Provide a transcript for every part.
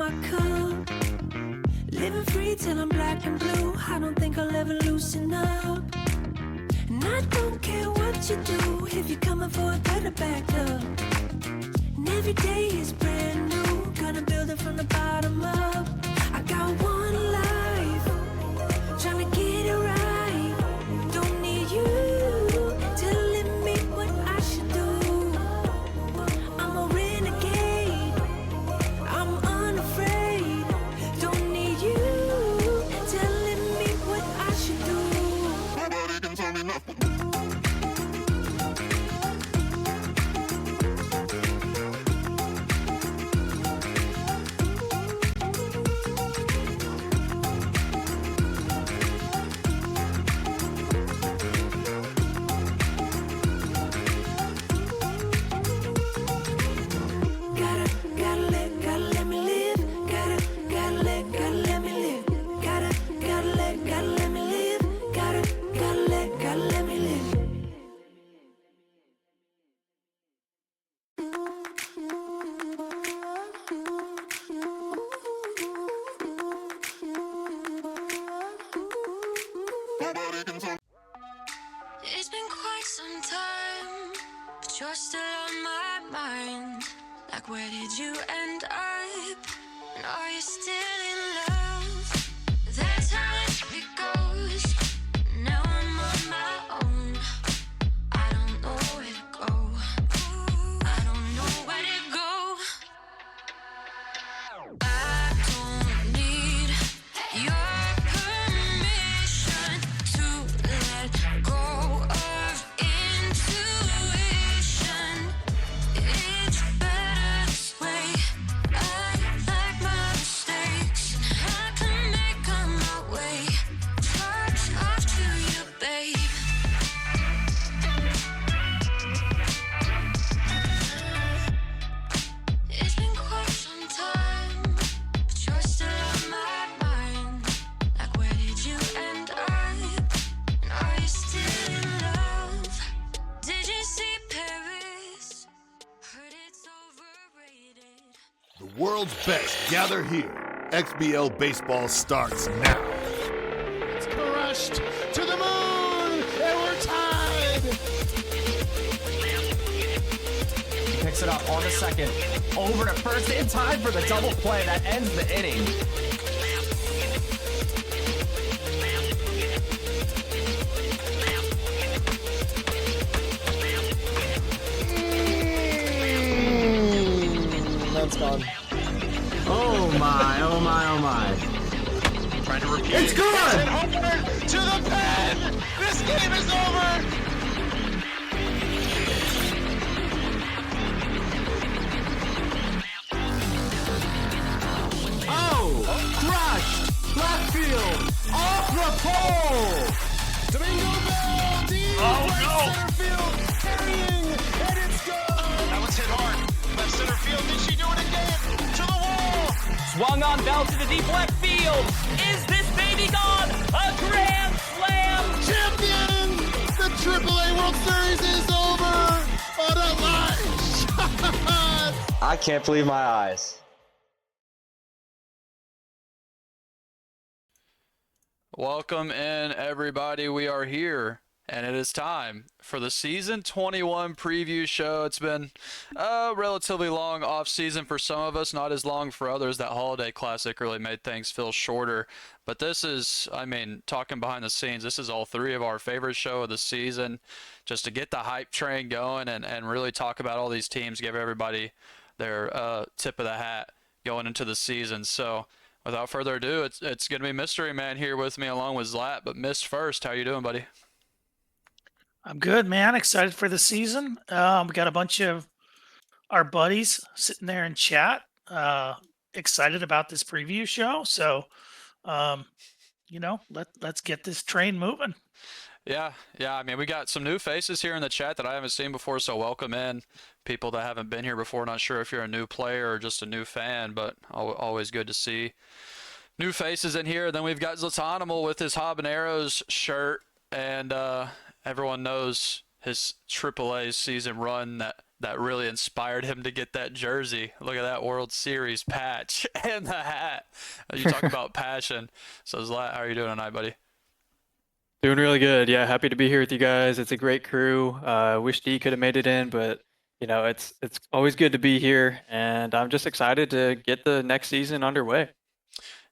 my cup. Living free till I'm black and blue. I don't think I'll ever loosen up. And I don't care what you do if you're coming for a better backup. And every day is brand new. Gonna build it from the bottom up. I got one life, trying to get it right. Don't need you telling me what I should do. I'm a renegade, I'm unafraid. Don't need you telling me what I should do. Nobody can tell me nothing. It's been quite some time, but you're still on my mind. Like, where did you end up? And are you still in love? That's how it goes. Now I'm on my own. I don't know where to go. I don't know where to go. I don't need your permission to let go of intuition. It's better this way. I like my mistakes. I can make them my way. Touch off to you, babe. It's been quite some time, but you're still on my mind. Like, where did you end up? And are you still in love? Did you see Paris? Heard it's overrated. The world's best gather here. XBL baseball starts now. It's crushed to the moon, and we're tied. He picks it up on the second. Over to first in time for the double play that ends the inning. That's gone. Oh my, oh my, oh my. Trying to repeat. It's good! And Homer to the pen! This game is over! Oh! Crushed! Left field! Off the pole! Domingo Bell, deep right center field, carrying, and it's gone. That was hit hard. Left center field. Did she do it again? To the wall! Swung on Bell to the deep left field. Is this baby gone? A grand slam! Champion! The AAA World Series is over. What a live shot! I can't believe my eyes. Welcome in, everybody. We are here, and it is time for the Season 21 preview show. It's been a relatively long off-season for some of us, not as long for others. That Holiday Classic really made things feel shorter. But this is, I mean, talking behind the scenes, this is all three of our favorite show of the season, just to get the hype train going and really talk about all these teams, give everybody their tip of the hat going into the season. So without further ado, it's going to be Mystery Man here with me along with Zlat. But Mist first, how you doing, buddy? I'm good, man. Excited for the season. We got a bunch of our buddies sitting there in chat, excited about this preview show. So, let's get this train moving. Yeah. I mean, we got some new faces here in the chat that I haven't seen before, so welcome in people that haven't been here before. Not sure if you're a new player or just a new fan, but always good to see new faces in here. Then we've got Zlatanimal with his Habaneros shirt, and everyone knows his AAA season run that that really inspired him to get that jersey. Look at that World Series patch and the hat. You talk about passion. So Zlat, how are you doing tonight, buddy? Doing really good. Yeah, happy to be here with you guys. It's a great crew. Wish D could have made it in, but it's always good to be here, and I'm just excited to get the next season underway.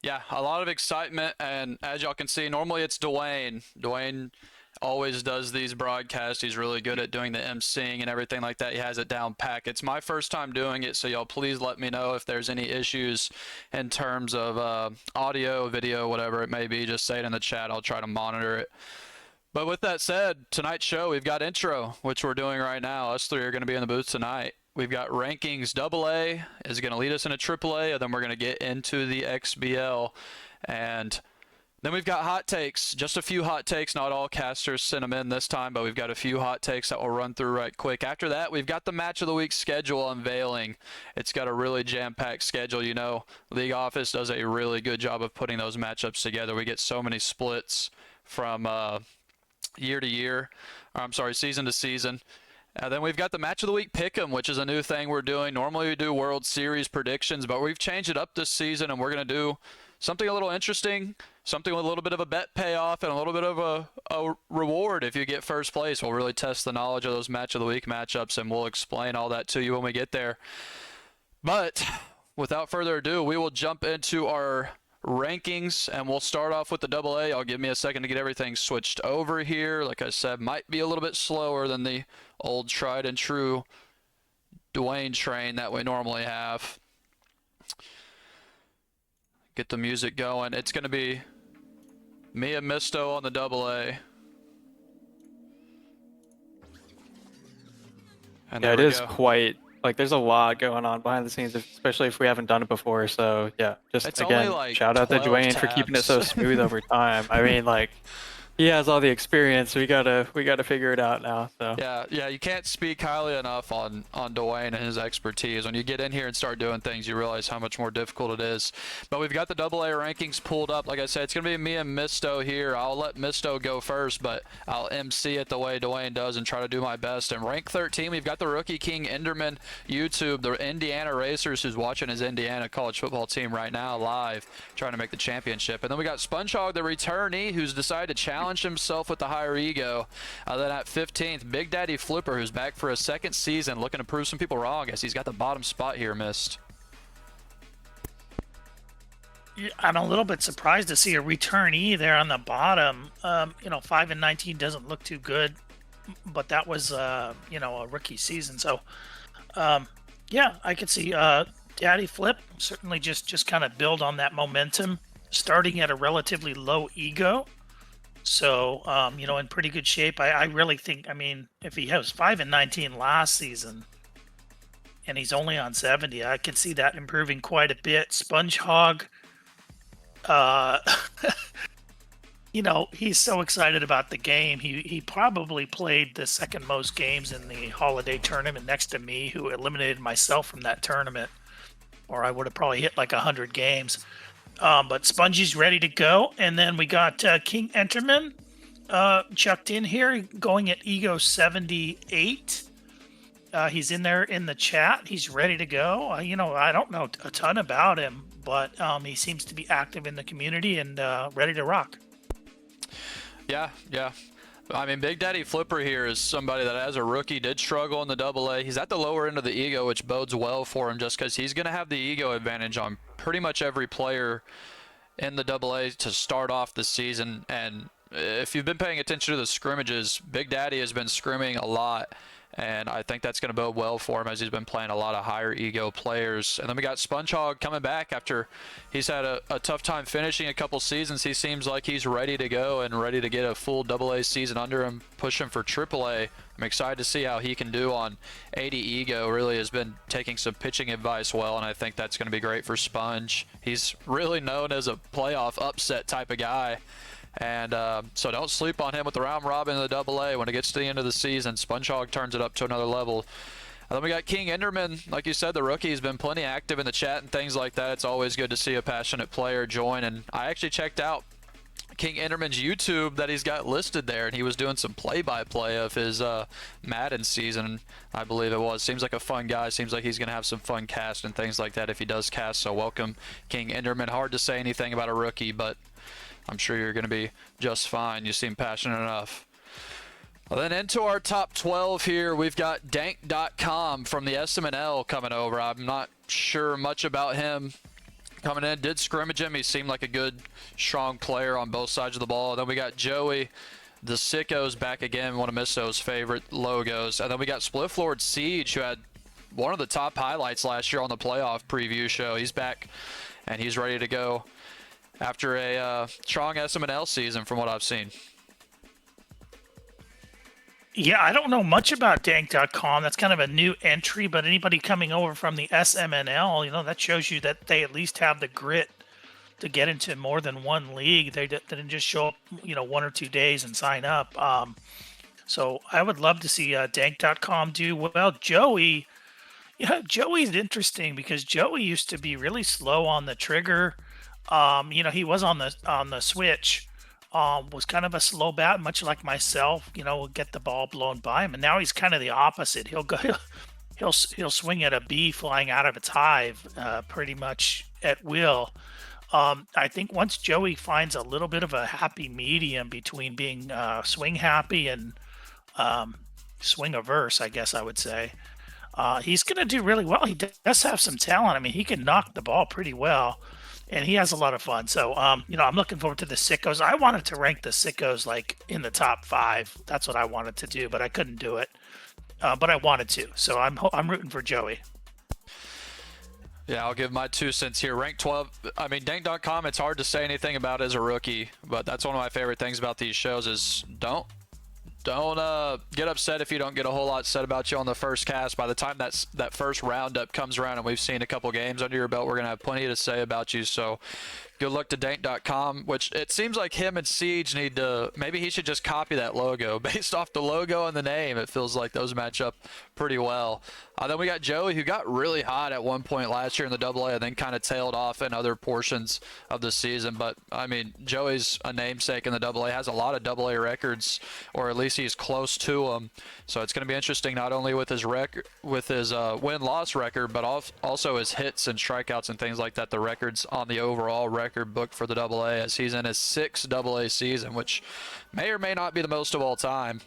Yeah, a lot of excitement, and as y'all can see, normally it's Dwayne. Dwayne always does these broadcasts. He's really good at doing the emceeing and everything like that. He has it down pack. It's my first time doing it, so y'all please let me know if there's any issues in terms of audio, video, whatever it may be. Just say it in the chat. I'll try to monitor it. But with that said, tonight's show, we've got intro, which we're doing right now. Us three are going to be in the booth tonight. We've got rankings. AA is going to lead us into AAA, and then we're going to get into the XBL. And then we've got hot takes, just a few hot takes. Not all casters sent them in this time, but we've got a few hot takes that we'll run through right quick. After that, we've got the match of the week schedule unveiling. It's got a really jam-packed schedule. League Office does a really good job of putting those matchups together. We get so many splits from year to year. Season to season. Then we've got the match of the week pick'em, which is a new thing we're doing. Normally we do World Series predictions, but we've changed it up this season, and we're going to do something a little interesting, something with a little bit of a bet payoff and a little bit of a reward if you get first place. We'll really test the knowledge of those match of the week matchups, and we'll explain all that to you when we get there. But without further ado, we will jump into our rankings, and we'll start off with the AA. I'll give me a second to get everything switched over here. Like I said, might be a little bit slower than the old tried and true Dwayne train that we normally have. Get the music going. It's going to be me and Misto on the AA. And Yeah, it is quite there's a lot going on behind the scenes, especially if we haven't done it before. So yeah, just it's again, shout out to Dwayne for keeping it so smooth over time. I mean, he has all the experience. We gotta figure it out now. So yeah, you can't speak highly enough on Dwayne and his expertise. When you get in here and start doing things, you realize how much more difficult it is. But we've got the AA rankings pulled up. Like I said, it's gonna be me and Misto here. I'll let Misto go first, but I'll MC it the way Dwayne does and try to do my best. And rank 13, we've got the Rookie King Enderman YouTube, the Indiana Racers, who's watching his Indiana college football team right now live, trying to make the championship. And then we got SpongeHog, the returnee, who's decided to challenge himself with the higher ego. Then at 15th, Big Daddy Flipper, who's back for a second season, looking to prove some people wrong as he's got the bottom spot here missed. I'm a little bit surprised to see a returnee there on the bottom. 5-19 doesn't look too good, but that was a rookie season. So I could see Daddy Flip certainly just kind of build on that momentum, starting at a relatively low ego. So, in pretty good shape. I really think, if he was 5-19 last season and he's only on 70, I can see that improving quite a bit. SpongeHog, he's so excited about the game. He probably played the second most games in the holiday tournament next to me, who eliminated myself from that tournament, or I would have probably hit 100 games. But Spongey's ready to go. And then we got King Enterman chucked in here, going at Ego 78. He's in there in the chat. He's ready to go. I don't know a ton about him, but he seems to be active in the community and ready to rock. Yeah. Big Daddy Flipper here is somebody that as a rookie did struggle in the AA. He's at the lower end of the ego, which bodes well for him just because he's going to have the ego advantage on pretty much every player in the AA to start off the season. And if you've been paying attention to the scrimmages, Big Daddy has been scrimming a lot. And I think that's going to bode well for him as he's been playing a lot of higher ego players. And then we got SpongeHog coming back after he's had a tough time finishing a couple seasons. He seems like he's ready to go and ready to get a full AA season under him, pushing for AAA. I'm excited to see how he can do on 80 ego. Really has been taking some pitching advice well, and I think that's going to be great for Sponge. He's really known as a playoff upset type of guy. And so don't sleep on him with the round robin in the AA. When it gets to the end of the season, SpongeHog turns it up to another level. And then we got King Enderman. Like you said, the rookie has been plenty active in the chat and things like that. It's always good to see a passionate player join. And I actually checked out King Enderman's YouTube that he's got listed there, and he was doing some play-by-play of his Madden season, I believe it was. Seems like a fun guy. Seems like he's going to have some fun cast and things like that if he does cast. So welcome, King Enderman. Hard to say anything about a rookie, but I'm sure you're going to be just fine. You seem passionate enough. Well, then into our top 12 here, we've got Dank.com from the SMNL coming over. I'm not sure much about him. Coming in, did scrimmage him. He seemed like a good, strong player on both sides of the ball. Then we got Joey, the Sickos, back again, one of Misso's favorite logos. And then we got Spliff Lord Siege, who had one of the top highlights last year on the playoff preview show. He's back, and he's ready to go after a strong SMNL season from what I've seen. Yeah, I don't know much about Dank.com. That's kind of a new entry, but anybody coming over from the SMNL, that shows you that they at least have the grit to get into more than one league. They didn't just show up, 1 or 2 days and sign up. So I would love to see Dank.com do well. Joey's interesting because Joey used to be really slow on the trigger. He was on the switch. Was kind of a slow bat, much like myself, would get the ball blown by him. And now he's kind of the opposite. He'll swing at a bee flying out of its hive pretty much at will. I think once Joey finds a little bit of a happy medium between being swing happy and swing averse, I guess I would say, he's going to do really well. He does have some talent. I mean, he can knock the ball pretty well. And he has a lot of fun. So, I'm looking forward to the Sickos. I wanted to rank the Sickos like in the top 5. That's what I wanted to do, but I couldn't do it. But I wanted to. So I'm rooting for Joey. Yeah, I'll give my 2 cents here. Rank 12. I mean, Dank.com, it's hard to say anything about as a rookie, but that's one of my favorite things about these shows is don't get upset if you don't get a whole lot said about you on the first cast. By the time that first roundup comes around and we've seen a couple games under your belt, we're going to have plenty to say about you. So good luck to Dank.com, which it seems like him and Siege need to, maybe he should just copy that logo. Based off the logo and the name, it feels like those match up pretty well. Then we got Joey, who got really hot at one point last year in the AA and then kind of tailed off in other portions of the season. But, I mean, Joey's a namesake in the AA, has a lot of AA records, or at least he's close to them. So it's going to be interesting not only with his record, with his win-loss record, but also his hits and strikeouts and things like that, the records on the overall record book for the AA, as he's in his 6th AA season, which may or may not be the most of all time.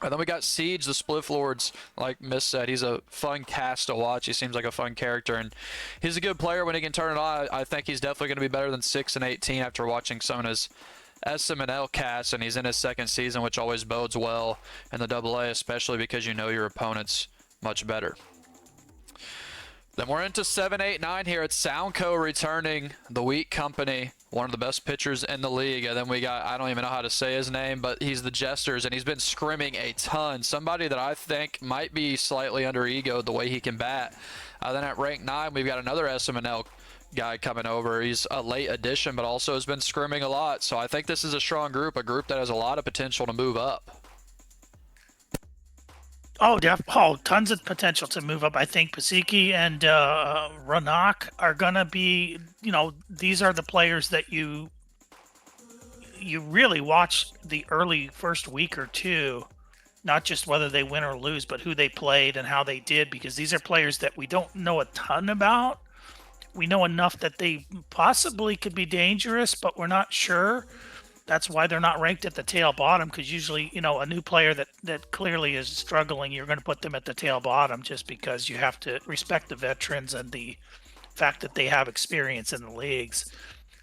And then we got Siege, the Spliff Lords. Like Miss said, he's a fun cast to watch. He seems like a fun character, and he's a good player when he can turn it on. I think he's definitely going to be better than 6 and 18 after watching some of his SMNL casts, and he's in his 2nd season, which always bodes well in the AA, especially because you know your opponent's much better. Then we're into 7, 8, 9 here. It's Soundco returning, the Wheat Company, one of the best pitchers in the league. And then we got, I don't even know how to say his name, but he's the Jesters, and he's been scrimming a ton. Somebody that I think might be slightly under-egoed the way he can bat. Then at rank 9, we've got another SMNL guy coming over. He's a late addition, but also has been scrimming a lot. So I think this is a strong group, a group that has a lot of potential to move up. Oh, tons of potential to move up. I think Pasiki and Ranak are going to be, these are the players that you really watch the early first week or two, not just whether they win or lose, but who they played and how they did, because these are players that we don't know a ton about. We know enough that they possibly could be dangerous, but we're not sure. That's why they're not ranked at the tail bottom, because usually, a new player that clearly is struggling, you're going to put them at the tail bottom just because you have to respect the veterans and the fact that they have experience in the leagues.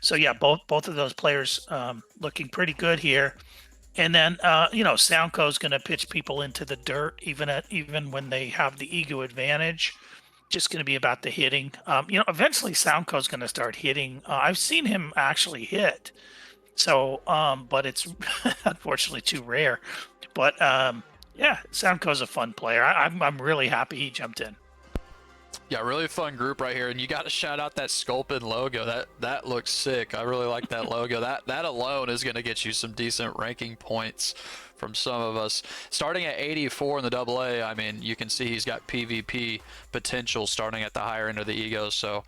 So, yeah, both of those players looking pretty good here. And then, Soundco is going to pitch people into the dirt, even when they have the ego advantage. Just going to be about the hitting. Eventually Soundco is going to start hitting. I've seen him actually hit. So, but it's unfortunately too rare. But Soundco's a fun player. I'm really happy he jumped in. Yeah, really fun group right here, and you got to shout out that Sculpin logo. That looks sick. I really like that logo. That alone is going to get you some decent ranking points from some of us. Starting at 84 in the AA, I mean, you can see he's got PvP potential starting at the higher end of the ego. So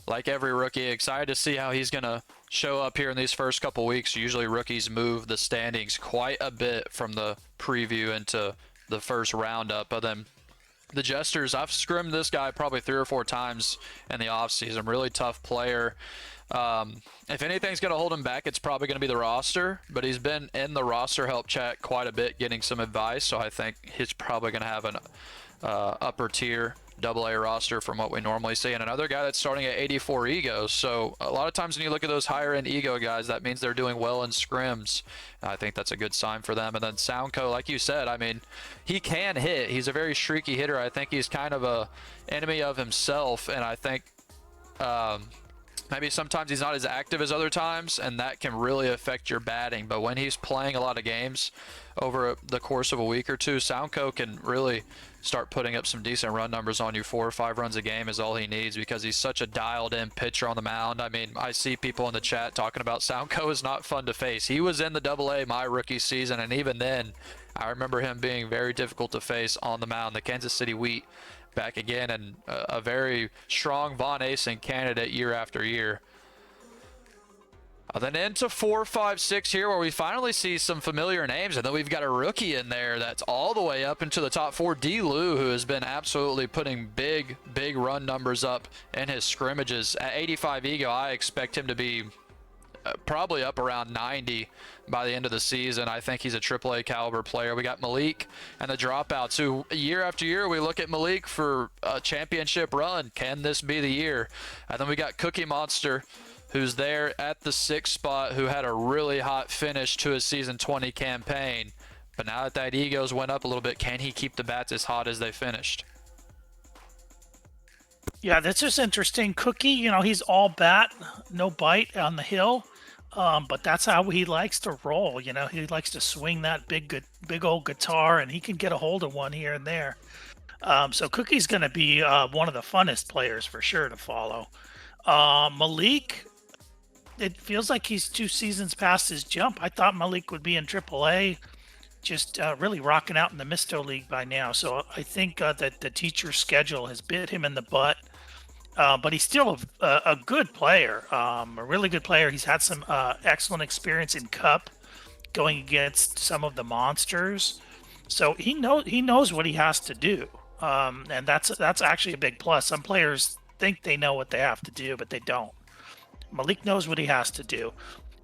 like every rookie, excited to see how he's going to show up here in these first couple weeks. Usually rookies move the standings quite a bit from the preview into the first roundup. But then the Jesters, I've scrimmed this guy probably 3 or 4 times in the offseason. Really tough player. If anything's going to hold him back, it's probably going to be the roster, but he's been in the roster help chat quite a bit getting some advice, so I think he's probably going to have an upper tier AA roster from what we normally see. And another guy that's starting at 84 ego, so a lot of times when you look at those higher end ego guys, that means they're doing well in scrims. I think that's a good sign for them. And then Soundco, like you said, I mean, he can hit. He's a very streaky hitter. I think he's kind of a enemy of himself, and I think maybe sometimes he's not as active as other times, and that can really affect your batting. But when he's playing a lot of games over the course of a week or two, Soundco can really start putting up some decent run numbers on you. 4 or 5 runs a game is all he needs because he's such a dialed-in pitcher on the mound. I mean, I see people in the chat talking about Soundco is not fun to face. He was in the AA my rookie season, and even then, I remember him being very difficult to face on the mound. The Kansas City Wheat back again, and a very strong Von Asen candidate year after year. Then into 4, 5, 6 here, where we finally see some familiar names, and then we've got a rookie in there that's all the way up into the top 4, D. Lou, who has been absolutely putting big run numbers up in his scrimmages. At 85 ego, I expect him to be probably up around 90 by the end of the season. I think he's a AAA caliber player. We got Malik and the dropouts, who year after year we look at Malik for a championship run. Can this be the year? And then we got Cookie Monster, who's there at the 6th spot, who had a really hot finish to his season 20 campaign. But now that egos went up a little bit, can he keep the bats as hot as they finished? Yeah, that's just interesting. Cookie, you know, he's all bat, no bite on the hill. But that's how he likes to roll. You know, he likes to swing that big old guitar, and he can get a hold of one here and there. So Cookie's going to be one of the funnest players for sure to follow. Malik, it feels like he's 2 seasons past his jump. I thought Malik would be in AAA, just really rocking out in the Misto League by now. So I think that the teacher's schedule has bit him in the butt. But he's still a good player, a really good player. He's had some excellent experience in Cup going against some of the monsters. So he knows what he has to do. And that's actually a big plus. Some players think they know what they have to do, but they don't. Malik knows what he has to do.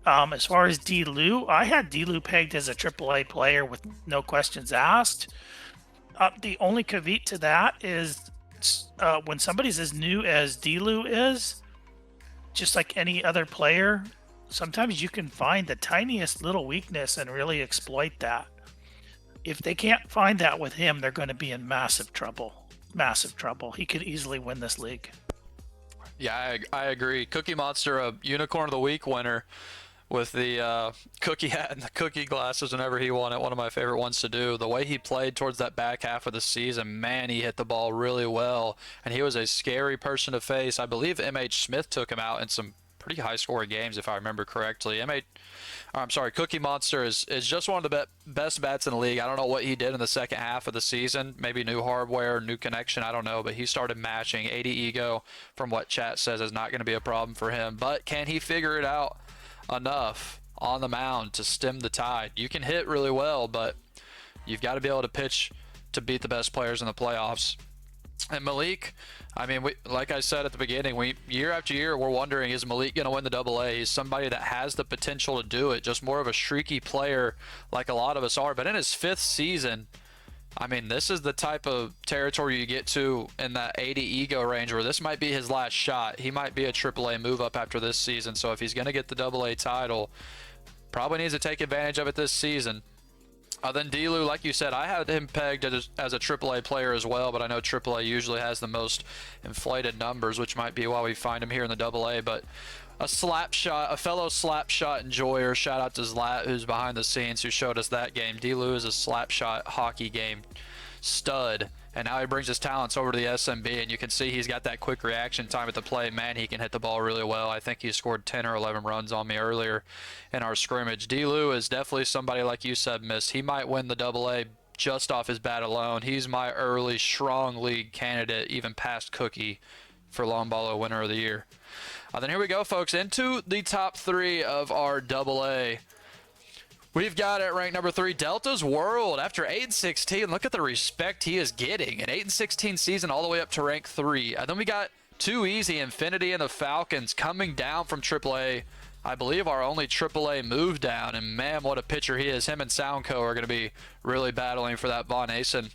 As far as D. Lou, I had D. Lou pegged as a AAA player with no questions asked. The only caveat to that is when somebody's as new as D. Lou is, just like any other player, sometimes you can find the tiniest little weakness and really exploit that. If they can't find that with him, they're going to be in massive trouble. Massive trouble. He could easily win this league. Yeah, I agree. Cookie Monster, a Unicorn of the Week winner with the cookie hat and the cookie glasses whenever he won it. One of my favorite ones to do. The way he played towards that back half of the season, man, he hit the ball really well. And he was a scary person to face. I believe M.H. Smith took him out in some pretty high-scoring games, if I remember correctly. Cookie Monster is just one of the best bats in the league. I don't know what he did in the second half of the season. Maybe new hardware, new connection, I don't know. But he started matching. 80 ego, from what chat says, is not going to be a problem for him. But can he figure it out enough on the mound to stem the tide? You can hit really well, but you've got to be able to pitch to beat the best players in the playoffs. And Malik, I mean, like I said at the beginning, year after year we're wondering, is Malik going to win the AA? He's somebody that has the potential to do it, just more of a streaky player like a lot of us are. But in his 5th season, I mean, this is the type of territory you get to in that 80 ego range where this might be his last shot. He might be a AAA move up after this season. So if he's going to get the AA title, probably needs to take advantage of it this season. Then D. Lou, like you said, I had him pegged as a AAA player as well, but I know AAA usually has the most inflated numbers, which might be why we find him here in the AA. But a fellow slap shot enjoyer. Shout out to Zlat, who's behind the scenes, who showed us that game. D. Lou is a slap shot hockey game stud, and now he brings his talents over to the SMB, and you can see he's got that quick reaction time at the plate. Man, he can hit the ball really well. I think he scored 10 or 11 runs on me earlier in our scrimmage. D. Lou is definitely somebody, like you said, Miss. He might win the AA just off his bat alone. He's my early strong league candidate, even past Cookie, for Lombolo Winner of the Year. Then here we go, folks, into the top 3 of our AA. We've got at rank number 3, Delta's World. After 8-16, look at the respect he is getting. An 8-16 season all the way up to rank 3. And then we got Too Easy, Infinity, and the Falcons coming down from AAA. I believe our only AAA move down. And man, what a pitcher he is. Him and Soundco are going to be really battling for that Von Asen.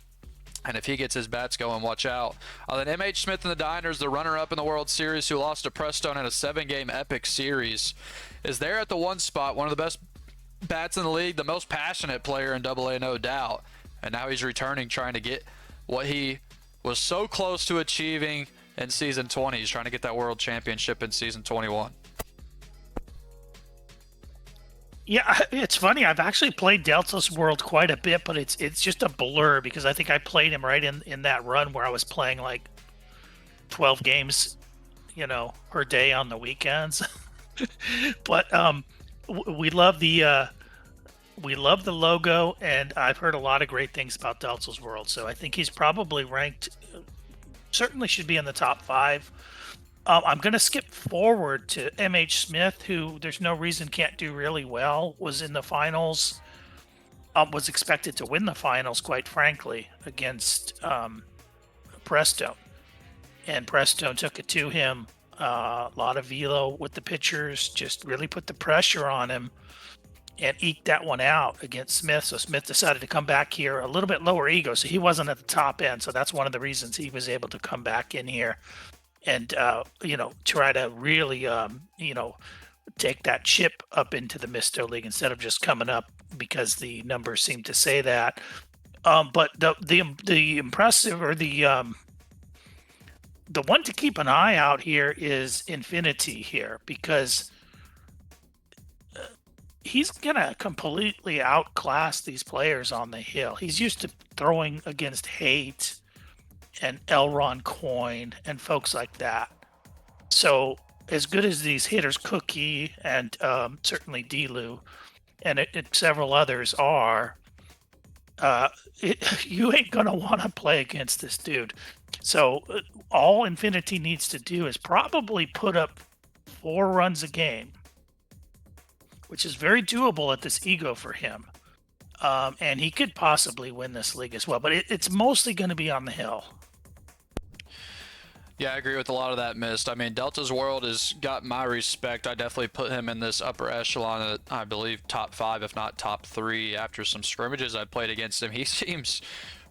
And if he gets his bats going, watch out. Then M.H. Smith and the Diners, the runner-up in the World Series who lost to Prestone in a 7-game epic series, is there at the 1 spot. One of the best bats in the league, the most passionate player in AA, no doubt. And now he's returning, trying to get what he was so close to achieving in season 20. He's trying to get that world championship in season 21. Yeah, it's funny. I've actually played Delta's World quite a bit, but it's just a blur because I think I played him right in that run where I was playing like 12 games, per day on the weekends. But we love the logo, and I've heard a lot of great things about Delta's World. So I think he's probably ranked, certainly should be in the top 5. I'm going to skip forward to M.H. Smith, who there's no reason can't do really well, was in the finals, was expected to win the finals, quite frankly, against Prestone. And Prestone took it to him. A lot of velo with the pitchers, just really put the pressure on him and eked that one out against Smith. So Smith decided to come back here, a little bit lower ego, so he wasn't at the top end. So that's one of the reasons he was able to come back in here and try to really take that chip up into the Misto League instead of just coming up because the numbers seem to say that. But the impressive, or the one to keep an eye out here is Infinity here, because he's gonna completely outclass these players on the hill. He's used to throwing against Haight and Elron Coin and folks like that. So as good as these hitters, Cookie and certainly Delu and several others are, you ain't gonna want to play against this dude. So all Infinity needs to do is probably put up 4 runs a game, which is very doable at this ego for him. And he could possibly win this league as well, but it's mostly going to be on the hill. Yeah, I agree with a lot of that, Mist. I mean, Delta's World has got my respect. I definitely put him in this upper echelon, I believe top 5, if not top 3. After some scrimmages I played against him, he seems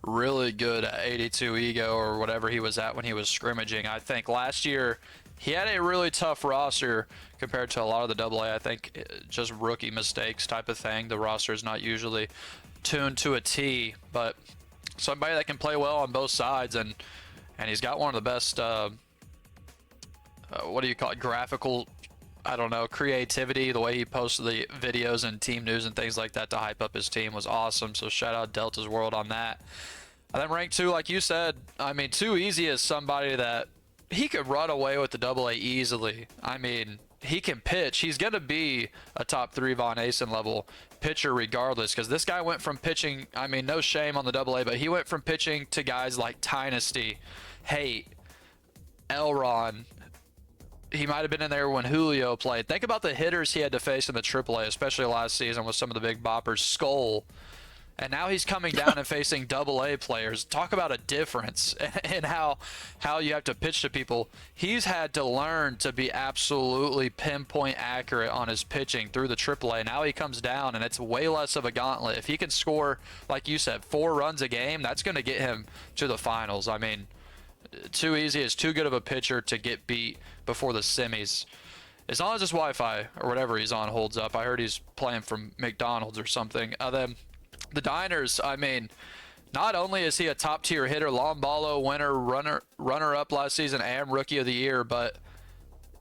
really good at 82 ego or whatever he was at when he was scrimmaging. I think last year he had a really tough roster compared to a lot of the AA. I think just rookie mistakes type of thing. The roster is not usually tuned to a T, but somebody that can play well on both sides, and he's got one of the best, what do you call it, graphical, I don't know, creativity. The way he posted the videos and team news and things like that to hype up his team was awesome. So shout out Delta's World on that. And then rank 2, like you said, I mean, Too Easy is somebody that he could run away with the AA easily. I mean, he can pitch. He's going to be a top 3 Von Asen level pitcher regardless, because this guy went from pitching, I mean, no shame on the AA, but he went from pitching to guys like Tynasty, Haight, Elron. He might have been in there when Julio played. Think about the hitters he had to face in the AAA, especially last season with some of the big boppers, Skull. And now he's coming down and facing AA players. Talk about a difference in how you have to pitch to people. He's had to learn to be absolutely pinpoint accurate on his pitching through the AAA. Now he comes down, and it's way less of a gauntlet. If he can score, like you said, 4 runs a game, that's going to get him to the finals. I mean, Too Easy is too good of a pitcher to get beat before the semis. As long as his Wi-Fi or whatever he's on holds up. I heard he's playing from McDonald's or something. Then the Diners, I mean, not only is he a top-tier hitter, Lombolo winner, runner-up last season, and Rookie of the Year, but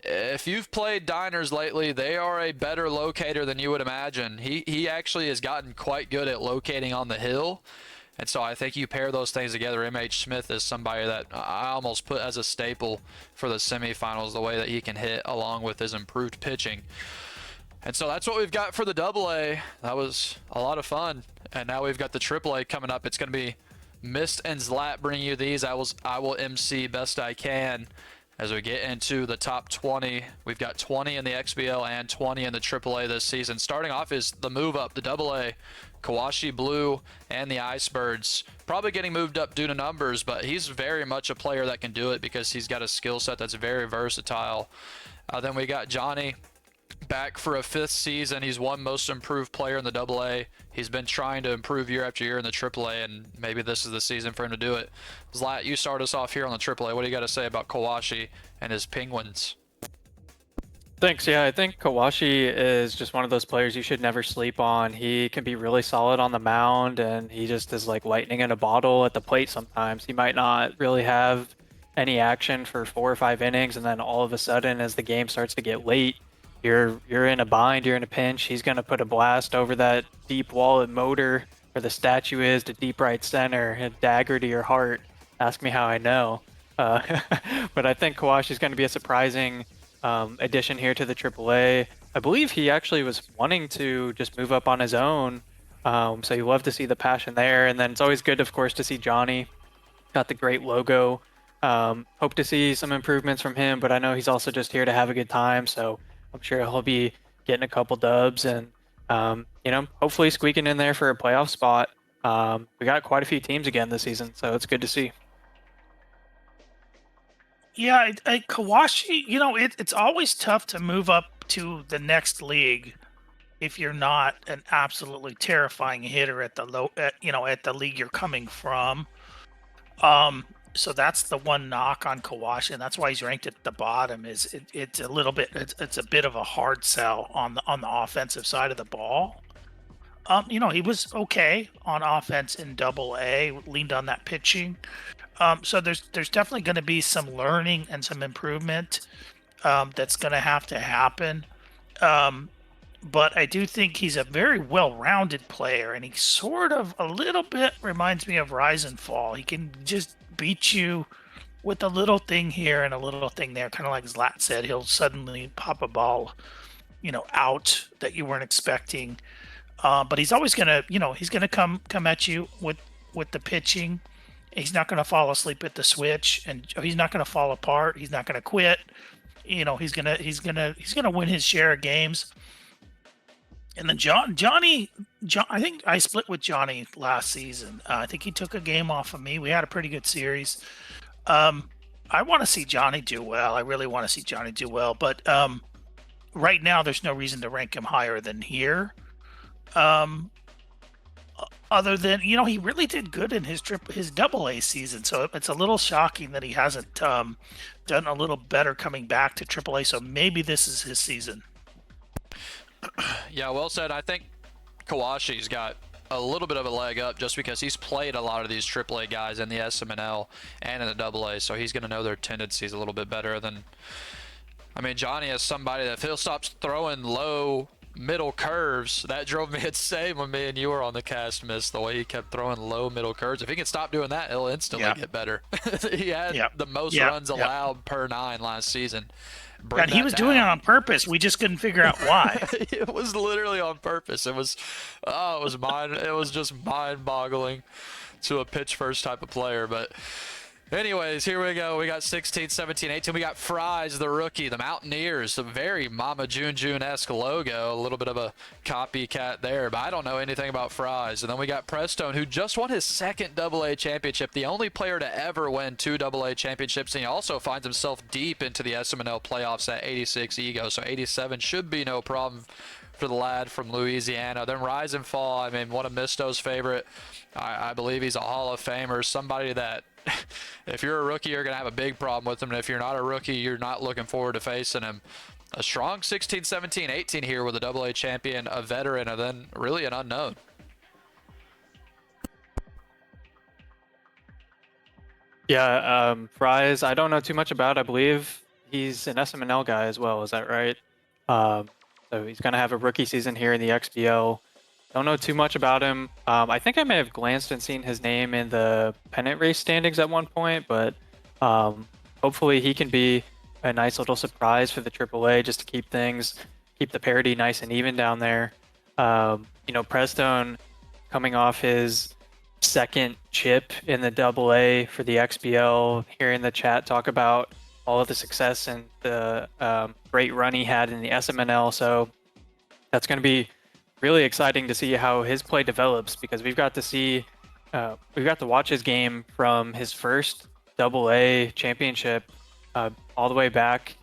if you've played Diners lately, they are a better locator than you would imagine. He actually has gotten quite good at locating on the hill. And so I think you pair those things together. M.H. Smith is somebody that I almost put as a staple for the semifinals, the way that he can hit along with his improved pitching. And so that's what we've got for the AA. That was a lot of fun. And now we've got the AAA coming up. It's going to be Mist and Zlat bringing you these. I will MC best I can. As we get into the top 20, we've got 20 in the XBL and 20 in the AAA this season. Starting off is the move up, the AA, Kawashi Blue and the Icebirds. Probably getting moved up due to numbers, but he's very much a player that can do it because he's got a skill set that's very versatile. Then we got Johnny back for a 5th season. He's won most improved player in the AA. He's been trying to improve year after year in the AAA, and maybe this is the season for him to do it. Zlat, you start us off here on the AAA. What do you got to say about Kawashi and his Penguins? Thanks. Yeah, I think Kawashi is just one of those players you should never sleep on. He can be really solid on the mound, and he just is like lightning in a bottle at the plate sometimes. He might not really have any action for 4 or 5 innings, and then all of a sudden, as the game starts to get late, you're in a bind, you're in a pinch. He's going to put a blast over that deep wall at motor where the statue is to deep right center, a dagger to your heart. Ask me how I know. But I think Kawashi's going to be a surprising addition here to the AAA. I believe he actually was wanting to just move up on his own. So you love to see the passion there. And then it's always good, of course, to see Johnny. Got the great logo. Hope to see some improvements from him, but I know he's also just here to have a good time. So I'm sure he'll be getting a couple dubs and, hopefully squeaking in there for a playoff spot. We got quite a few teams again this season, so it's good to see. Yeah, Kawashi, it's always tough to move up to the next league if you're not an absolutely terrifying hitter at the at the league you're coming from. So that's the one knock on Kawashi, and that's why he's ranked at the bottom. It's a bit of a hard sell on the offensive side of the ball. He was okay on offense in AA, leaned on that pitching. So there's definitely going to be some learning and some improvement that's going to have to happen. But I do think he's a very well-rounded player, and he sort of a little bit reminds me of Rise and Fall. He can just beat you with a little thing here and a little thing there, kind of like Zlat said. He'll suddenly pop a ball, out that you weren't expecting. But he's always gonna, he's gonna come at you with the pitching. He's not gonna fall asleep at the switch, and he's not gonna fall apart. He's not gonna quit. He's gonna win his share of games. And then Johnny, I think I split with Johnny last season. I think he took a game off of me. We had a pretty good series. I want to see Johnny do well. I really want to see Johnny do well. But right now, there's no reason to rank him higher than here. Other than, he really did good in his AA season. So it's a little shocking that he hasn't done a little better coming back to AAA. So maybe this is his season. Yeah, well said. I think Kawashi's got a little bit of a leg up just because he's played a lot of these AAA guys in the SMNL and in the AA, so he's going to know their tendencies a little bit better than... Johnny is somebody that if he'll stop throwing low middle curves, that drove me insane when me and you were on the cast, Miss, the way he kept throwing low middle curves. If he can stop doing that, he'll instantly get better. He had the most runs allowed per 9 last season. And he was doing it on purpose. We just couldn't figure out why. It was literally on purpose. It was just mind-boggling to a pitch first type of player. But anyways, here we go. We got 16, 17, 18. We got Fries, the rookie, the Mountaineers, a very Mama June-esque logo. A little bit of a copycat there, but I don't know anything about Fries. And then we got Prestone, who just won his 2nd AA championship, the only player to ever win 2 AA championships. And he also finds himself deep into the SMNL playoffs at 86 ego. So 87 should be no problem for the lad from Louisiana. Then Rise and Fall, one of Misto's favorite. I believe he's a Hall of Famer, somebody that if you're a rookie, you're going to have a big problem with him. And if you're not a rookie, you're not looking forward to facing him. A strong 16, 17, 18 here with a AA champion, a veteran, and then really an unknown. Yeah, Fries, I don't know too much about. I believe he's an SMNL guy as well. Is that right? So he's going to have a rookie season here in the XBL. Don't know too much about him. I think I may have glanced and seen his name in the pennant race standings at one point, but hopefully he can be a nice little surprise for the AAA just to keep the parity nice and even down there. Prestone coming off his 2nd chip in the AA for the XBL, hearing the chat talk about all of the success and the great run he had in the SMNL. So that's going to be really exciting to see how his play develops, because we've got to watch his game from his first AA championship all the way back.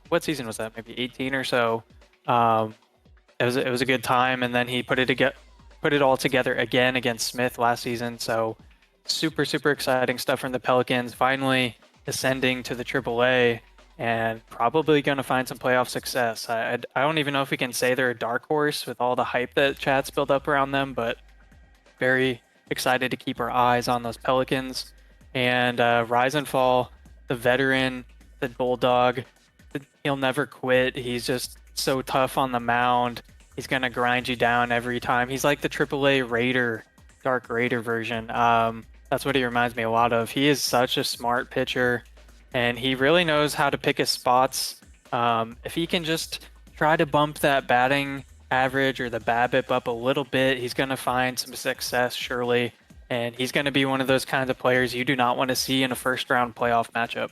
What season was that? Maybe 18 or so. It was a good time, and then he put it all together again against Smith last season. So super exciting stuff from the Pelicans, finally ascending to the AAA and probably going to find some playoff success. I don't even know if we can say they're a dark horse with all the hype that chat's built up around them, but very excited to keep our eyes on those Pelicans. And Rise and Fall, the veteran, the bulldog, he'll never quit. He's just so tough on the mound. He's going to grind you down every time. He's like the AAA Raider, Dark Raider version. That's what he reminds me a lot of. He is such a smart pitcher, and he really knows how to pick his spots. If he can just try to bump that batting average or the BABIP up a little bit, he's going to find some success, surely. And he's going to be one of those kinds of players you do not want to see in a first-round playoff matchup.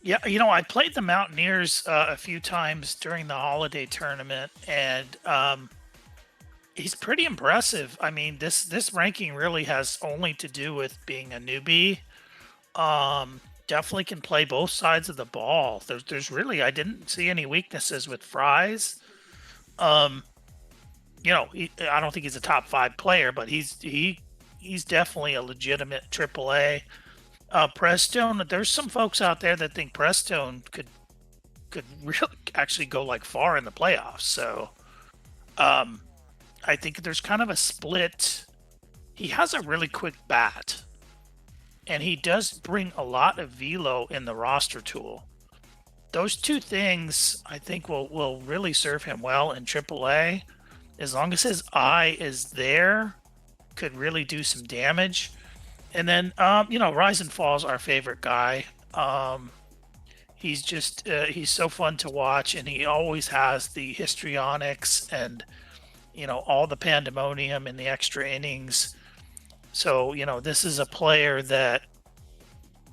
Yeah, I played the Mountaineers a few times during the holiday tournament, and he's pretty impressive. I mean, this ranking really has only to do with being a newbie. Definitely can play both sides of the ball. There's really, I didn't see any weaknesses with Fries. I don't think he's a top 5 player, but he's definitely a legitimate AAA. Prestone, there's some folks out there that think Prestone could really actually go like far in the playoffs. So I think there's kind of a split. He has a really quick bat, and he does bring a lot of velo in the roster tool. Those two things I think will really serve him well in AAA. As long as his eye is there, could really do some damage. And then, Rise and Fall's our favorite guy. He's just, he's so fun to watch, and he always has the histrionics and, all the pandemonium in the extra innings. So, this is a player that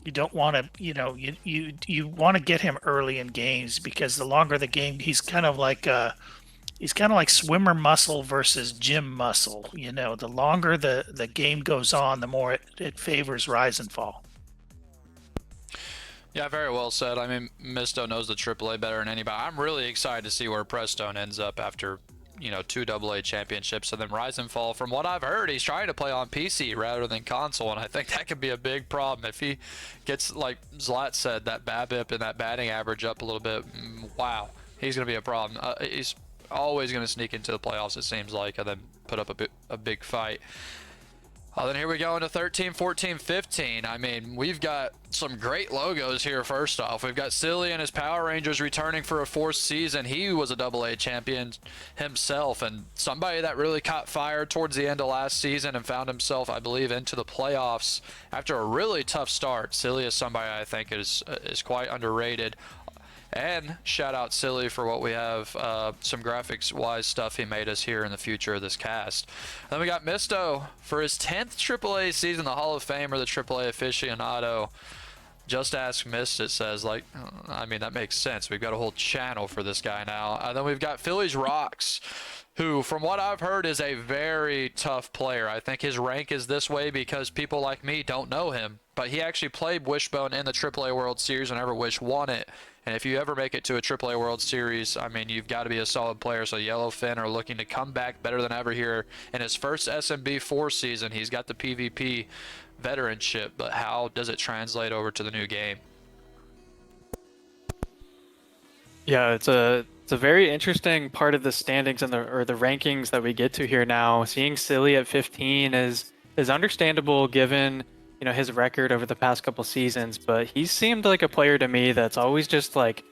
you don't want to, you want to get him early in games, because the longer the game, he's kind of like swimmer muscle versus gym muscle. The longer the game goes on, the more it favors Rise and Fall. Yeah, very well said. I mean, Misto knows the AAA better than anybody. I'm really excited to see where Prestone ends up after, 2 AA championships. And then Rise and Fall, from what I've heard, he's trying to play on PC rather than console, and I think that could be a big problem. If he gets, like Zlat said, that BABIP and that batting average up a little bit, wow, he's going to be a problem. He's always going to sneak into the playoffs, it seems like, and then put up a big fight. Then here we go into 13, 14, 15. I mean, we've got some great logos here. First off, we've got Silly and his Power Rangers returning for a 4th season. He was a AA champion himself, and somebody that really caught fire towards the end of last season and found himself, I believe, into the playoffs after a really tough start. Silly is somebody I think is quite underrated. And shout out Silly for what we have, some graphics-wise stuff he made us here in the future of this cast. Then we got Misto for his 10th AAA season, the Hall of Famer, the AAA aficionado. Just ask Mist, it says. Like, I mean, that makes sense. We've got a whole channel for this guy now. And then we've got Phillies Rocks, who, from what I've heard, is a very tough player. I think his rank is this way because people like me don't know him. But he actually played Wishbone in the AAA World Series whenever Wish won it. And if you ever make it to a AAA World Series, I mean, you've got to be a solid player. So Yellowfin are looking to come back better than ever here. In his first SMB4 season, he's got the PvP veteranship, but how does it translate over to the new game? Yeah, it's a very interesting part of the standings and the rankings that we get to here now. Seeing Silly at 15 is understandable given his record over the past couple seasons, but he seemed like a player to me that's always just like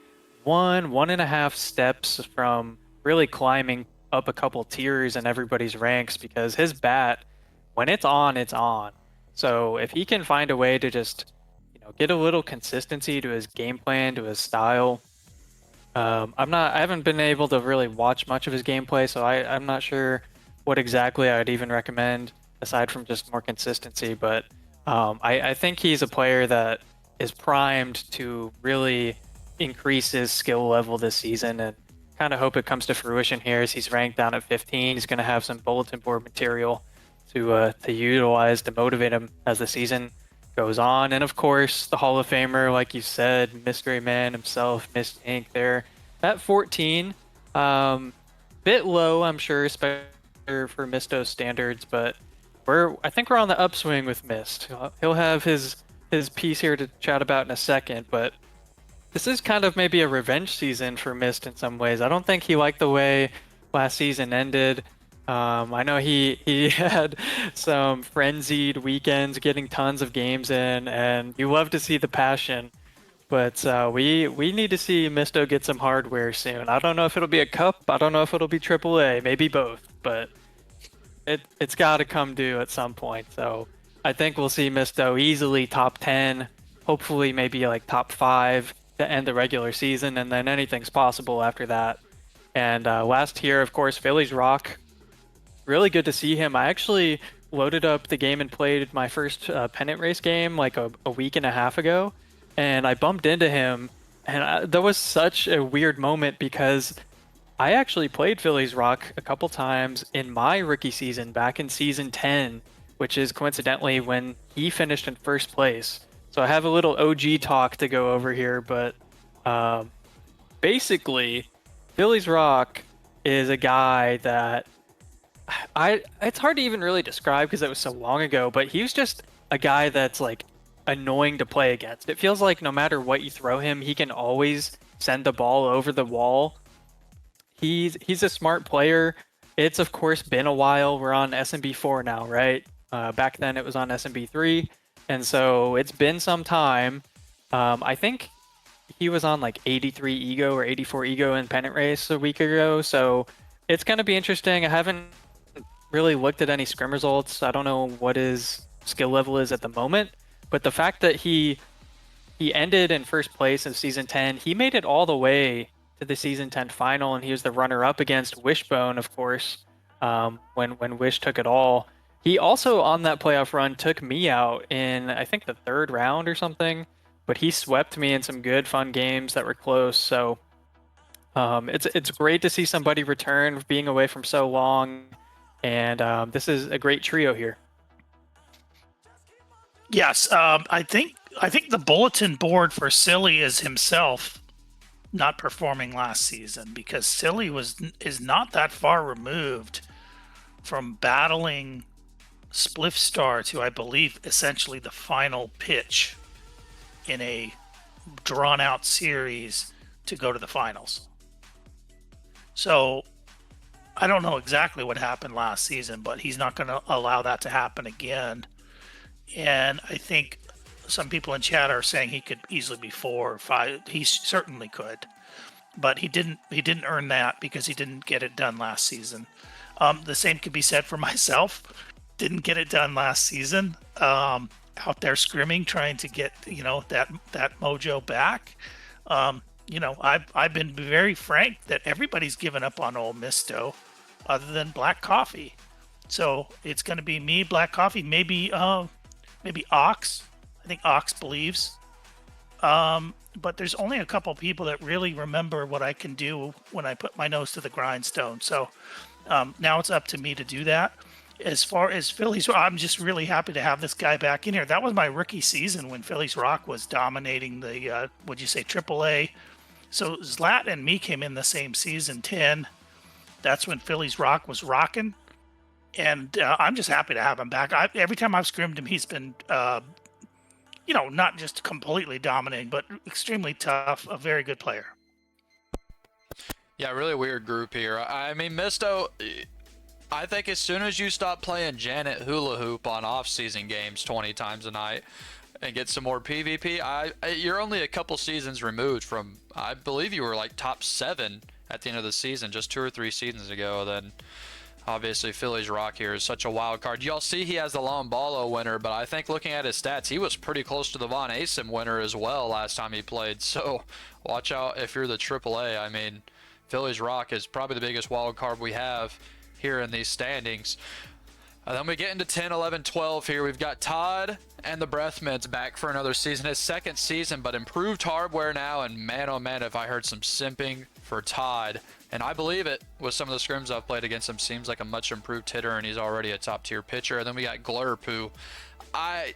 1.5 steps from really climbing up a couple tiers in everybody's ranks, because his bat, when it's on, it's on. So if he can find a way to just get a little consistency to his game plan, to his style. I haven't been able to really watch much of his gameplay, so I'm not sure what exactly I would even recommend aside from just more consistency, but I think he's a player that is primed to really increase his skill level this season, and kind of hope it comes to fruition here as he's ranked down at 15. He's going to have some bulletin board material to utilize to motivate him as the season goes on. And of course, the Hall of Famer, like you said, Mystery Man himself, Mist Inc. there at 14. Bit low, I'm sure, especially for Misto's standards, but I think we're on the upswing with Mist. He'll have his piece here to chat about in a second, but this is kind of maybe a revenge season for Mist in some ways. I don't think he liked the way last season ended. I know he had some frenzied weekends getting tons of games in, and you love to see the passion. But we need to see Misto get some hardware soon. I don't know if it'll be a cup. I don't know if it'll be AAA. Maybe both. But it's got to come due at some point. So I think we'll see Misto easily top 10, hopefully maybe like top 5 to end the regular season, and then anything's possible after that. And last year, of course, Phillies Rock. Really good to see him. I actually loaded up the game and played my first pennant race game like a week and a half ago, and I bumped into him, and that was such a weird moment because I actually played Phillies Rock a couple times in my rookie season back in season 10, which is coincidentally when he finished in first place. So I have a little OG talk to go over here, but basically Phillies Rock is a guy that it's hard to even really describe because it was so long ago, but he was just a guy that's like annoying to play against. It feels like no matter what you throw him, he can always send the ball over the wall. He's a smart player. It's of course been a while. We're on SMB 4 now, right? Back then it was on SMB 3, and so it's been some time. I think he was on like 83 ego or 84 ego in pennant race a week ago, so it's going to be interesting. I haven't really looked at any scrim results. I don't know what his skill level is at the moment, but the fact that he ended in first place in season 10, he made it all the way to the season 10 final, and he was the runner-up against Wishbone, of course, when Wish took it all. He also, on that playoff run, took me out in, I think, the 3rd round or something, but he swept me in some good, fun games that were close, so it's great to see somebody return being away from so long. And this is a great trio here. Yes, I think the bulletin board for Silly is himself not performing last season, because Silly is not that far removed from battling Spliff Star to, I believe, essentially the final pitch in a drawn-out series to go to the finals. So I don't know exactly what happened last season, but he's not going to allow that to happen again. And I think some people in chat are saying he could easily be 4 or 5. He certainly could, but he didn't earn that because he didn't get it done last season. The same could be said for myself. Didn't get it done last season. Out there scrimming, trying to get that mojo back. I've been very frank that everybody's given up on old Misto, other than Black Coffee. So it's going to be me, Black Coffee, maybe Ox. I think Ox believes. But there's only a couple people that really remember what I can do when I put my nose to the grindstone. So now it's up to me to do that. As far as Phillies, I'm just really happy to have this guy back in here. That was my rookie season when Phillies Rock was dominating the, AAA. So Zlat and me came in the same season, 10. That's when Phillies Rock was rocking. And I'm just happy to have him back. Every time I've scrimmed him, he's been, not just completely dominating, but extremely tough, a very good player. Yeah, really weird group here. I mean, Misto, I think as soon as you stop playing Janet Hula Hoop on off-season games 20 times a night and get some more PvP, you're only a couple seasons removed from, I believe you were like top 7 at the end of the season just 2 or 3 seasons ago. Then obviously Phillies Rock here is such a wild card. Y'all see he has the Lombalo winner, but I think looking at his stats, he was pretty close to the Von Asim winner as well last time he played. So watch out if you're the AAA. I mean, Phillies Rock is probably the biggest wild card we have here in these standings. And then we get into 10, 11, 12 here. We've got Todd and the breath mints back for another season. His second season, but improved hardware now. And man, oh man, have I heard some simping for Todd. And I believe it with some of the scrims I've played against him. Seems like a much improved hitter, and he's already a top tier pitcher. And then we got Glurp, who I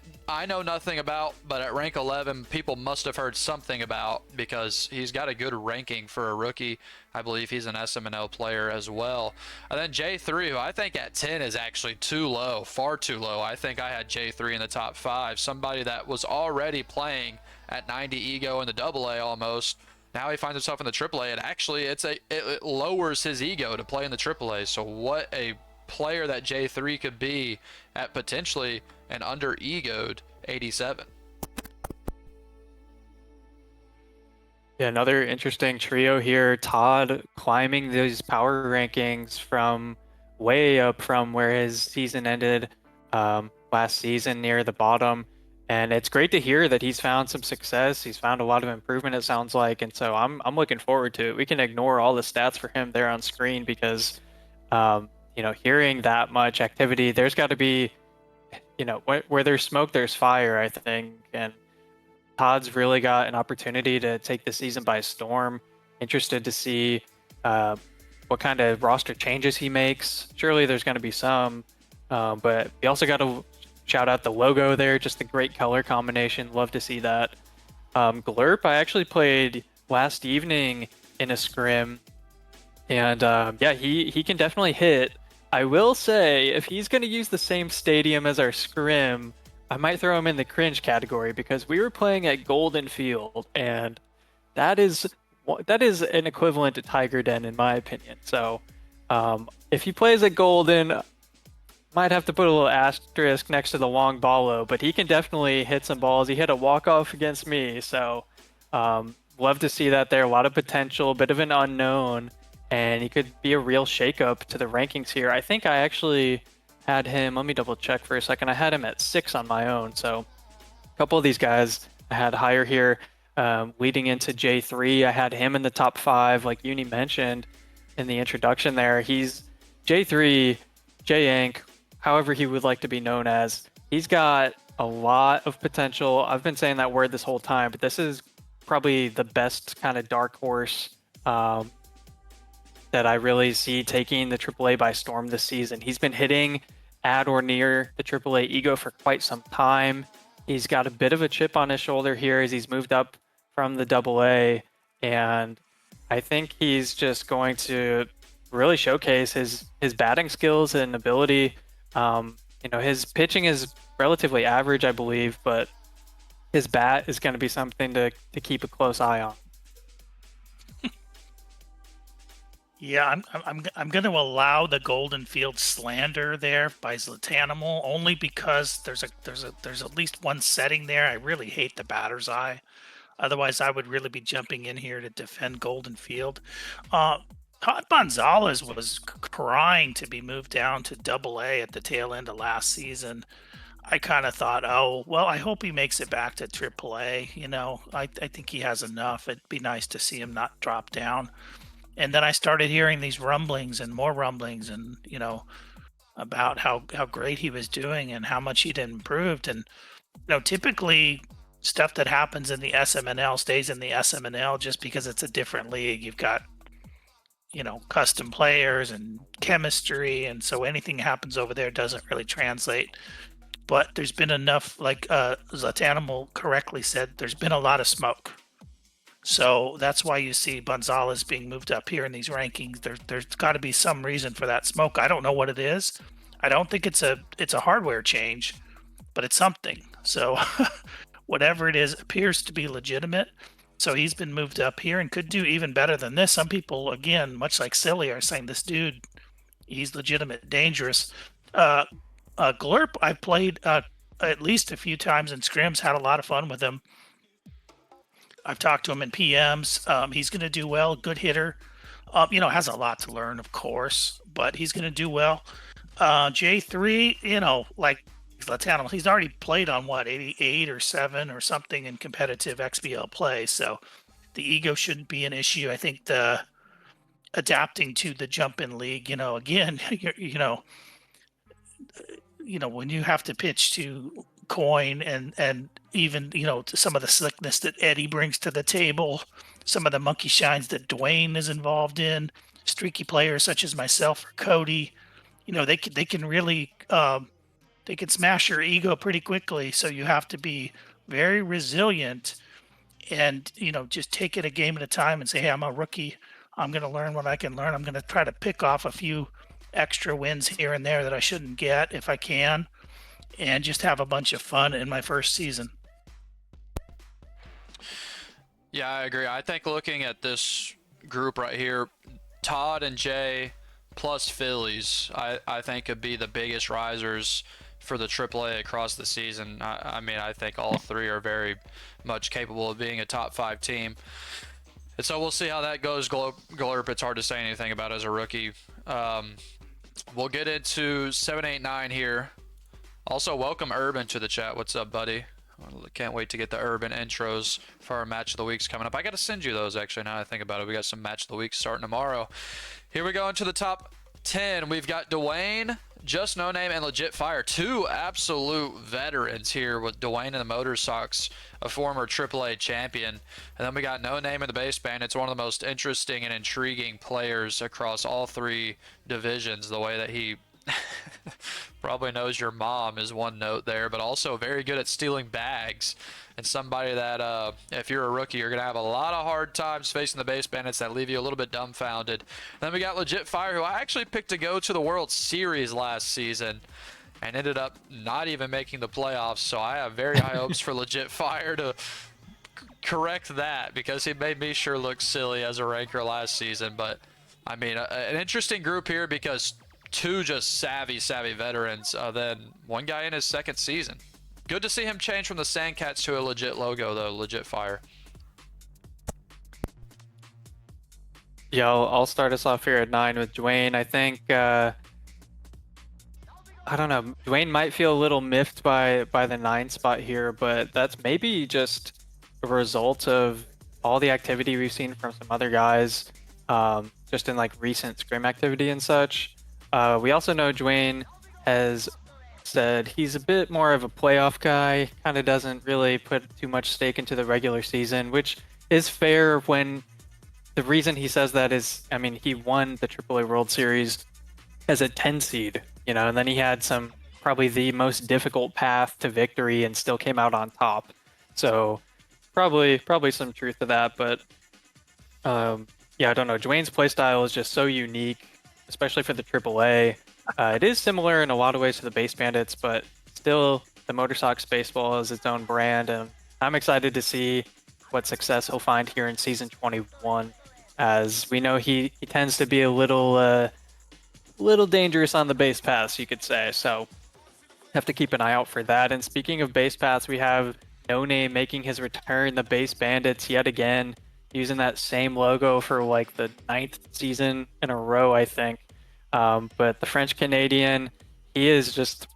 know nothing about, but at rank 11, people must have heard something about because he's got a good ranking for a rookie. I believe he's an SMNL player as well. And then J3, who I think at 10 is actually too low, far too low. I think I had J3 in the top 5. Somebody that was already playing at 90 ego in the AA almost. Now he finds himself in the AAA, and actually it lowers his ego to play in the AAA. So what a player that J3 could be at potentially an under-egoed 87. Yeah, another interesting trio here. Todd climbing these power rankings from way up from where his season ended last season near the bottom. And it's great to hear that he's found some success. He's found a lot of improvement, it sounds like. And so I'm looking forward to it. We can ignore all the stats for him there on screen because, hearing that much activity, there's got to be, where there's smoke, there's fire, I think. And Todd's really got an opportunity to take the season by storm. Interested to see what kind of roster changes he makes. Surely there's going to be some, but we also got to shout out the logo there. Just a great color combination. Love to see that. Glurp, I actually played last evening in a scrim, and he can definitely hit. I will say, if he's going to use the same stadium as our scrim, I might throw him in the cringe category because we were playing at Golden Field, and that is an equivalent to Tiger Den in my opinion. So if he plays at Golden, might have to put a little asterisk next to the long ballo, but he can definitely hit some balls. He hit a walk-off against me, so love to see that there. A lot of potential, a bit of an unknown, and he could be a real shakeup to the rankings here. I think I actually had him, let me double check for a second. I had him at 6 on my own, so a couple of these guys I had higher here. Leading into J3, I had him in the top 5, like Uni mentioned in the introduction there. He's J3, J-Ank, however he would like to be known as. He's got a lot of potential. I've been saying that word this whole time, but this is probably the best kind of dark horse that I really see taking the AAA by storm this season. He's been hitting at or near the AAA ego for quite some time. He's got a bit of a chip on his shoulder here as he's moved up from the AA, and I think he's just going to really showcase his batting skills and ability. His pitching is relatively average, I believe, but his bat is going to be something to keep a close eye on. Yeah, I'm going to allow the Golden Field slander there by Zlatanimal only because there's at least one setting there. I really hate the batter's eye. Otherwise, I would really be jumping in here to defend Golden Field. Todd Gonzalez was crying to be moved down to AA at the tail end of last season. I kind of thought, oh, well, I hope he makes it back to AAA. I think he has enough. It'd be nice to see him not drop down. And then I started hearing these rumblings and more rumblings and, about how great he was doing and how much he'd improved. And, typically stuff that happens in the SMNL stays in the SMNL just because it's a different league. You've got, custom players and chemistry. And so anything happens over there doesn't really translate. But there's been enough, like Zlatanimal correctly said, there's been a lot of smoke. So that's why you see Gonzalez being moved up here in these rankings. There's got to be some reason for that smoke. I don't know what it is. I don't think it's a hardware change, but it's something. So whatever it is appears to be legitimate. So he's been moved up here and could do even better than this. Some people, again, much like Silly, are saying this dude, he's legitimate, dangerous. Glurp, I played at least a few times in scrims, had a lot of fun with him. I've talked to him in PMs. He's going to do well. Good hitter. Has a lot to learn, of course, but he's going to do well. J3, like Zlatanimal, he's already played on 88 or 7 or something in competitive XBL play. So the ego shouldn't be an issue. I think the adapting to the jump in league, again, when you have to pitch to Coin and even, to some of the slickness that Eddie brings to the table, some of the monkey shines that Dwayne is involved in, streaky players such as myself or Cody, they can really, they can smash your ego pretty quickly. So you have to be very resilient and, just take it a game at a time and say, hey, I'm a rookie. I'm going to learn what I can learn. I'm going to try to pick off a few extra wins here and there that I shouldn't get if I can, and just have a bunch of fun in my first season. Yeah, I agree. I think looking at this group right here, Todd and Jay plus Phillies, I think could be the biggest risers for the AAA across the season. I mean, I think all three are very much capable of being a top 5 team. And so we'll see how that goes. Glurp, it's hard to say anything about as a rookie. We'll get into 789 here. Also, welcome Urban to the chat. What's up, buddy? Can't wait to get the Urban intros for our Match of the Weeks coming up. I got to send you those, actually, now I think about it. We got some Match of the Week starting tomorrow. Here we go into the top 10. We've got Dwayne, Just No Name, and Legit Fire. 2 absolute veterans here with Dwayne and the Motor Sox, a former AAA champion. And then we got No Name in the Base Bandits, one of the most interesting and intriguing players across all 3 divisions. The way that he probably knows your mom is one note there, but also very good at stealing bags, and somebody that if you're a rookie, you're gonna have a lot of hard times facing the Base Bandits that leave you a little bit dumbfounded. Then we got Legit Fire, who I actually picked to go to the World Series last season and ended up not even making the playoffs, so I have very high hopes for Legit Fire to correct that, because he made me sure look silly as a ranker last season. But I mean, an interesting group here because 2 just savvy veterans, then one guy in his 2nd season. Good to see him change from the Sandcats to a legit logo, though. Legit Fire. Yeah, I'll start us off here at 9 with Dwayne. I think, I don't know, Dwayne might feel a little miffed by the 9 spot here, but that's maybe just a result of all the activity we've seen from some other guys, just in like recent scrim activity and such. We also know Dwayne has said he's a bit more of a playoff guy, kind of doesn't really put too much stake into the regular season, which is fair when the reason he says that is, I mean, he won the AAA World Series as a 10 seed, and then he had probably the most difficult path to victory and still came out on top. So probably some truth to that, but yeah, I don't know. Dwayne's playstyle is just so unique, especially for the AAA. It is similar in a lot of ways to the Base Bandits, but still the Motor Sox baseball is its own brand, and I'm excited to see what success he'll find here in season 21, as we know he tends to be a little dangerous on the base paths, you could say, so have to keep an eye out for that. And speaking of base paths, we have No Name making his return, the Base Bandits yet again, using that same logo for like the 9th season in a row, I think. But the French Canadian, he is just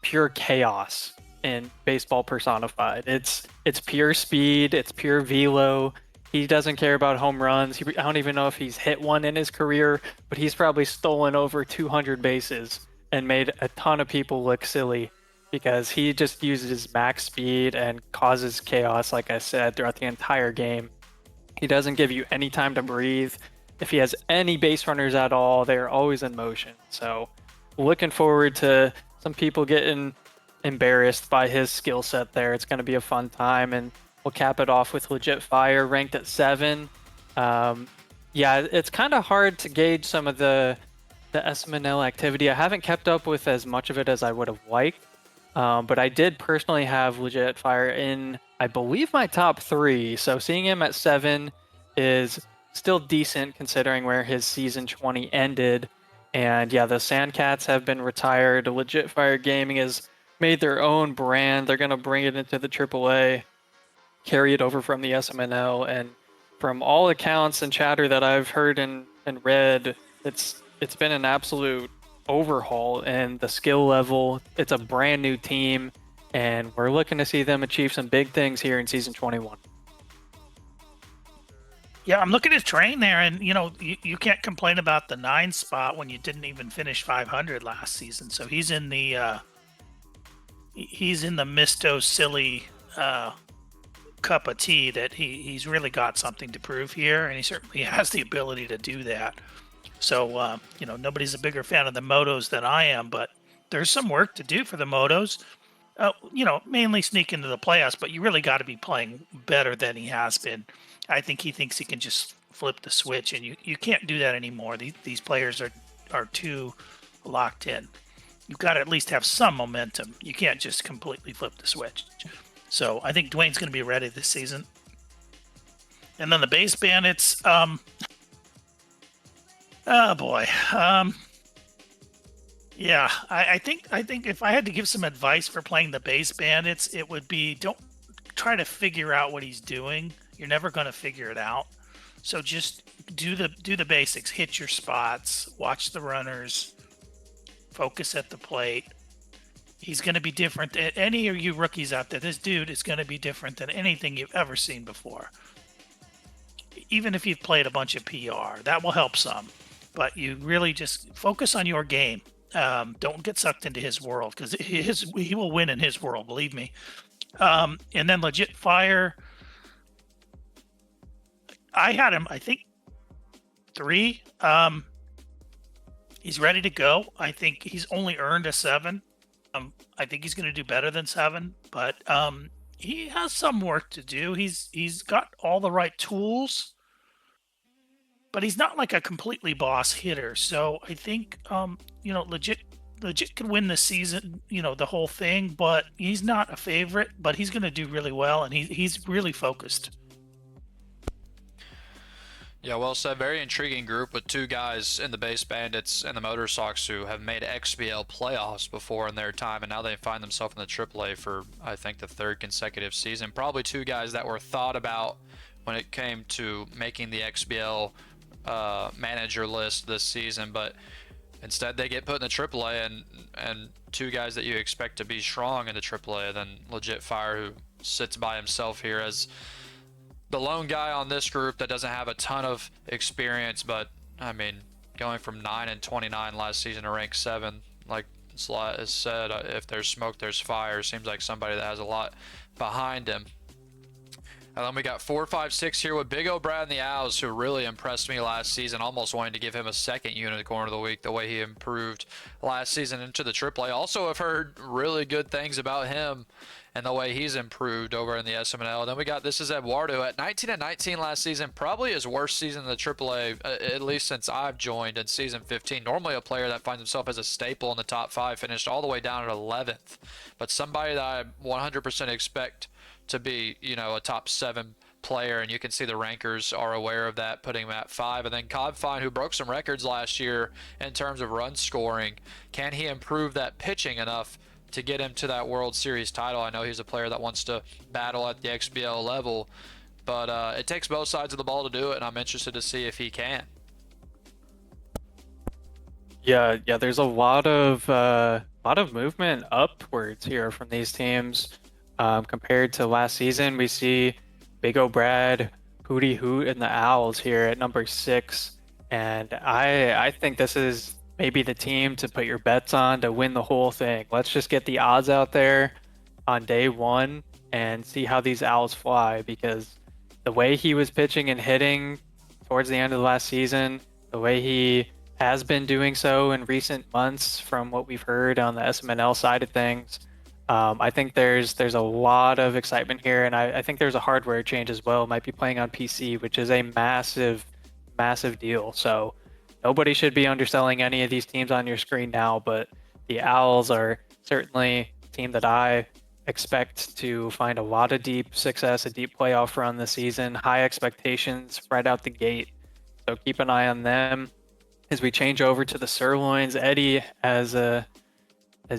pure chaos in baseball personified. It's pure speed, it's pure velo. He doesn't care about home runs. I don't even know if he's hit one in his career, but he's probably stolen over 200 bases and made a ton of people look silly because he just uses max speed and causes chaos, like I said, throughout the entire game. He doesn't give you any time to breathe. If he has any base runners at all, they're always in motion. So looking forward to some people getting embarrassed by his skill set there. It's going to be a fun time, and we'll cap it off with Legit Fire ranked at 7. Yeah, it's kind of hard to gauge some of the SMNL activity. I haven't kept up with as much of it as I would have liked, but I did personally have Legit Fire in, I believe, my top 3. So seeing him at 7 is still decent considering where his season 20 ended. And yeah, the Sandcats have been retired. Legit Fire Gaming has made their own brand. They're going to bring it into the AAA, carry it over from the SMNL, and from all accounts and chatter that I've heard and read, it's been an absolute overhaul in the skill level. It's a brand new team, and we're looking to see them achieve some big things here in season 21. Yeah, I'm looking at Train there, and you can't complain about the 9 spot when you didn't even finish 500 last season. So he's in the he's in the Misto silly cup of tea that he's really got something to prove here, and he certainly has the ability to do that. So, nobody's a bigger fan of the motos than I am, but there's some work to do for the motos. Mainly sneak into the playoffs, but you really got to be playing better than he has been. I think he thinks he can just flip the switch, and you can't do that anymore. These players are too locked in. You've got to at least have some momentum. You can't just completely flip the switch. So I think Dwayne's going to be ready this season. And then the base bandits, oh boy. Yeah, I think if I had to give some advice for playing the base bandits, it would be don't try to figure out what he's doing. You're never going to figure it out. So just do the basics, hit your spots, watch the runners, focus at the plate. He's going to be different than any of you rookies out there. This dude is going to be different than anything you've ever seen before. Even if you've played a bunch of PR, that will help some. But you really just focus on your game. Don't get sucked into his world, because he will win in his world, believe me. And then Legit Fire, I had him, I think, 3. He's ready to go. I think he's only earned a 7. I think he's going to do better than 7, but he has some work to do. He's got all the right tools, but he's not like a completely boss hitter. So I think legit could win this season, the whole thing, but he's not a favorite, but he's going to do really well, and he's really focused. Yeah, well said. Very intriguing group with 2 guys in the base bandits and the Motor Sox who have made XBL playoffs before in their time, and now they find themselves in the AAA for, I think, the 3rd consecutive season. Probably 2 guys that were thought about when it came to making the XBL manager list this season, but instead they get put in the AAA, and 2 guys that you expect to be strong in the AAA. Then Legit Fire, who sits by himself here as the lone guy on this group that doesn't have a ton of experience, but I mean, going from 9-29 last season to rank 7, like Slot has said, if there's smoke, there's fire. Seems like somebody that has a lot behind him. And then we got 4, 5, 6 here with Big O Brad and the Owls, who really impressed me last season. Almost wanted to give him a 2nd unicorn of the week, the way he improved last season into the AAA. Also, I've heard really good things about him and the way he's improved over in the SMNL. And then we got, this is Eduardo at 19-19 last season, probably his worst season in the AAA, at least since I've joined in season 15. Normally a player that finds himself as a staple in the top 5, finished all the way down at 11th. But somebody that I 100% expect to be, a top 7 player, and you can see the rankers are aware of that, putting him at 5. And then Codfine, who broke some records last year in terms of run scoring. Can he improve that pitching enough to get him to that World Series title? I know he's a player that wants to battle at the XBL level, but it takes both sides of the ball to do it, and I'm interested to see if he can. Yeah, there's a lot of movement upwards here from these teams. Compared to last season, we see Big O Brad, Hootie Hoot, and the Owls here at number 6, and I think this is maybe the team to put your bets on to win the whole thing. Let's just get the odds out there on day 1 and see how these Owls fly, because the way he was pitching and hitting towards the end of the last season, the way he has been doing so in recent months from what we've heard on the SMNL side of things, I think there's a lot of excitement here, and I think there's a hardware change as well. Might be playing on PC, which is a massive deal. So nobody should be underselling any of these teams on your screen now, but the Owls are certainly a team that I expect to find a lot of deep success, a deep playoff run this season, high expectations right out the gate. So keep an eye on them. As we change over to the Sirloins, Eddie, as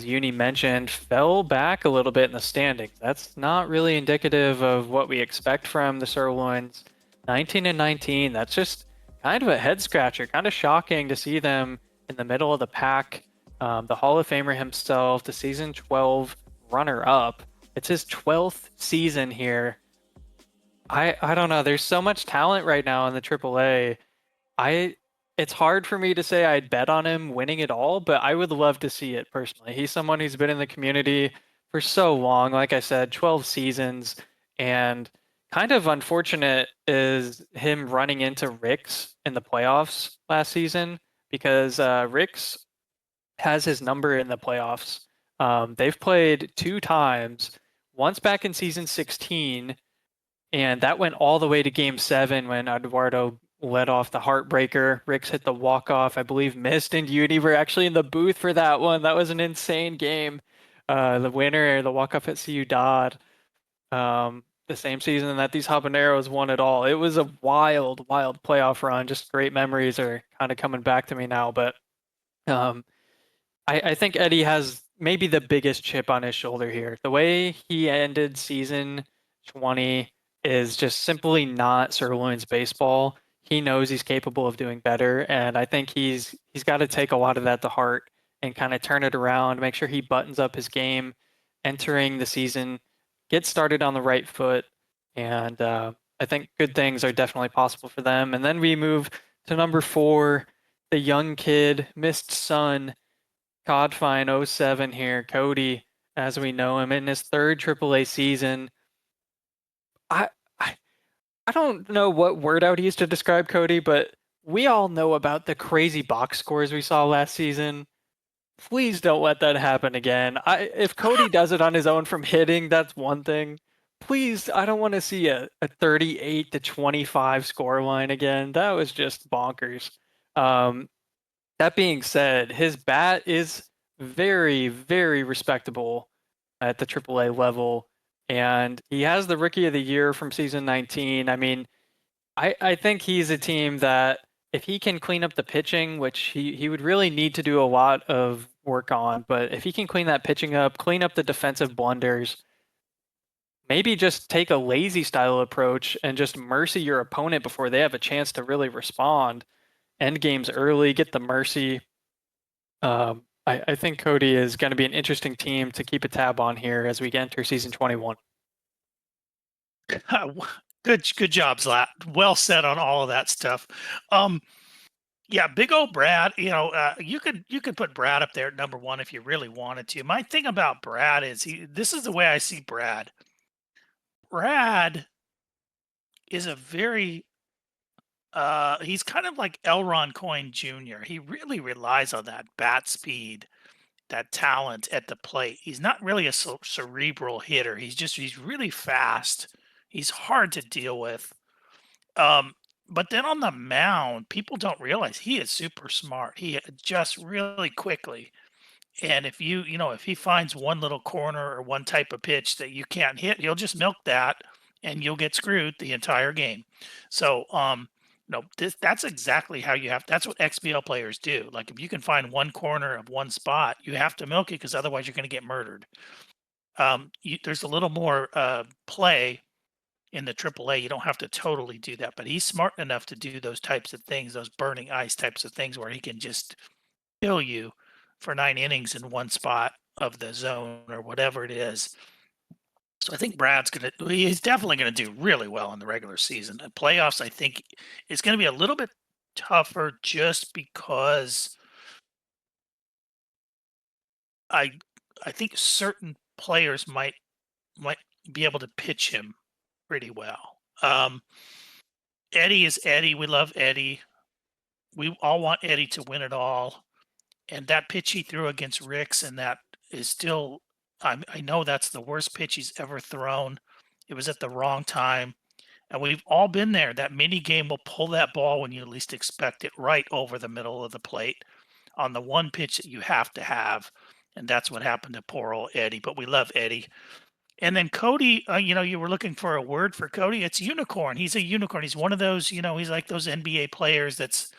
Uni mentioned, fell back a little bit in the standings. That's not really indicative of what we expect from the Sirloins. 19-19, that's just kind of a head scratcher, kind of shocking to see them in the middle of the pack. The Hall of Famer himself, the season 12 runner-up. It's his 12th season here. I don't know. There's so much talent right now in the AAA. It's hard for me to say I'd bet on him winning it all, but I would love to see it personally. He's someone who's been in the community for so long. Like I said, 12 seasons, and kind of unfortunate is him running into Ricks in the playoffs last season because Ricks has his number in the playoffs. They've played 2 times, once back in season 16, and that went all the way to game 7 when Eduardo led off the heartbreaker. Ricks hit the walk-off, I believe Mist and Uni were actually in the booth for that one. That was an insane game. The winner, the walk-off at Ciudad, the same season that these Habaneros won it all. It was a wild, wild playoff run. Just great memories are kind of coming back to me now. But I think Eddie has maybe the biggest chip on his shoulder here. The way he ended season 20 is just simply not Sirloin's baseball. He knows he's capable of doing better, and I think he's got to take a lot of that to heart and kind of turn it around, make sure he buttons up his game entering the season, get started on the right foot, and I think good things are definitely possible for them. And then we move to number 4, the young kid, Mist Sun, Codfine 07 here, Cody, as we know him, in his 3rd AAA season. I don't know what word I would use to describe Cody, but we all know about the crazy box scores we saw last season. Please don't let that happen again. If Cody does it on his own from hitting, that's one thing. Please, I don't want to see a 38 to 25 score line again. That was just bonkers. That being said, his bat is very, very respectable at the AAA level, and he has the Rookie of the Year from season 19. I mean, I think he's a team that if he can clean up the pitching, which he would really need to do a lot of work on, but if he can clean that pitching up, clean up the defensive blunders, maybe just take a lazy style approach and just mercy your opponent before they have a chance to really respond. End games early, get the mercy. I think Cody is going to be an interesting team to keep a tab on here as we enter season 21. Good job, Zlat. Well said on all of that stuff. Yeah, big old Brad. You could put Brad up there at number 1 if you really wanted to. My thing about Brad is this is the way I see Brad. Brad is a very he's kind of like Elron Coyne Jr. He really relies on that bat speed, that talent at the plate. He's not really a cerebral hitter. He's really fast. He's hard to deal with. But then on the mound, people don't realize he is super smart. He adjusts really quickly. And if if he finds one little corner or one type of pitch that you can't hit, he'll just milk that and you'll get screwed the entire game. So, that's exactly how that's what XBL players do. Like if you can find one corner of one spot, you have to milk it because otherwise you're going to get murdered. There's a little more play in the AAA. You don't have to totally do that, but he's smart enough to do those types of things, those burning ice types of things where he can just kill you for 9 innings in one spot of the zone or whatever it is. So I think he's definitely going to do really well in the regular season. In playoffs, I think it's going to be a little bit tougher just because I think certain players might be able to pitch him pretty well. Eddie is Eddie. We love Eddie. We all want Eddie to win it all. And that pitch he threw against Ricks, and that is still, I know that's the worst pitch he's ever thrown. It was at the wrong time. And we've all been there. That mini game will pull that ball when you least expect it right over the middle of the plate on the one pitch that you have to have. And that's what happened to poor old Eddie. But we love Eddie. And then Cody, you were looking for a word for Cody. It's unicorn. He's a unicorn. He's one of those, he's like those NBA players that's,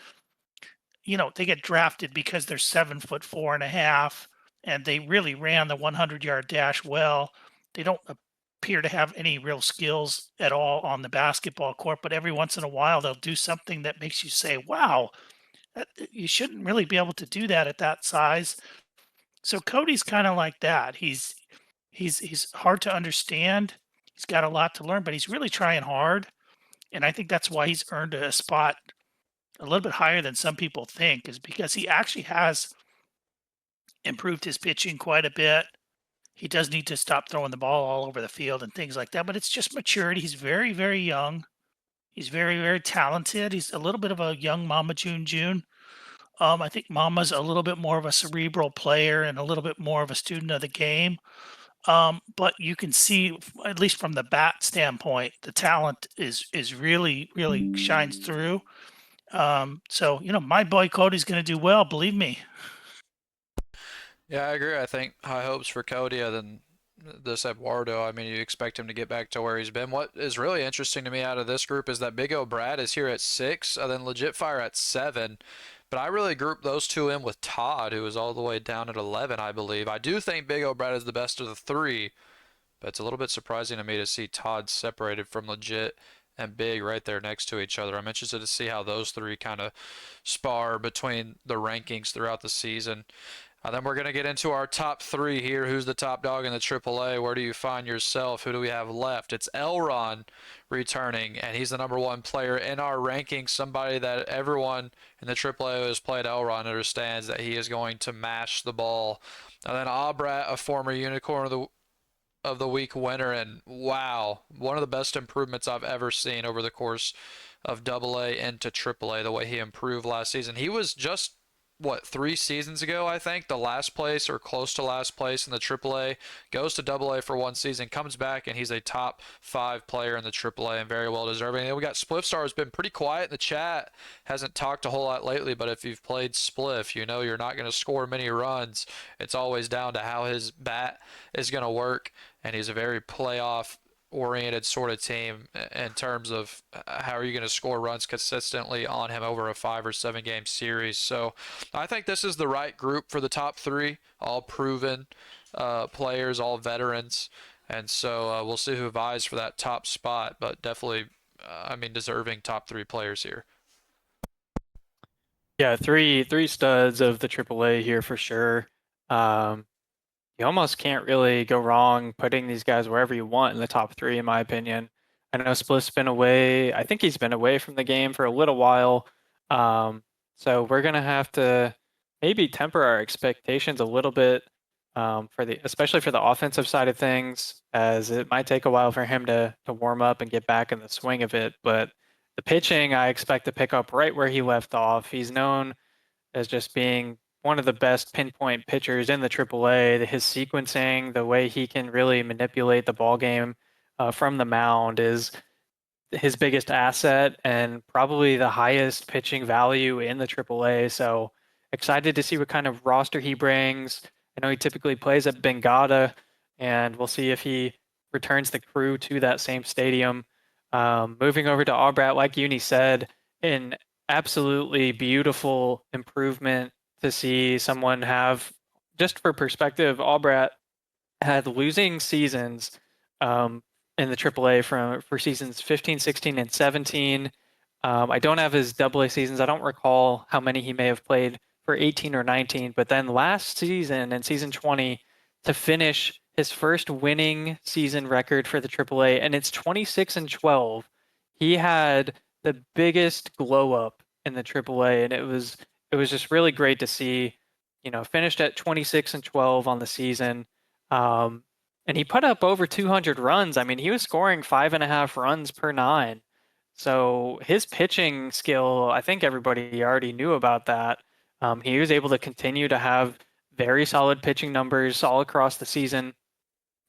they get drafted because they're 7'4.5", and they really ran the 100-yard dash well. They don't appear to have any real skills at all on the basketball court, but every once in a while they'll do something that makes you say, wow, you shouldn't really be able to do that at that size. So Cody's kind of like that. He's hard to understand. He's got a lot to learn, but he's really trying hard. And I think that's why he's earned a spot a little bit higher than some people think, is because he actually has improved his pitching quite a bit. He does need to stop throwing the ball all over the field and things like that, but it's just maturity. He's very, very young. He's very, very talented. He's a little bit of a young Mama June June. I think Mama's a little bit more of a cerebral player and a little bit more of a student of the game. But you can see, at least from the bat standpoint, the talent is really, really shines through. So my boy Cody's going to do well, believe me. Yeah, I agree. I think high hopes for Cody other than this Eduardo. I mean, you expect him to get back to where he's been. What is really interesting to me out of this group is that Big O Brad is here at 6, and then Legit Fire at 7. But I really group those two in with Todd, who is all the way down at 11, I believe. I do think Big O Brad is the best of the 3, but it's a little bit surprising to me to see Todd separated from Legit and Big right there next to each other. I'm interested to see how those 3 kind of spar between the rankings throughout the season. Then we're going to get into our top 3 here. Who's the top dog in the AAA? Where do you find yourself? Who do we have left? It's Elron returning, and he's the #1 player in our rankings. Somebody that everyone in the AAA who has played Elron understands that he is going to mash the ball. And then Abrat, a former Unicorn of the Week winner, and wow, one of the best improvements I've ever seen over the course of AA into AAA, the way he improved last season. He was just 3 seasons ago, I think, the last place or close to last place in the AAA, goes to AA for 1 season, comes back, and he's a top 5 player in the AAA and very well deserving. And then we got Spliffstar, who's been pretty quiet in the chat, hasn't talked a whole lot lately, but if you've played Spliff, you know you're not going to score many runs. It's always down to how his bat is going to work, and he's a very playoff oriented sort of team in terms of how are you going to score runs consistently on him over a 5 or 7 game series. So I think this is the right group for the top 3, all proven players, all veterans, and so we'll see who vies for that top spot, but definitely deserving top 3 players here. Yeah, three studs of the AAA here for sure. You almost can't really go wrong putting these guys wherever you want in the top 3, in my opinion. I know Spliff's been away. I think he's been away from the game for a little while. So we're gonna have to maybe temper our expectations a little bit, especially for the offensive side of things, as it might take a while for him to warm up and get back in the swing of it. But the pitching, I expect to pick up right where he left off. He's known as just being one of the best pinpoint pitchers in the AAA. His sequencing, the way he can really manipulate the ball game from the mound is his biggest asset and probably the highest pitching value in the AAA. So excited to see what kind of roster he brings. I know he typically plays at Bengata, and we'll see if he returns the crew to that same stadium. Moving over to Albrat, like Uni said, an absolutely beautiful improvement to see someone have. Just for perspective, Albrat had losing seasons in the AAA for seasons 15, 16, and 17. I don't have his AA seasons. I don't recall how many he may have played for 18 or 19, but then last season in season 20 to finish his first winning season record for the AAA, and it's 26-12. He had the biggest glow up in the AAA, and it was just really great to see. Finished at 26-12 on the season, and he put up over 200 runs. I mean, he was scoring 5.5 runs per 9. So his pitching skill, I think everybody already knew about that. He was able to continue to have very solid pitching numbers all across the season,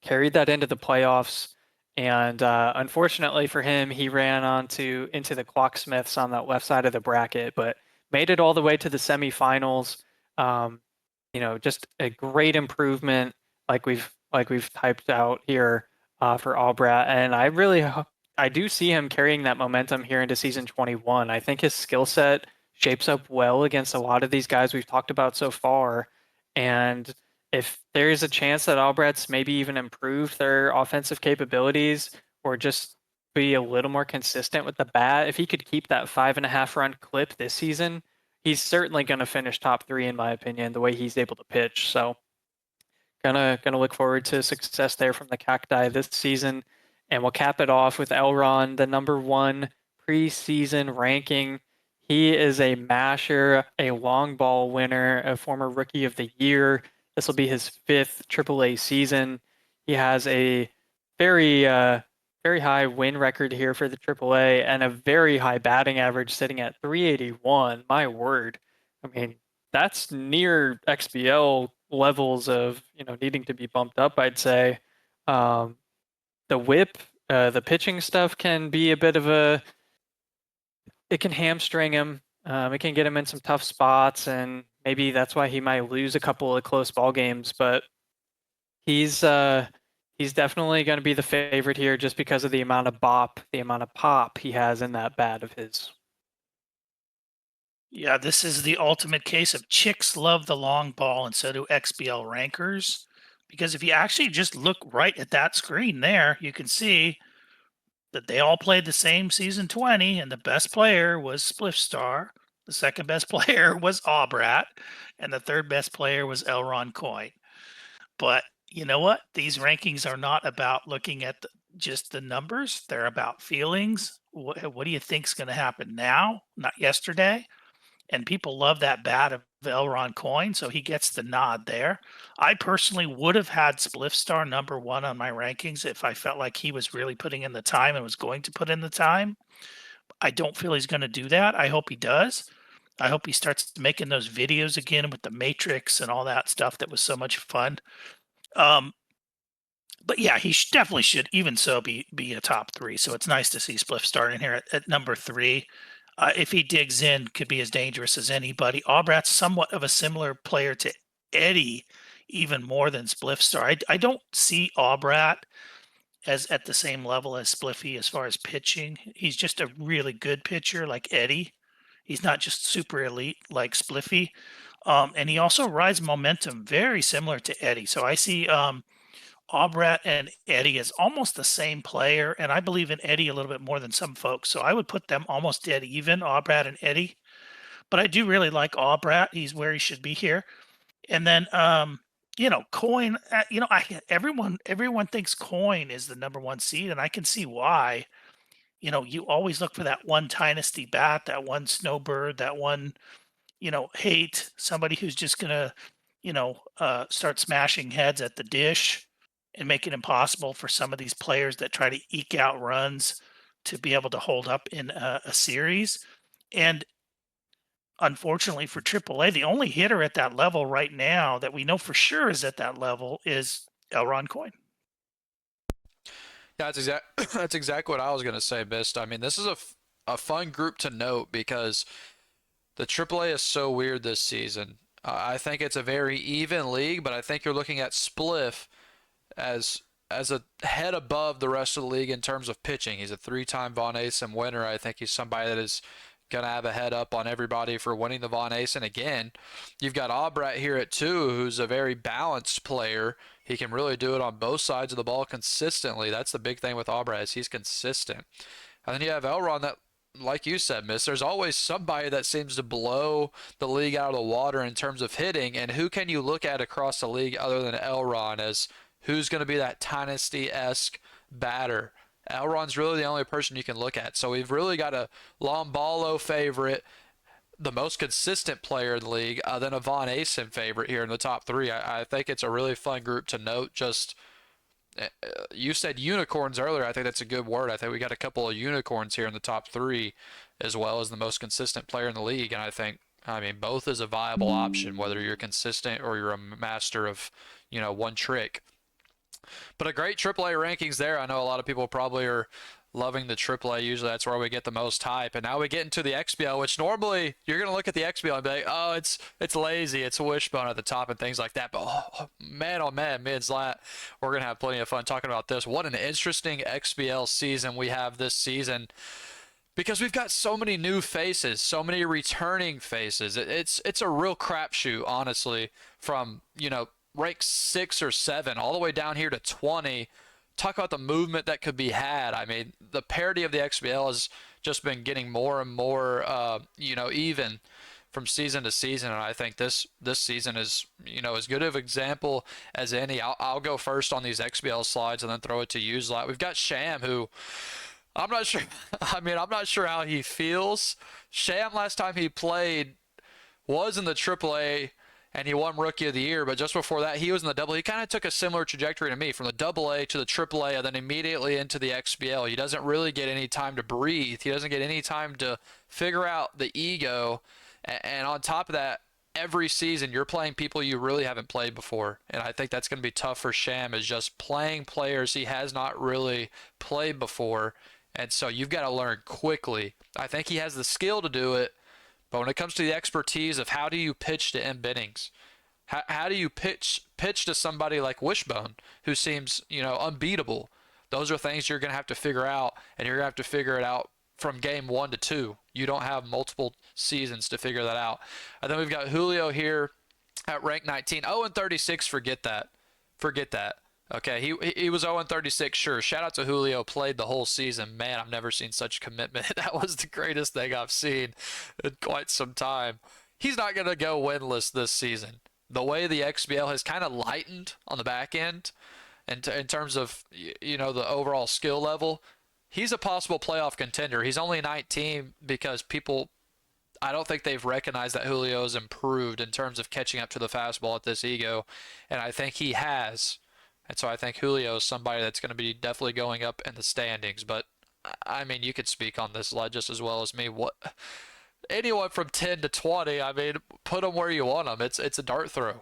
carried that into the playoffs. And unfortunately for him, he ran into the Clocksmiths on that left side of the bracket, but made it all the way to the semifinals. Just a great improvement, like we've typed out here for Albrat, and I do see him carrying that momentum here into season 21. I think his skill set shapes up well against a lot of these guys we've talked about so far, and if there's a chance that Albrat's maybe even improved their offensive capabilities or just be a little more consistent with the bat, if he could keep that 5.5 run clip this season, he's certainly going to finish top 3 in my opinion, the way he's able to pitch. So gonna look forward to success there from the Cacti this season. And we'll cap it off with Elron, the #1 preseason ranking. He is a masher, a long ball winner, a former rookie of the year, This will be his 5th AAA season. He has a very very high win record here for the AAA and a very high batting average sitting at 381. My word. I mean, that's near XBL levels of, needing to be bumped up, I'd say. The whip, the pitching stuff can be a bit of it can hamstring him. It can get him in some tough spots, and maybe that's why he might lose a couple of close ball games, but he's definitely going to be the favorite here just because of the amount of pop he has in that bat of his. Yeah, this is the ultimate case of chicks love the long ball, and so do XBL rankers. Because if you actually just look right at that screen there, you can see that they all played the same season 20, and the best player was Spliff Star, the second best player was Aubrat, and the third best player was Elron Coin. But you know what? These rankings are not about looking at just the numbers. They're about feelings. What do you think's going to happen now, not yesterday? And people love that bat of Elron Coin, so he gets the nod there. I personally would have had Spliff Star number 1 on my rankings if I felt like he was really putting in the time and was going to put in the time. I don't feel he's going to do that. I hope he does. I hope he starts making those videos again with the Matrix and all that stuff that was so much fun. But yeah, he definitely should, even so, be a top 3. So it's nice to see Spliff Star in here at number 3. If he digs in, could be as dangerous as anybody. Aubrat's somewhat of a similar player to Eddie, even more than Spliff Star. I don't see Aubrat as at the same level as Spliffy as far as pitching. He's just a really good pitcher like Eddie. He's not just super elite like Spliffy. And he also rides momentum very similar to Eddie. So I see Aubrat and Eddie is almost the same player, and I believe in Eddie a little bit more than some folks. So I would put them almost dead even, Aubrat and Eddie. But I do really like Aubrat. He's where he should be here. And then, Coin. Everyone thinks Coin is the number 1 seed, and I can see why. You always look for that one dynasty bat, that one snowbird, that one, hate, somebody who's just gonna, start smashing heads at the dish and make it impossible for some of these players that try to eke out runs to be able to hold up in a series. And unfortunately for AAA, the only hitter at that level right now that we know for sure is at that level is Elron Coin. Yeah, that's exactly what I was going to say, Bist. I mean, this is a fun group to note because the AAA is so weird this season. I think it's a very even league, but I think you're looking at Spliff as a head above the rest of the league in terms of pitching. He's a 3-time Von Asen winner. I think he's somebody that is going to have a head up on everybody for winning the Von Asen again. You've got Aubrat here at 2, who's a very balanced player. He can really do it on both sides of the ball consistently. That's the big thing with Aubrat, is he's consistent. And then you have Elron that, like you said, Miss, there's always somebody that seems to blow the league out of the water in terms of hitting. And who can you look at across the league other than Elron as who's going to be that dynasty-esque batter? Elron's really the only person you can look at. So we've really got a Lombalo favorite, the most consistent player in the league, then a Von Asen favorite here in the top 3. I think it's a really fun group to note. Just you said unicorns earlier. I think that's a good word. I think we got a couple of unicorns here in the top 3, as well as the most consistent player in the league. And I mean, both is a viable option, whether you're consistent or you're a master of, one trick. But a great AAA rankings there. I know a lot of people probably are loving the AAA. Usually that's where we get the most hype. And now we get into the XBL, which normally you're going to look at the XBL and be like, oh, it's lazy. It's wishbone at the top and things like that. But oh man, me and Zlat, we're going to have plenty of fun talking about this. What an interesting XBL season we have this season, because we've got so many new faces, so many returning faces. It's a real crapshoot, honestly, from, rank 6 or 7 all the way down here to 20. Talk about the movement that could be had. I mean, the parity of the XBL has just been getting more and more even from season to season, and I think this season is as good of an example as any. I'll go first on these XBL slides and then throw it to you, Zlat. We've got Sham, who I'm not sure I'm not sure how he feels. Sham, last time he played was in the AAA. and he won Rookie of the Year. But just before that, he was in the Double. He kind of took a similar trajectory to me, from the Double A to the Triple A, and then immediately into the XBL. He doesn't really get any time to breathe. He doesn't get any time to figure out the ego. And on top of that, every season you're playing people you really haven't played before, and I think that's going to be tough for Sham, is just playing players he has not really played before, and so you've got to learn quickly. I think he has the skill to do it, but when it comes to the expertise of how do you pitch to end innings, how do you pitch to somebody like Wishbone, who seems unbeatable, those are things you're going to have to figure out, and you're going to have to figure it out from game 1 to 2. You don't have multiple seasons to figure that out. And then we've got Julio here at rank 19. 0-36, forget that. Okay, he was 0-36, sure. Shout out to Julio, played the whole season. Man, I've never seen such commitment. That was the greatest thing I've seen in quite some time. He's not going to go winless this season. The way the XBL has kind of lightened on the back end in terms of the overall skill level, he's a possible playoff contender. He's only 19 because I don't think they've recognized that Julio's improved in terms of catching up to the fastball at this ego, and I think he has. And so I think Julio is somebody that's going to be definitely going up in the standings. But, I mean, you could speak on this just as well as me. Anyone from 10 to 20, I mean, put them where you want them. It's a dart throw.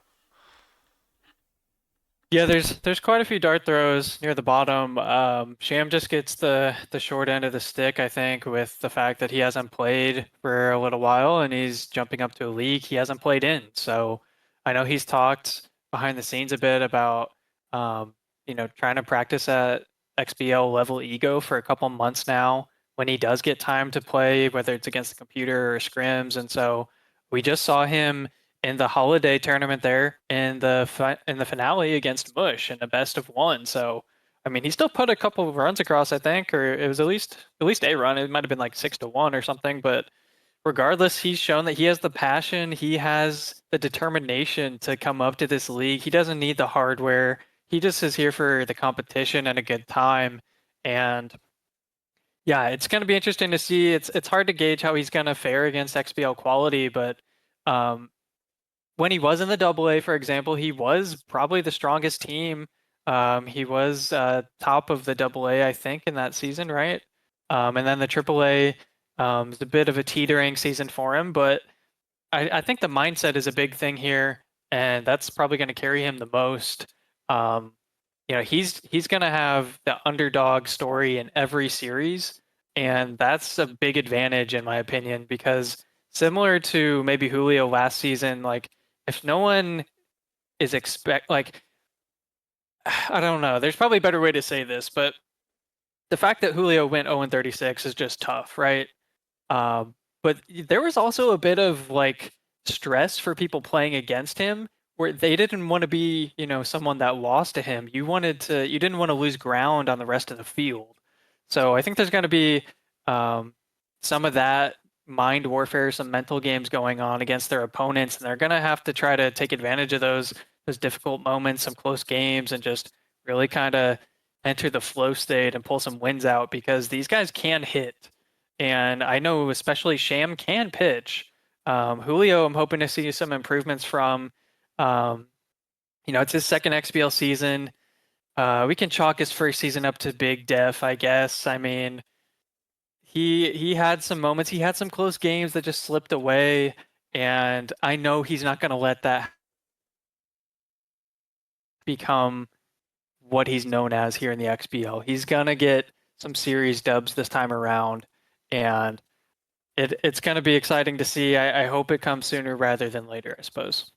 Yeah, there's quite a few dart throws near the bottom. Sham just gets the short end of the stick, I think, with the fact that he hasn't played for a little while and he's jumping up to a league he hasn't played in. So I know he's talked behind the scenes a bit about trying to practice at XBL level ego for a couple months now when he does get time to play, whether it's against the computer or scrims. And so we just saw him in the holiday tournament there in the finale against Bush in a best of 1. So, I mean, he still put a couple of runs across, I think, or it was at least a run. It might have been like 6-1 or something. But regardless, he's shown that he has the passion. He has the determination to come up to this league. He doesn't need the hardware. He just is here for the competition and a good time. And yeah, it's going to be interesting to see. It's hard to gauge how he's going to fare against XBL quality, but when he was in the AA, for example, he was probably the strongest team. He was top of the AA, I think, in that season, right? And then the AAA was a bit of a teetering season for him, but I think the mindset is a big thing here, and that's probably going to carry him the most. He's going to have the underdog story in every series, and that's a big advantage in my opinion, because similar to maybe Julio last season, like if no one is I don't know, there's probably a better way to say this, but the fact that Julio went 0-36 is just tough, right? But there was also a bit of stress for people playing against him, where they didn't want to be, someone that lost to him. You didn't want to lose ground on the rest of the field. So I think there's going to be some of that mind warfare, some mental games going on against their opponents, and they're going to have to try to take advantage of those difficult moments, some close games, and just really kind of enter the flow state and pull some wins out, because these guys can hit. And I know especially Sham can pitch. Julio, I'm hoping to see some improvements from. It's his second XBL season. We can chalk his first season up to big def, I guess. I mean, he had some moments. He had some close games that just slipped away, and I know he's not going to let that become what he's known as here in the XBL. He's going to get some series dubs this time around, and it's going to be exciting to see. I hope it comes sooner rather than later, I suppose.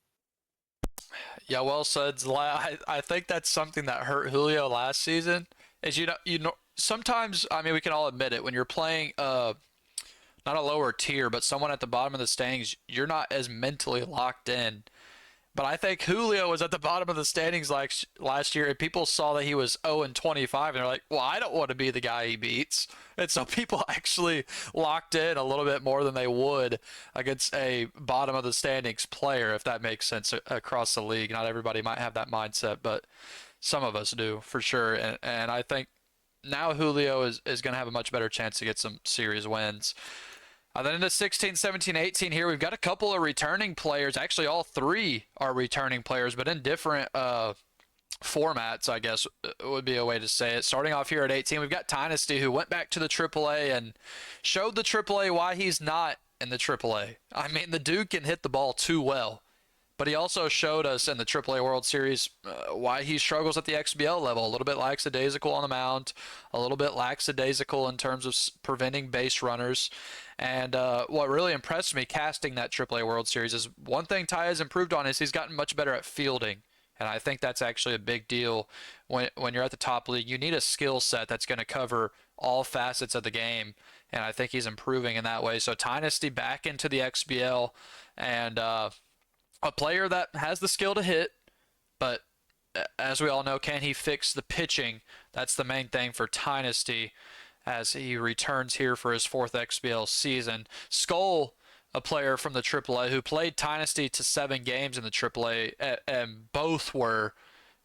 Yeah, well said. I think that's something that hurt Julio last season. Is sometimes, I mean, we can all admit it, when you're playing not a lower tier, but someone at the bottom of the standings, you're not as mentally locked in. But I think Julio was at the bottom of the standings last year, and people saw that he was 0-25, and they're like, well, I don't want to be the guy he beats. And so people actually locked in a little bit more than they would against a bottom of the standings player, if that makes sense, across the league. Not everybody might have that mindset, but some of us do, for sure. And I think now Julio is going to have a much better chance to get some series wins. Then into 16, 17, 18 here, we've got a couple of returning players. Actually, all three are returning players, but in different formats, I guess would be a way to say it. Starting off here at 18, we've got Dynasty, who went back to the AAA and showed the AAA why he's not in the AAA. I mean, the dude can hit the ball too well, but he also showed us in the AAA World Series why he struggles at the XBL level. A little bit lackadaisical on the mound, a little bit lackadaisical in terms of preventing base runners. And what really impressed me casting that AAA World Series is one thing Ty has improved on is he's gotten much better at fielding. And I think that's actually a big deal when you're at the top league. You need a skill set that's going to cover all facets of the game. And I think he's improving in that way. So Dynasty back into the XBL, and a player that has the skill to hit, but as we all know, can he fix the pitching? That's the main thing for Dynasty as he returns here for his 4th XBL season. Skull, a player from the AAA who played Dynasty to 7 games in the AAA, and both were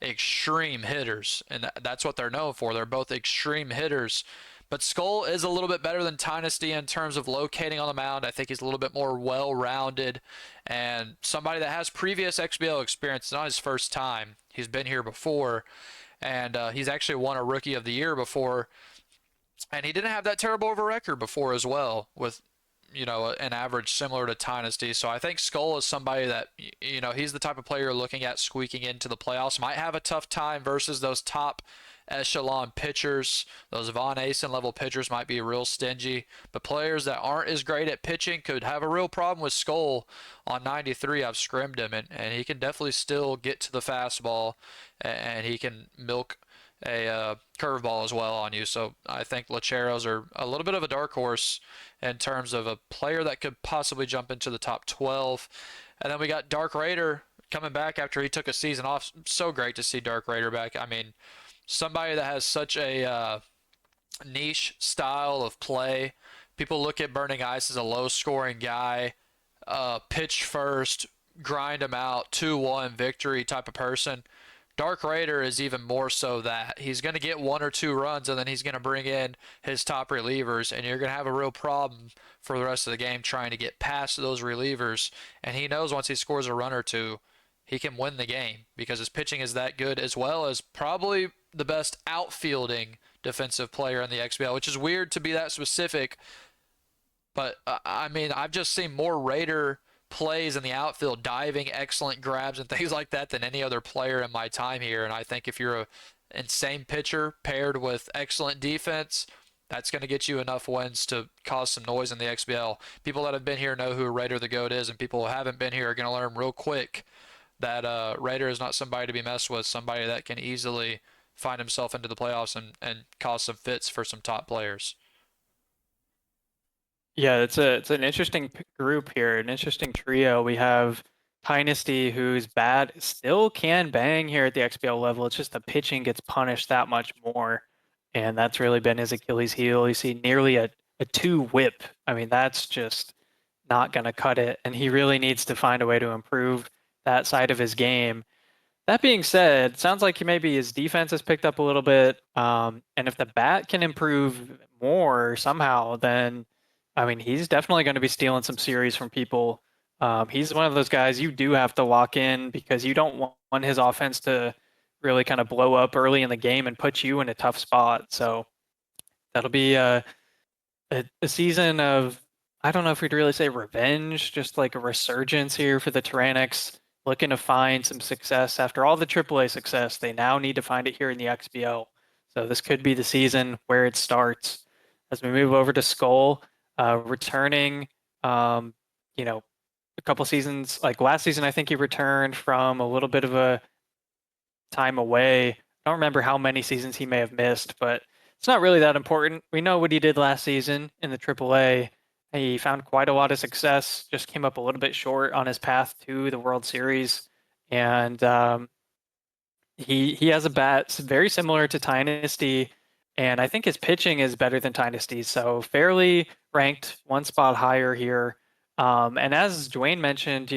extreme hitters, and that's what they're known for. They're both extreme hitters. But Skull is a little bit better than Dynasty in terms of locating on the mound. I think he's a little bit more well-rounded and somebody that has previous XBL experience. It's not his first time. He's been here before, and he's actually won a Rookie of the Year before. And he didn't have that terrible of a record before as well, with an average similar to Dynasty. So I think Skull is somebody that, he's the type of player you're looking at squeaking into the playoffs. Might have a tough time versus those top echelon pitchers. Those Von Asen level pitchers might be real stingy, but players that aren't as great at pitching could have a real problem with Skull. On 93, I've scrimmed him, and he can definitely still get to the fastball, and he can milk a curveball as well on you. So I think Lecheros are a little bit of a dark horse in terms of a player that could possibly jump into the top 12. And then we got Dark Raider coming back after he took a season off. So great to see Dark Raider back. I mean, somebody that has such a niche style of play. People look at Burning Ice as a low-scoring guy, pitch first, grind him out, 2-1 victory type of person. Dark Raider is even more so that. He's going to get 1 or 2 runs, and then he's going to bring in his top relievers, and you're going to have a real problem for the rest of the game trying to get past those relievers. And he knows once he scores a run or 2, he can win the game because his pitching is that good, as well as probably the best outfielding defensive player in the XBL, which is weird to be that specific. But, I mean, I've just seen more Raider plays in the outfield, diving, excellent grabs, and things like that than any other player in my time here. And I think if you're an insane pitcher paired with excellent defense, that's going to get you enough wins to cause some noise in the XBL. People that have been here know who Raider the GOAT is, and people who haven't been here are going to learn real quick that Raider is not somebody to be messed with, somebody that can easily find himself into the playoffs and cause some fits for some top players. Yeah, it's an interesting group here, an interesting trio. We have Dynasty, who's bad, still can bang here at the XBL level. It's just the pitching gets punished that much more, and that's really been his Achilles heel. You see nearly a 2 whip. I mean, that's just not going to cut it, and he really needs to find a way to improve that side of his game. That being said, sounds like maybe his defense has picked up a little bit, and if the bat can improve more somehow, then I mean, he's definitely going to be stealing some series from people. He's one of those guys you do have to lock in because you don't want his offense to really kind of blow up early in the game and put you in a tough spot. So that'll be a season of, I don't know if we'd really say revenge, just like a resurgence here for the Tyrannics, looking to find some success. After all the AAA success, they now need to find it here in the XBL. So this could be the season where it starts. As we move over to Skull, returning, a couple seasons, like last season, I think he returned from a little bit of a time away. I don't remember how many seasons he may have missed, but it's not really that important. We know what he did last season in the AAA. He found quite a lot of success, just came up a little bit short on his path to the World Series. And he has a bat very similar to Dynasty, and I think his pitching is better than Dynasty's, so fairly ranked 1 spot higher here. And as Dwayne mentioned,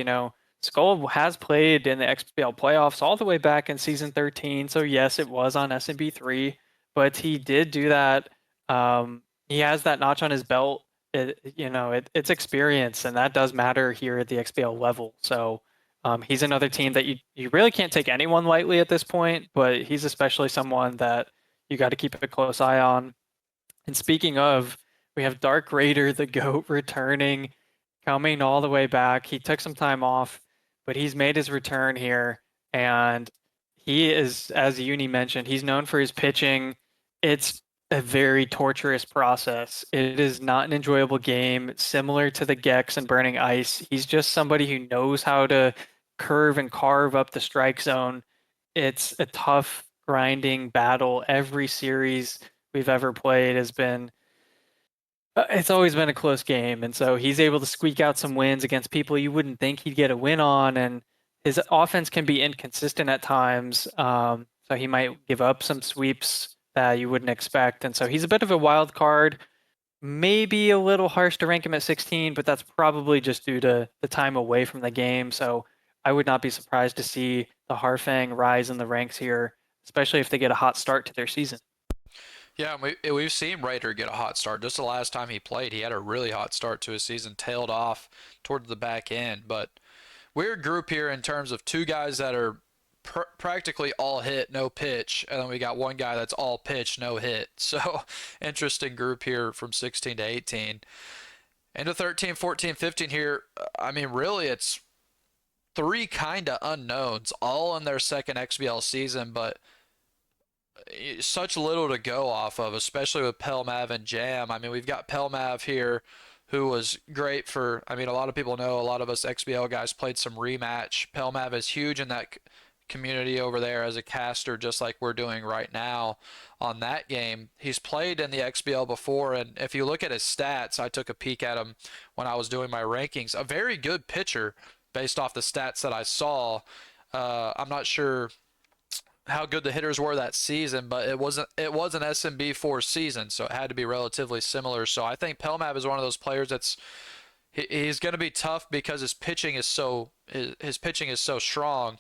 Skull has played in the XBL playoffs all the way back in season 13. So yes, it was on SMB3, but he did do that. He has that notch on his belt it's experience, and that does matter here at the XBL level. So he's another team that you really can't take anyone lightly at this point, but he's especially someone that you got to keep a close eye on. And speaking of, we have Dark Raider, the GOAT, returning, coming all the way back. He took some time off, but he's made his return here, and he is, as Uni mentioned, he's known for his pitching. It's a very torturous process. It is not an enjoyable game, similar to the Gex and Burning Ice. He's just somebody who knows how to curve and carve up the strike zone. It's a tough, grinding battle. Every series we've ever played has been it's always been a close game, and so he's able to squeak out some wins against people you wouldn't think he'd get a win on, and his offense can be inconsistent at times, so he might give up some sweeps that you wouldn't expect, and so he's a bit of a wild card. Maybe a little harsh to rank him at 16, but that's probably just due to the time away from the game, so I would not be surprised to see the Harfang rise in the ranks here, especially if they get a hot start to their season. Yeah, we've seen Raider get a hot start. Just the last time he played, he had a really hot start to his season, tailed off towards the back end. But weird group here in terms of two guys that are practically all hit, no pitch, and then we got one guy that's all pitch, no hit. So interesting group here from 16 to 18. Into 13, 14, 15 here, I mean, really it's three kind of unknowns, all in their second XBL season, but such little to go off of, especially with Pelmav and Jam. I mean, we've got Pelmav here, who was great for, I mean, a lot of people know, a lot of us XBL guys played some rematch. Pelmav is huge in that community over there as a caster, just like we're doing right now on that game. He's played in the XBL before, and if you look at his stats, I took a peek at him when I was doing my rankings. A very good pitcher based off the stats that I saw. I'm not sure how good the hitters were that season, but it was an SMB4 season, so it had to be relatively similar. So I think Pelmav is one of those players that's he's going to be tough because his pitching is so strong,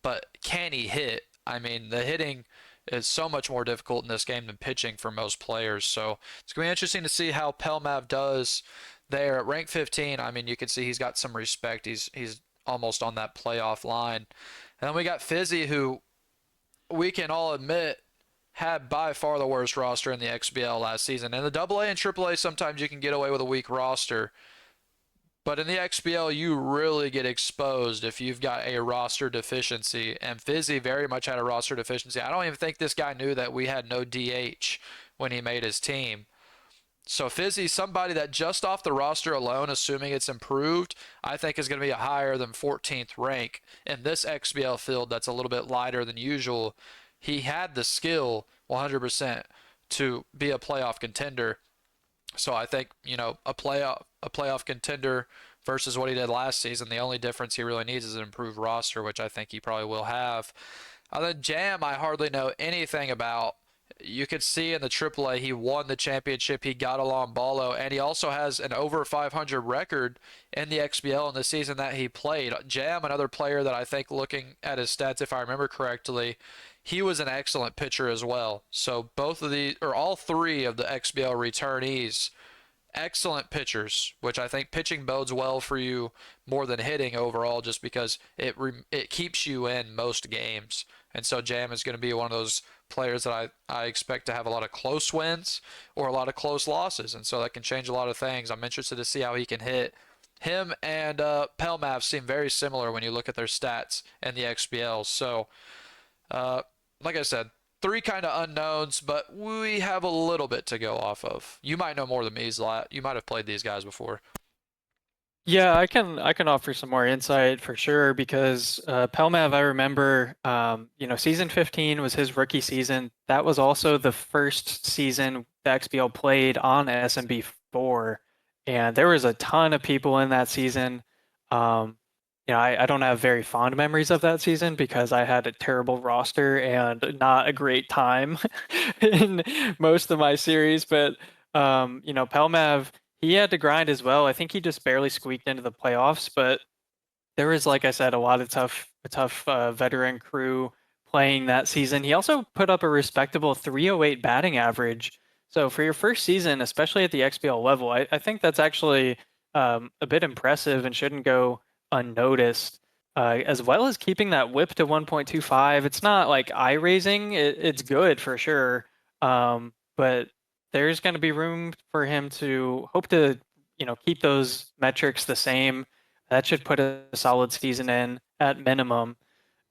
but can he hit? I mean, the hitting is so much more difficult in this game than pitching for most players. So it's going to be interesting to see how Pelmav does there at rank 15. I mean, you can see he's got some respect. He's almost on that playoff line. And then we got Fizzy, who we can all admit had by far the worst roster in the XBL last season. In the AA and AAA, sometimes you can get away with a weak roster. But in the XBL, you really get exposed if you've got a roster deficiency. And Fizzy very much had a roster deficiency. I don't even think this guy knew that we had no DH when he made his team. So Fizzy, somebody that just off the roster alone, assuming it's improved, I think is going to be a higher than 14th rank in this XBL field that's a little bit lighter than usual. He had the skill 100% to be a playoff contender. So I think, you know, a playoff contender versus what he did last season, the only difference he really needs is an improved roster, which I think he probably will have. Then Jam, I hardly know anything about. You could see in the AAA he won the championship. He got along Ballo, and he also has an over 500 record in the XBL in the season that he played. Jam, another player that I think, looking at his stats, if I remember correctly, he was an excellent pitcher as well. So both of these, or all three of the XBL returnees, excellent pitchers, which I think pitching bodes well for you more than hitting overall, just because it keeps you in most games. And so Jam is going to be one of those players that I expect to have a lot of close wins or a lot of close losses, and so that can change a lot of things. I'm interested to see how he can hit. Him and Pelmav seem very similar when you look at their stats in the XBL. So, like I said, three kind of unknowns, but we have a little bit to go off of. You might know more than me, Zlat. You might have played these guys before. Yeah, I can offer some more insight for sure, because Pelmav, I remember, season 15 was his rookie season. That was also the first season the XBL played on SMB4, and there was a ton of people in that season. I don't have very fond memories of that season because I had a terrible roster and not a great time in most of my series. But Pelmav, he had to grind as well. I think he just barely squeaked into the playoffs, but there was, like I said, a lot of tough veteran crew playing that season. He also put up a respectable 308 batting average. So for your first season, especially at the XBL level, I think that's actually a bit impressive and shouldn't go unnoticed. As well as keeping that whip to 1.25. It's not like eye-raising. It's good for sure. But there's going to be room for him to hope to, keep those metrics the same. That should put a solid season in at minimum.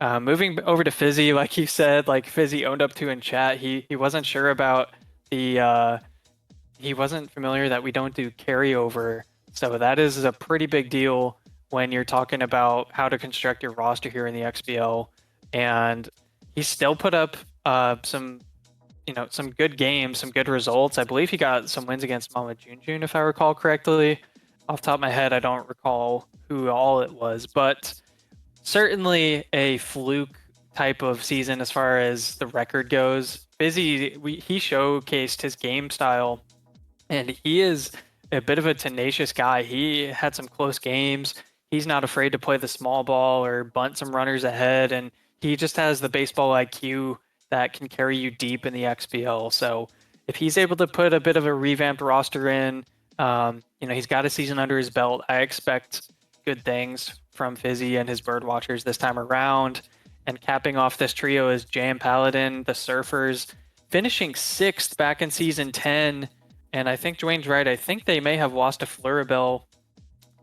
Moving over to Fizzy, like you said, like Fizzy owned up to in chat, he wasn't sure about the he wasn't familiar that we don't do carryover. So that is a pretty big deal when you're talking about how to construct your roster here in the XBL. And he still put up some good games, some good results. I believe he got some wins against Mama Junjun, if I recall correctly. Off the top of my head, I don't recall who all it was, but certainly a fluke type of season as far as the record goes. Fizzy, he showcased his game style, and he is a bit of a tenacious guy. He had some close games. He's not afraid to play the small ball or bunt some runners ahead, and he just has the baseball IQ that can carry you deep in the XBL. So if he's able to put a bit of a revamped roster in, he's got a season under his belt. I expect good things from Fizzy and his bird watchers this time around. And capping off this trio is Jam Paladin, the Surfers, finishing 6th back in season 10. And I think Dwayne's right. I think they may have lost to Fluribel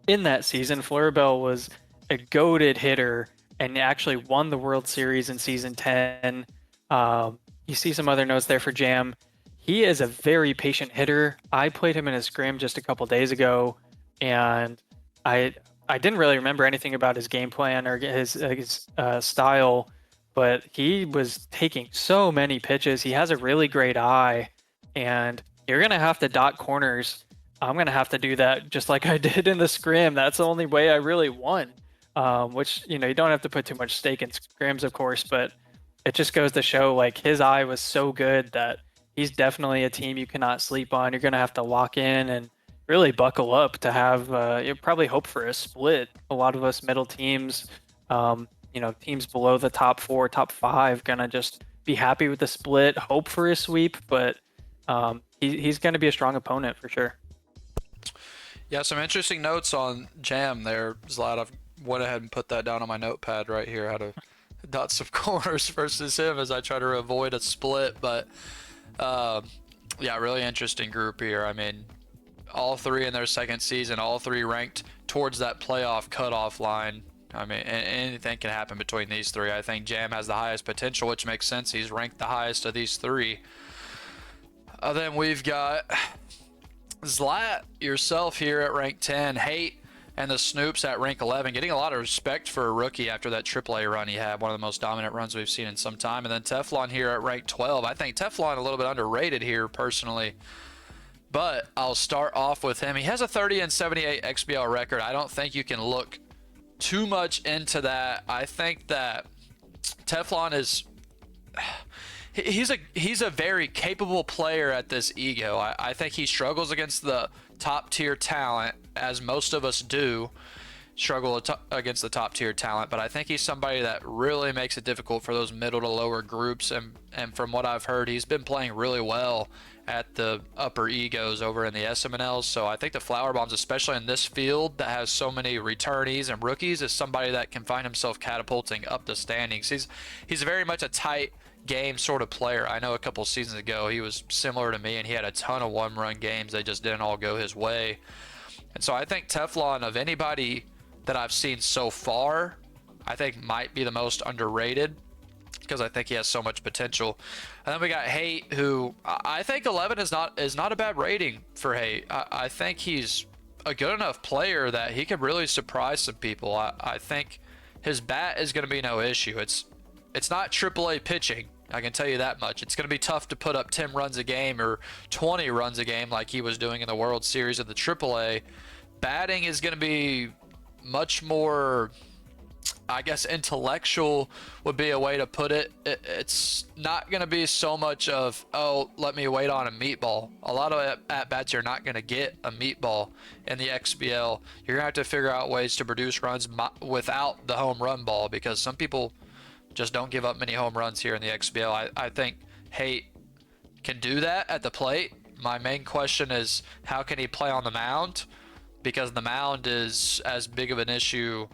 in that season. Fluribel was a goated hitter and actually won the World Series in season 10. You see some other notes there for Jam. He is a very patient hitter. I played him in a scrim just a couple days ago, and I didn't really remember anything about his game plan or his style, but he was taking so many pitches. He has a really great eye, and you're going to have to dot corners. I'm going to have to do that just like I did in the scrim. That's the only way I really won, which, you don't have to put too much stake in scrims, of course, but it just goes to show, like, his eye was so good that he's definitely a team you cannot sleep on. You're going to have to lock in and really buckle up to have, you probably hope for a split. A lot of us middle teams, teams below the top 4, top 5, going to just be happy with the split, hope for a sweep, but he's going to be a strong opponent for sure. Yeah, some interesting notes on Jam there, Zlad. I've went ahead and put that down on my notepad right here, how to dot some corners versus him as I try to avoid a split. But yeah, really interesting group here. I mean, all 3 in their second season, all 3 ranked towards that playoff cutoff line. I mean, anything can happen between these 3. I think Jam has the highest potential, which makes sense. He's ranked the highest of these 3. Then we've got Zlat, yourself here at rank 10, Hate, and the Snoops at rank 11, getting a lot of respect for a rookie after that AAA run he had, one of the most dominant runs we've seen in some time. And then Teflon here at rank 12. I think Teflon a little bit underrated here personally, but I'll start off with him. He has a 30-78 XBL record. I don't think you can look too much into that. I think that Teflon is... He's a very capable player at this ego. I think he struggles against the top tier talent, as most of us do struggle against the top tier talent, but I think he's somebody that really makes it difficult for those middle to lower groups, and from what I've heard, he's been playing really well at the upper egos over in the SMNLs. So I think the Flower Bombs, especially in this field that has so many returnees and rookies, is somebody that can find himself catapulting up the standings. He's very much a tight game sort of player. I know a couple seasons ago he was similar to me and he had a ton of one-run games. They just didn't all go his way. And so I think Teflon, of anybody that I've seen so far, I think might be the most underrated because I think he has so much potential. And then we got Hate, who I think 11 is not a bad rating for Hate. I think he's a good enough player that he could really surprise some people. I think his bat is going to be no issue. It's not AAA pitching, I can tell you that much. It's going to be tough to put up 10 runs a game or 20 runs a game like he was doing in the World Series of the AAA. Batting is going to be much more, I guess, intellectual would be a way to put it. It's not going to be so much of, oh, let me wait on a meatball. A lot of at-bats you're not going to get a meatball in the XBL. You're going to have to figure out ways to produce runs without the home run ball, because some people just don't give up many home runs here in the XBL. I think Hate can do that at the plate, My main question is, how can he play on the mound? Because the mound is as big of an issue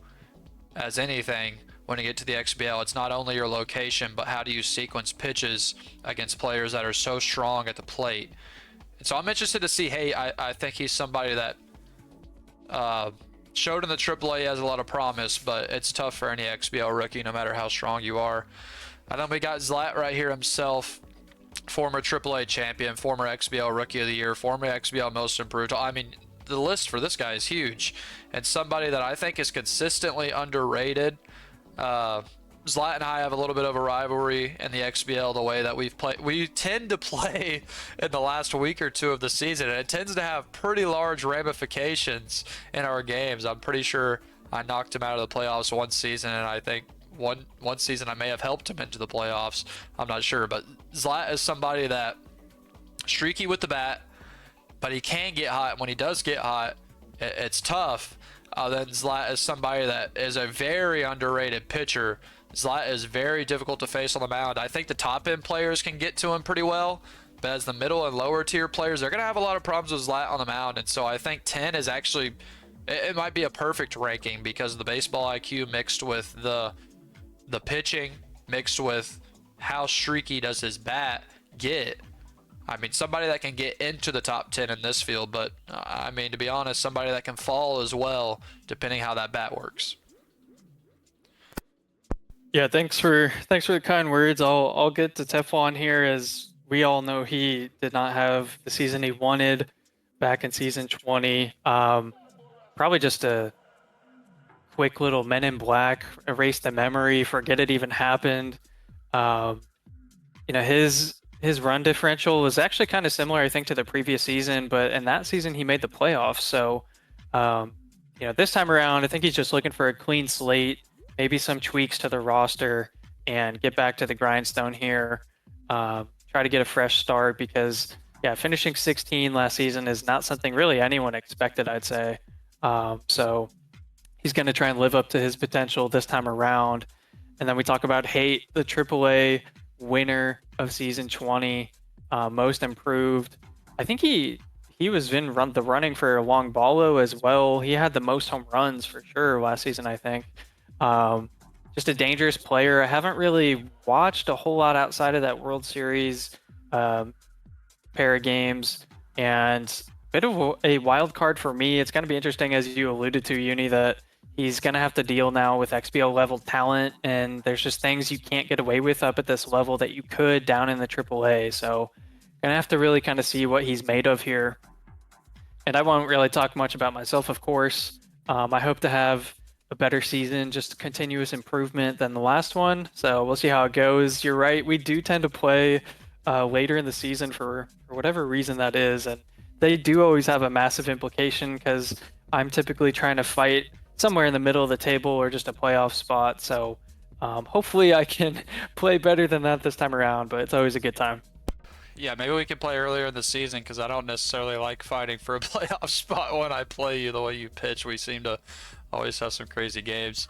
as anything when you get to the XBL. It's not only your location, but how do you sequence pitches against players that are so strong at the plate. And so I'm interested to see, hey, I think he's somebody that showed in the AAA has a lot of promise, but it's tough for any XBL rookie, no matter how strong you are. And then we got Zlat right here himself, former AAA champion, former XBL Rookie of the Year, former XBL Most Improved. I mean, the list for this guy is huge, and somebody that I think is consistently underrated. Zlat and I have a little bit of a rivalry in the XBL, the way that we tend to play in the last week or two of the season, and it tends to have pretty large ramifications in our games. I'm pretty sure I knocked him out of the playoffs one season, and I think one season I may have helped him into the playoffs. I'm not sure, but Zlat is somebody that streaky with the bat, but he can get hot. When he does get hot, it's tough. Then Zlat is somebody that is a very underrated pitcher. Zlat is very difficult to face on the mound. I think the top end players can get to him pretty well, but as the middle and lower tier players, they're going to have a lot of problems with Zlat on the mound. And so I think 10 is actually, it might be a perfect ranking because of the baseball IQ mixed with the pitching, mixed with how streaky does his bat get. I mean, somebody that can get into the top 10 in this field, but I mean, to be honest, somebody that can fall as well, depending how that bat works. Yeah, thanks for the kind words. I'll get to Teflon here, as we all know he did not have the season he wanted back in season 20. Probably just a quick little Men in Black, erase the memory, forget it even happened. His run differential was actually kind of similar, I think, to the previous season, but in that season he made the playoffs. So, this time around, I think he's just looking for a clean slate, maybe some tweaks to the roster, and get back to the grindstone here. Try to get a fresh start because, finishing 16 last season is not something really anyone expected, I'd say. So he's going to try and live up to his potential this time around. And then we talk about Haight, the AAA winner of season 20, most improved. I think he was in the running for Long Ballo as well. He had the most home runs for sure last season, I think. Just a dangerous player. I haven't really watched a whole lot outside of that World Series pair of games, and a bit of a wild card for me. It's going to be interesting, as you alluded to, Uni, that he's going to have to deal now with XBL level talent, and there's just things you can't get away with up at this level that you could down in the AAA. So going to have to really kind of see what he's made of here. And I won't really talk much about myself, of course. I hope to have a better season, just continuous improvement than the last one. So we'll see how it goes. You're right. We do tend to play later in the season for whatever reason that is. And they do always have a massive implication because I'm typically trying to fight somewhere in the middle of the table or just a playoff spot. So hopefully I can play better than that this time around, but it's always a good time. Yeah, maybe we can play earlier in the season because I don't necessarily like fighting for a playoff spot when I play you. The way you pitch, we seem to always have some crazy games.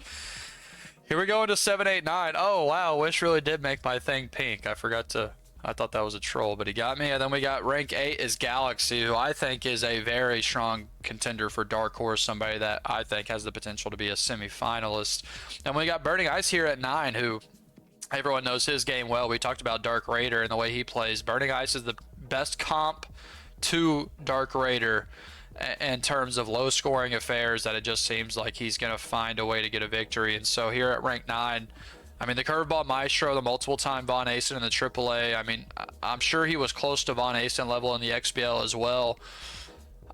Here we go into 7, 8, 9. Oh, wow. Wish really did make my thing pink. I thought that was a troll, but he got me. And then we got rank 8 is Galaxy, who I think is a very strong contender for Dark Horse, somebody that I think has the potential to be a semifinalist. And we got Burning Ice here at 9, who everyone knows his game well. We talked about Dark Raider and the way he plays. Burning Ice is the best comp to Dark Raider in terms of low scoring affairs, that it just seems like he's going to find a way to get a victory. And so here at rank 9, I mean, the curveball maestro, the multiple time Von Asen in the AAA, I mean, I'm sure he was close to Von Asen level in the XBL as well.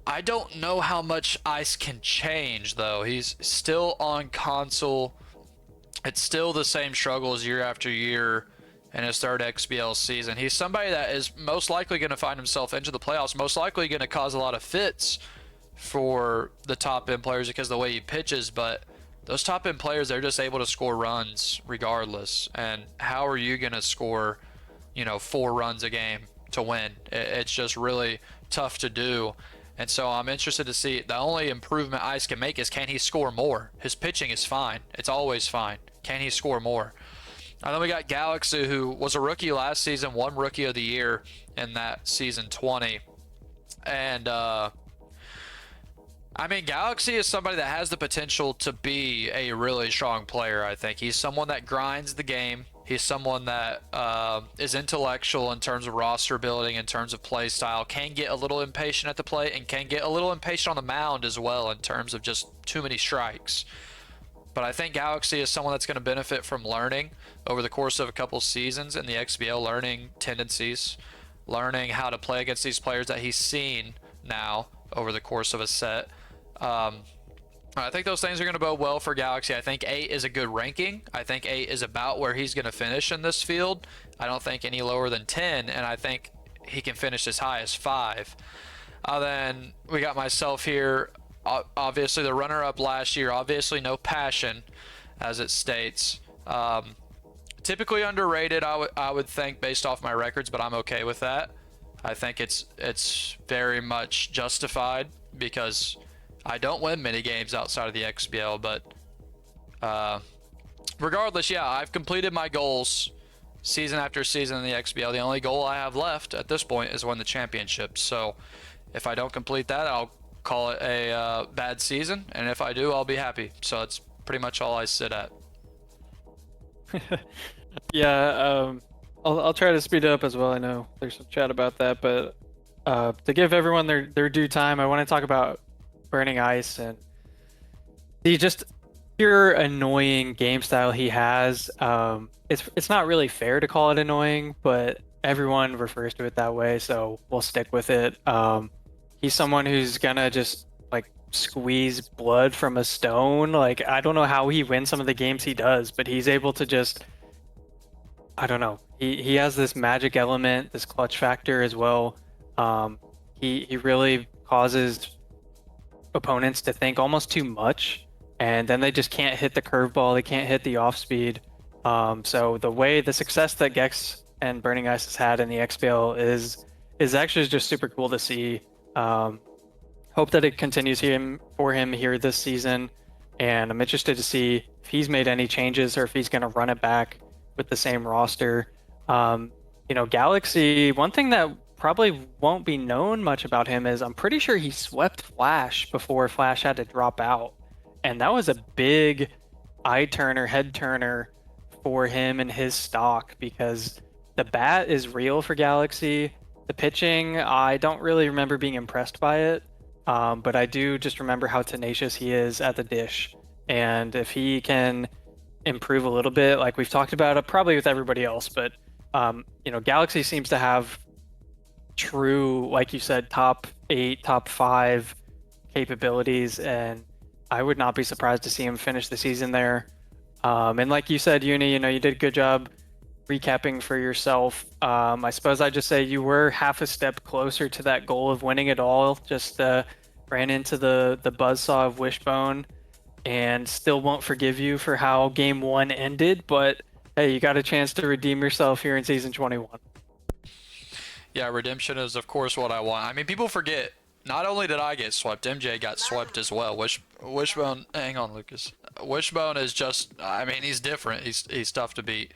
I don't know how much Ice can change, though. He's still on console. It's still the same struggles year after year in his third XBL season. He's somebody that is most likely going to find himself into the playoffs, most likely going to cause a lot of fits for the top end players because of the way he pitches, but those top end players, they're just able to score runs regardless. And how are you going to score, 4 runs a game to win? It's just really tough to do. And so I'm interested to see, the only improvement Ice can make is, can he score more? His pitching is fine. It's always fine. Can he score more? And then we got Galaxy, who was a rookie last season, won Rookie of the Year in that season 20. And I mean, Galaxy is somebody that has the potential to be a really strong player. I think he's someone that grinds the game. He's someone that is intellectual in terms of roster building, in terms of play style, can get a little impatient at the plate, and can get a little impatient on the mound as well in terms of just too many strikes. But I think Galaxy is someone that's going to benefit from learning over the course of a couple seasons in the XBL, learning tendencies, learning how to play against these players that he's seen now over the course of a set. I think those things are going to bode well for Galaxy. I think 8 is a good ranking. I think 8 is about where he's going to finish in this field. I don't think any lower than 10, and I think he can finish as high as 5. Then we got myself here. Obviously the runner-up last year. Obviously no passion, as it states. Typically underrated, I would think, based off my records, but I'm okay with that. I think it's very much justified because I don't win many games outside of the XBL, but regardless, yeah, I've completed my goals season after season in the XBL. The only goal I have left at this point is win the championship. So if I don't complete that, I'll call it a bad season, and if I do, I'll be happy. So that's pretty much all I sit at. Yeah, I'll try to speed it up as well. I know there's some chat about that, but to give everyone their due time, I want to talk about Burning Ice and the just pure annoying game style he has. It's not really fair to call it annoying, but everyone refers to it that way, so we'll stick with it. He's someone who's gonna just like squeeze blood from a stone. Like, I don't know how he wins some of the games he does, but he's able to just, I don't know. He has this magic element, this clutch factor as well. He really causes opponents to think almost too much, and then they just can't hit the curveball, they can't hit the off speed. So the success that Gex and Burning Ice has had in the XBL is actually just super cool to see. Hope that it continues for him here this season, and I'm interested to see if he's made any changes or if he's going to run it back with the same roster. Galaxy, one thing that probably won't be known much about him is I'm pretty sure he swept Flash before Flash had to drop out, and that was a big head turner for him and his stock, because the bat is real for Galaxy. The pitching, I don't really remember being impressed by it, but I do just remember how tenacious he is at the dish, and if he can improve a little bit, like we've talked about it probably with everybody else, but Galaxy seems to have true, like you said, top 8, top 5 capabilities, and I would not be surprised to see him finish the season there. And like you said, Uni, you did a good job recapping for yourself. I suppose I'd just say you were half a step closer to that goal of winning it all. Just ran into the buzzsaw of Wishbone, and still won't forgive you for how game 1 ended, but hey, you got a chance to redeem yourself here in season 21. Yeah, redemption is, of course, what I want. I mean, people forget, not only did I get swept, MJ got swept as well. Wishbone, hang on, Lucas. Wishbone is just, I mean, he's different. He's tough to beat.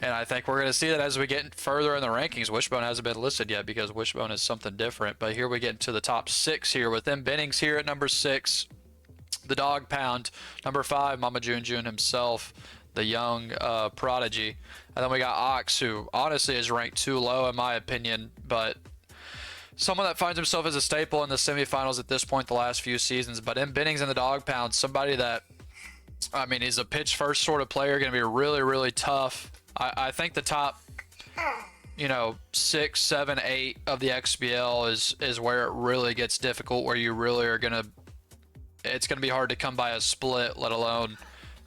And I think we're going to see that as we get further in the rankings. Wishbone hasn't been listed yet because Wishbone is something different. But here we get into the top 6 here with them. Bennings here at number 6. The Dog Pound. Number 5, Mama June himself, the young prodigy. And then we got Ox, who honestly is ranked too low in my opinion, but someone that finds himself as a staple in the semifinals at this point the last few seasons. But in Bennings and the Dog Pound, somebody that, I mean, he's a pitch first sort of player, going to be really, really tough. I think the top, 6, 7, 8 of the XBL is where it really gets difficult, where you really are it's going to be hard to come by a split, let alone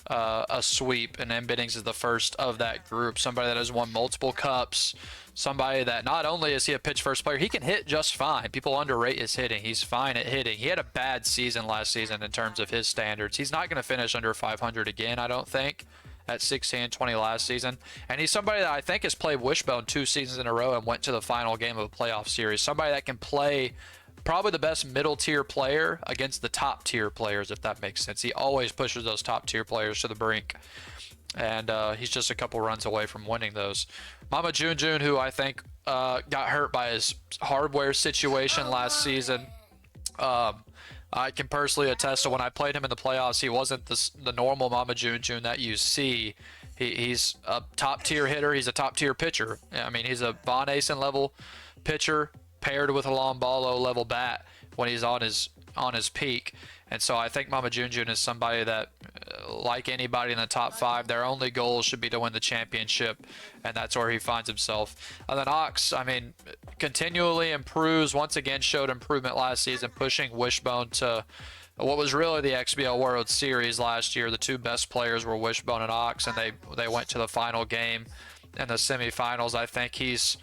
a sweep. And Bennings is the first of that group. Somebody that has won multiple cups. Somebody that not only is he a pitch first player, he can hit just fine. People underrate his hitting. He's fine at hitting. He had a bad season last season in terms of his standards. He's not going to finish under 500 again, I don't think, at 16-20 last season. And he's somebody that I think has played Wishbone 2 seasons in a row and went to the final game of a playoff series. Somebody that can play probably the best middle tier player against the top tier players, if that makes sense. He always pushes those top tier players to the brink. and he's just a couple runs away from winning those. Mama June, who I think got hurt by his hardware situation last season. I can personally attest to when I played him in the playoffs, he wasn't the normal Mama June that you see. He's a top-tier hitter. He's a top-tier pitcher. I mean, he's a Von Asen level pitcher paired with a long ball level bat when he's on his peak. And so I think Mama June is somebody that, like anybody in the top 5, their only goal should be to win the championship, and that's where he finds himself. And then Ox, I mean, continually improves. Once again, showed improvement last season, pushing Wishbone to what was really the XBL World Series last year. The 2 best players were Wishbone and Ox, and they went to the final game in the semifinals. I think he's,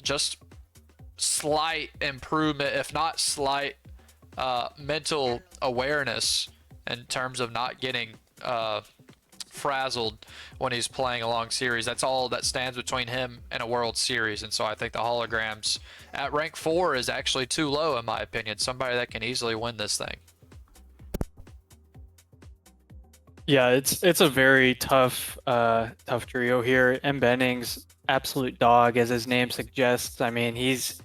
just slight improvement, if not slight mental awareness in terms of not getting frazzled when he's playing a long series. That's all that stands between him and a World Series. And so I think the holograms at rank 4 is actually too low, in my opinion. Somebody that can easily win this thing. Yeah, it's a very tough trio here. M. Bennings, absolute dog, as his name suggests. I mean, he's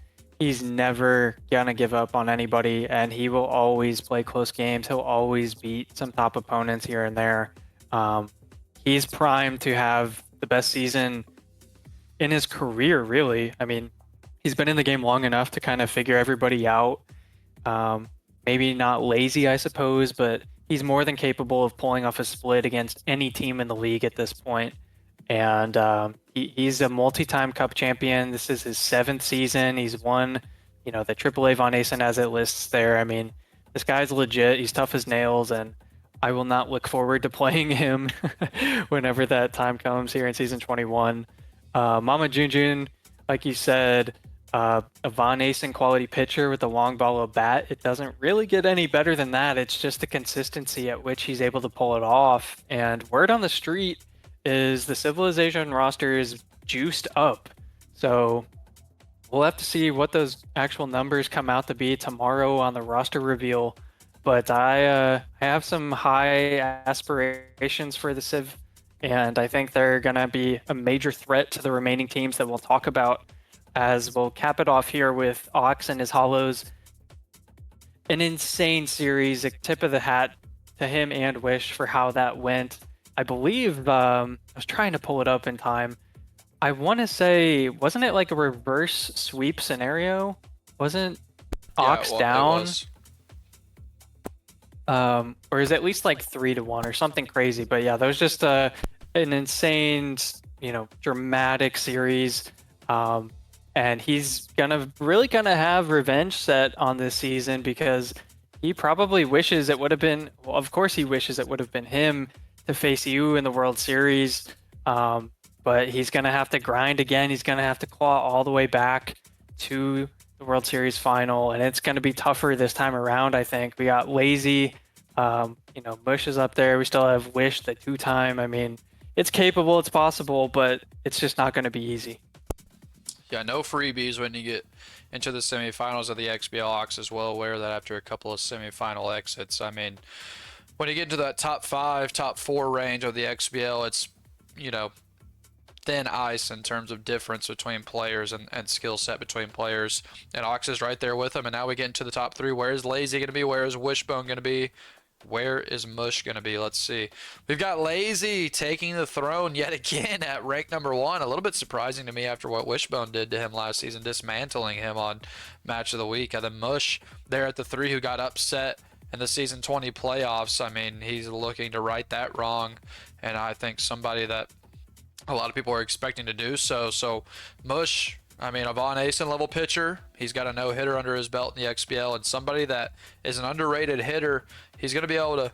never gonna give up on anybody, and he will always play close games. He'll always beat some top opponents here and there. He's primed to have the best season in his career, really. I mean, he's been in the game long enough to kind of figure everybody out. Maybe not lazy, I suppose, but he's more than capable of pulling off a split against any team in the league at this point. And he's a multi-time Cup champion. This is his 7th season. He's won, the AAA Von Asen as it lists there. I mean, this guy's legit. He's tough as nails, and I will not look forward to playing him whenever that time comes here in season 21. Mama June, like you said, a Von Asen quality pitcher with a long ball of bat. It doesn't really get any better than that. It's just the consistency at which he's able to pull it off. And word on the street is the Civilization roster is juiced up. So we'll have to see what those actual numbers come out to be tomorrow on the roster reveal. But I have some high aspirations for the Civ, and I think they're going to be a major threat to the remaining teams that we'll talk about, as we'll cap it off here with Ox and his Hollows. An insane series, a tip of the hat to him and Wish for how that went. I believe, I was trying to pull it up in time. I want to say, wasn't it like a reverse sweep scenario? Wasn't Ox down? It was. Or is it at least like 3-1 or something crazy? But yeah, that was just an insane, dramatic series. And he's really gonna have revenge set on this season, because he probably wishes it would have been, well, of course he wishes it would have been him to face you in the World Series. But he's gonna have to grind again. He's gonna have to claw all the way back to the World Series final, and it's gonna be tougher this time around. I think we got Lazy, Mush is up there. We still have Wish, the 2-time. I mean, it's capable, it's possible, but it's just not gonna be easy. Yeah, no freebies when you get into the semifinals of the XBL. Ox is well aware that after a couple of semifinal exits. I mean, when you get into that top 5, top 4 range of the XBL, it's, thin ice in terms of difference between players and skill set between players. And Ox is right there with them. And now we get into the top 3. Where is Lazy going to be? Where is Wishbone going to be? Where is Mush going to be? Let's see. We've got Lazy taking the throne yet again at rank number 1. A little bit surprising to me after what Wishbone did to him last season, dismantling him on Match of the Week. And then Mush there at the 3, who got upset in the season 20 playoffs. I mean, he's looking to right that wrong. And I think somebody that a lot of people are expecting to do so. So Mush, I mean, a Von Asen level pitcher. He's got a no-hitter under his belt in the XBL, and somebody that is an underrated hitter. He's going to be able to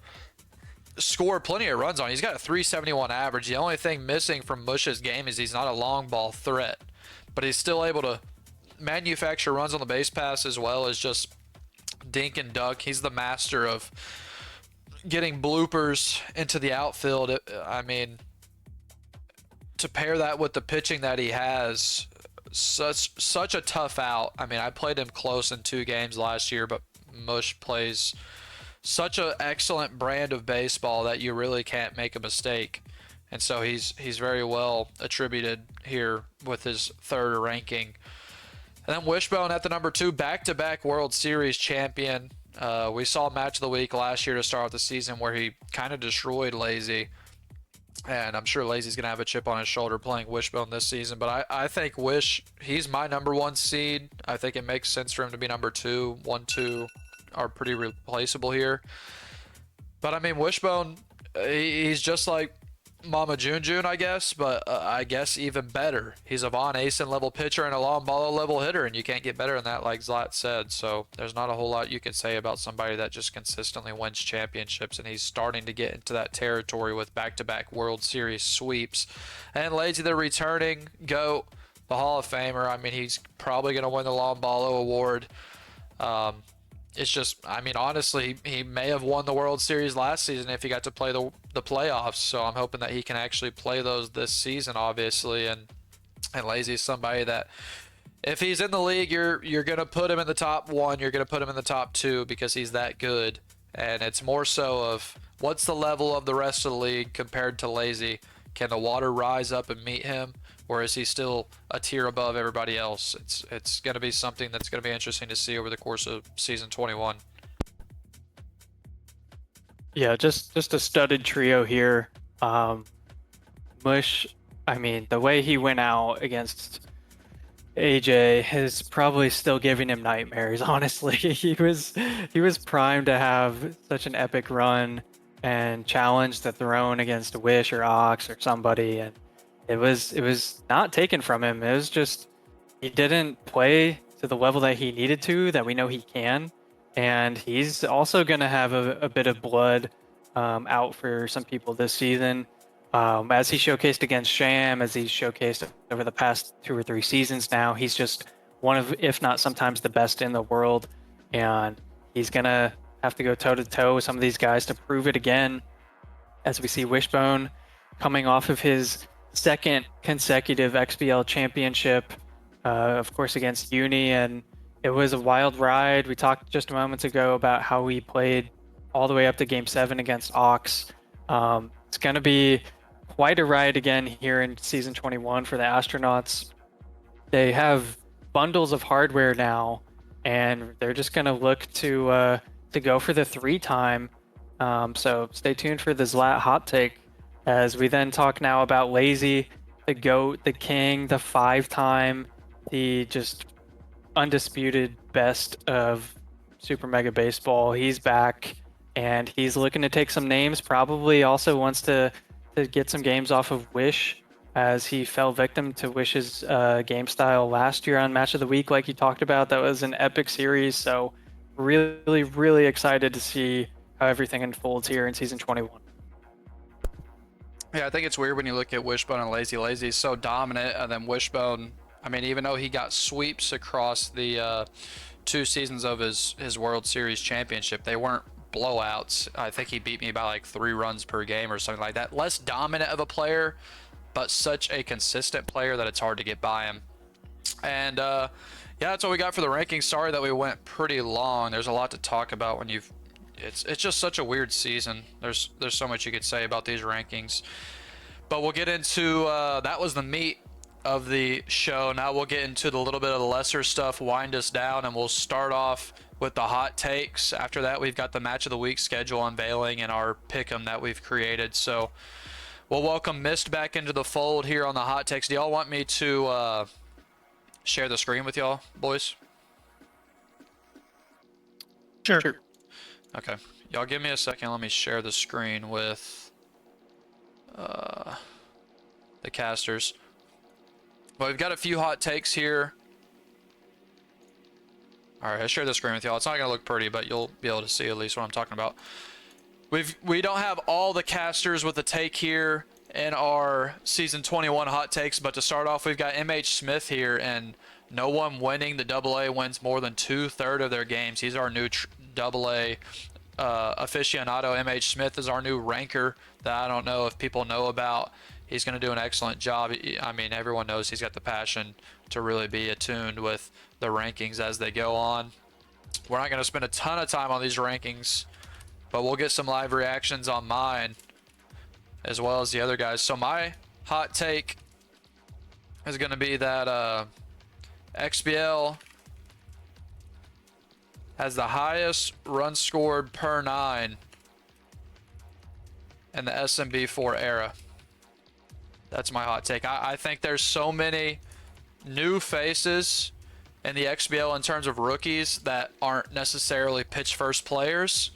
score plenty of runs on. He's got a 371 average. The only thing missing from Mush's game is he's not a long ball threat, but he's still able to manufacture runs on the base pass as well as just dink and duck. He's the master of getting bloopers into the outfield. I mean, to pair that with the pitching that he has, such a tough out. I mean, I played him close in 2 games last year, but Mush plays such an excellent brand of baseball that you really can't make a mistake. And so he's very well attributed here with his third ranking. And then Wishbone at the number 2, back-to-back World Series champion. We saw match of the week last year to start off the season where he kind of destroyed Lazy. And I'm sure Lazy's going to have a chip on his shoulder playing Wishbone this season. But I think Wish, he's my number 1 seed. I think it makes sense for him to be number 2. 1, 2 are pretty replaceable here. But I mean, Wishbone, he's just like Mama June, I guess, but I guess even better. He's a Von Asen level pitcher and a Long Ballo level hitter, and you can't get better than that, like Zlat said. So there's not a whole lot you can say about somebody that just consistently wins championships, and he's starting to get into that territory with back-to-back World Series sweeps. And Lazy, the returning GOAT, the Hall of Famer. I mean, he's probably going to win the Long Ballo award. It's just, I mean, honestly, he may have won the World Series last season if he got to play the playoffs. So I'm hoping that he can actually play those this season, obviously. And Lazy is somebody that if he's in the league, you're going to put him in the top 1. You're going to put him in the top 2 because he's that good. And it's more so of what's the level of the rest of the league compared to Lazy. Can the water rise up and meet him? Or is he still a tier above everybody else? It's going to be something that's going to be interesting to see over the course of season 21. Yeah, just a studded trio here. Mush, I mean, the way he went out against AJ is probably still giving him nightmares, honestly. He was primed to have such an epic run and challenge the throne against Wish or Ox or somebody, and it was not taken from him. It was just he didn't play to the level that he needed to, that we know he can. And he's also going to have a bit of blood out for some people this season. As he showcased against Sham, as he's showcased over the past 2 or 3 seasons now, he's just one of, if not sometimes the best in the world. And he's going to have to go toe-to-toe with some of these guys to prove it again. As we see Wishbone coming off of his 2nd consecutive XBL championship, of course against Uni, and it was a wild ride. We talked just moments ago about how we played all the way up to Game 7 against Ox. It's going to be quite a ride again here in Season 21 for the Astronauts. They have bundles of hardware now, and they're just going to look to go for the 3-time. So stay tuned for the Zlat hot take as we then talk now about Lazy, the GOAT, the King, the 5-time, the just undisputed best of Super Mega Baseball. He's back, and he's looking to take some names. Probably also wants to get some games off of Wish, as he fell victim to Wish's game style last year on Match of the Week, like you talked about. That was an epic series. So really, really excited to see how everything unfolds here in Season 21. Yeah, I think it's weird when you look at Wishbone and Lazy. Lazy's so dominant, and then Wishbone, I mean, even though he got sweeps across the 2 seasons of his World Series championship, they weren't blowouts. I think he beat me by like 3 runs per game or something like that. Less dominant of a player, but such a consistent player that it's hard to get by him. And yeah, that's what we got for the rankings. Sorry that we went pretty long. There's a lot to talk about when you've it's just such a weird season. There's so much you could say about these rankings, but we'll get into that was the meat of the show. Now we'll get into the little bit of the lesser stuff, wind us down, and we'll start off with the hot takes. After that, we've got the match of the week schedule unveiling and our pick'em that we've created. So we'll welcome Mist back into the fold here on the hot takes. Do y'all want me to share the screen with y'all, boys? Sure. Okay, y'all give me a second. Let me share the screen with the casters. Well, we've got a few hot takes here. All right, I share the screen with y'all. It's not gonna look pretty, but you'll be able to see at least what I'm talking about. We don't have all the casters with the take here in our season 21 hot takes, but to start off, we've got MH Smith here, and no one winning the AA wins more than 2/3 of their games. He's our new AA aficionado. MH Smith is our new ranker that I don't know if people know about. He's going to do an excellent job. I mean, everyone knows he's got the passion to really be attuned with the rankings as they go on. We're not going to spend a ton of time on these rankings but we'll get some live reactions on mine as well as the other guys. So my hot take is going to be that XBL has the highest runs scored per 9 in the SMB4 era. That's my hot take. I think there's so many new faces in the XBL in terms of rookies that aren't necessarily pitch first players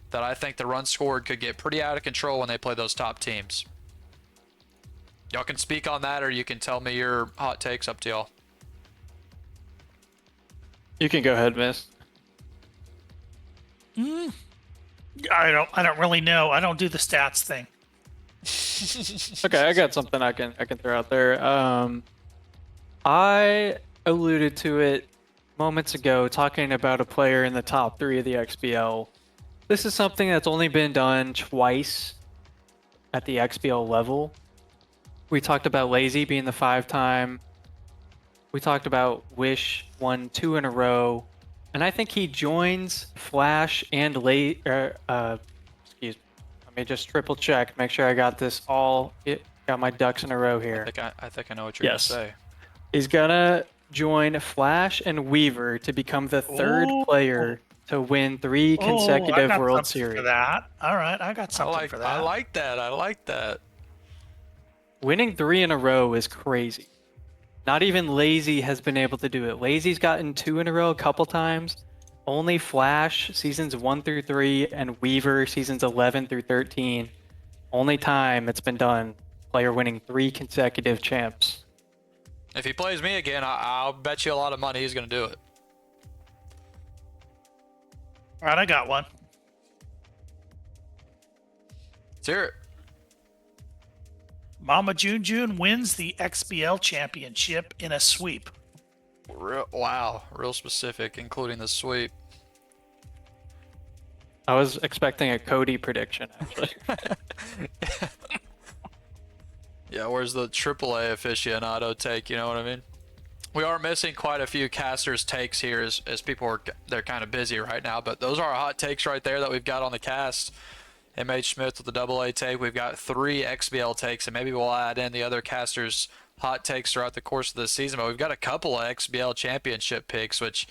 that I think the run scored could get pretty out of control when they play those top teams. Y'all can speak on that, or you can tell me your hot takes. Up to y'all. You can go ahead, Miss. I don't really know. I don't do the stats thing. Okay, I got something I can throw out there. I alluded to it moments ago, talking about a player in the top 3 of the XBL. This is something that's only been done twice at the XBL level. We talked about Lazy being the 5-time. We talked about Wish won 2 in a row. And I think he joins Flash and excuse me. Let me just triple check, make sure I got this all, got my ducks in a row here. I think I know what you're going to say. He's gonna join Flash and Weaver to become the 3rd player to win 3 consecutive World Series. For that. All right, I got something for that. I like that. I like that. Winning 3 in a row is crazy. Not even Lazy has been able to do it. Lazy's gotten 2 in a row a couple times. Only Flash seasons 1 through 3 and Weaver seasons 11 through 13. Only time it's been done. Player winning 3 consecutive champs. If he plays me again, I'll bet you a lot of money he's going to do it. All right, I got one. Let's hear it. Mama June wins the XBL championship in a sweep. Wow, real specific, including the sweep. I was expecting a Cody prediction, actually. Yeah, where's the AAA aficionado take? You know what I mean? We are missing quite a few casters' takes here as people they're kind of busy right now. But those are our hot takes right there that we've got on the cast. MH Smith with the AA take. We've got 3 XBL takes, and maybe we'll add in the other casters' hot takes throughout the course of the season. But we've got a couple of XBL championship picks, which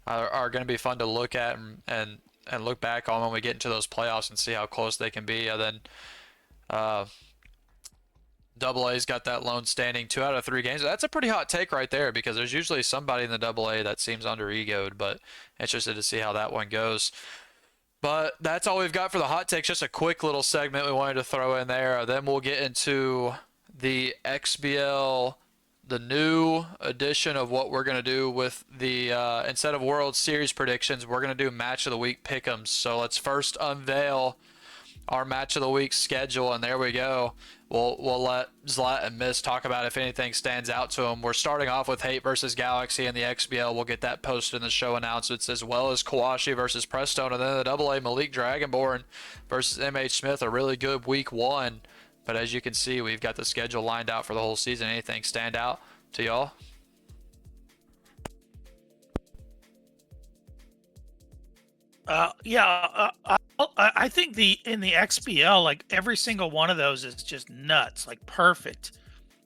are going to be fun to look at and look back on when we get into those playoffs and see how close they can be. And then AA's got that lone standing 2 out of 3 games. That's a pretty hot take right there, because there's usually somebody in the AA that seems under-egoed, but interested to see how that one goes. But that's all we've got for the hot takes. Just a quick little segment we wanted to throw in there. Then we'll get into the XBL, the new edition of what we're going to do with the, instead of World Series predictions, we're going to do Match of the Week pick'ems. So let's first unveil our Match of the Week schedule, and there we go. We'll let Zlat and Miss talk about if anything stands out to them. We're starting off with Hate versus Galaxy in the XBL. We'll get that posted in the show announcements, as well as Kawashi versus Prestone, and then the AA Malik Dragonborn versus MH Smith. A really good week 1, but as you can see, we've got the schedule lined out for the whole season. Anything stand out to y'all? I think in the XBL, like every single one of those is just nuts, like perfect.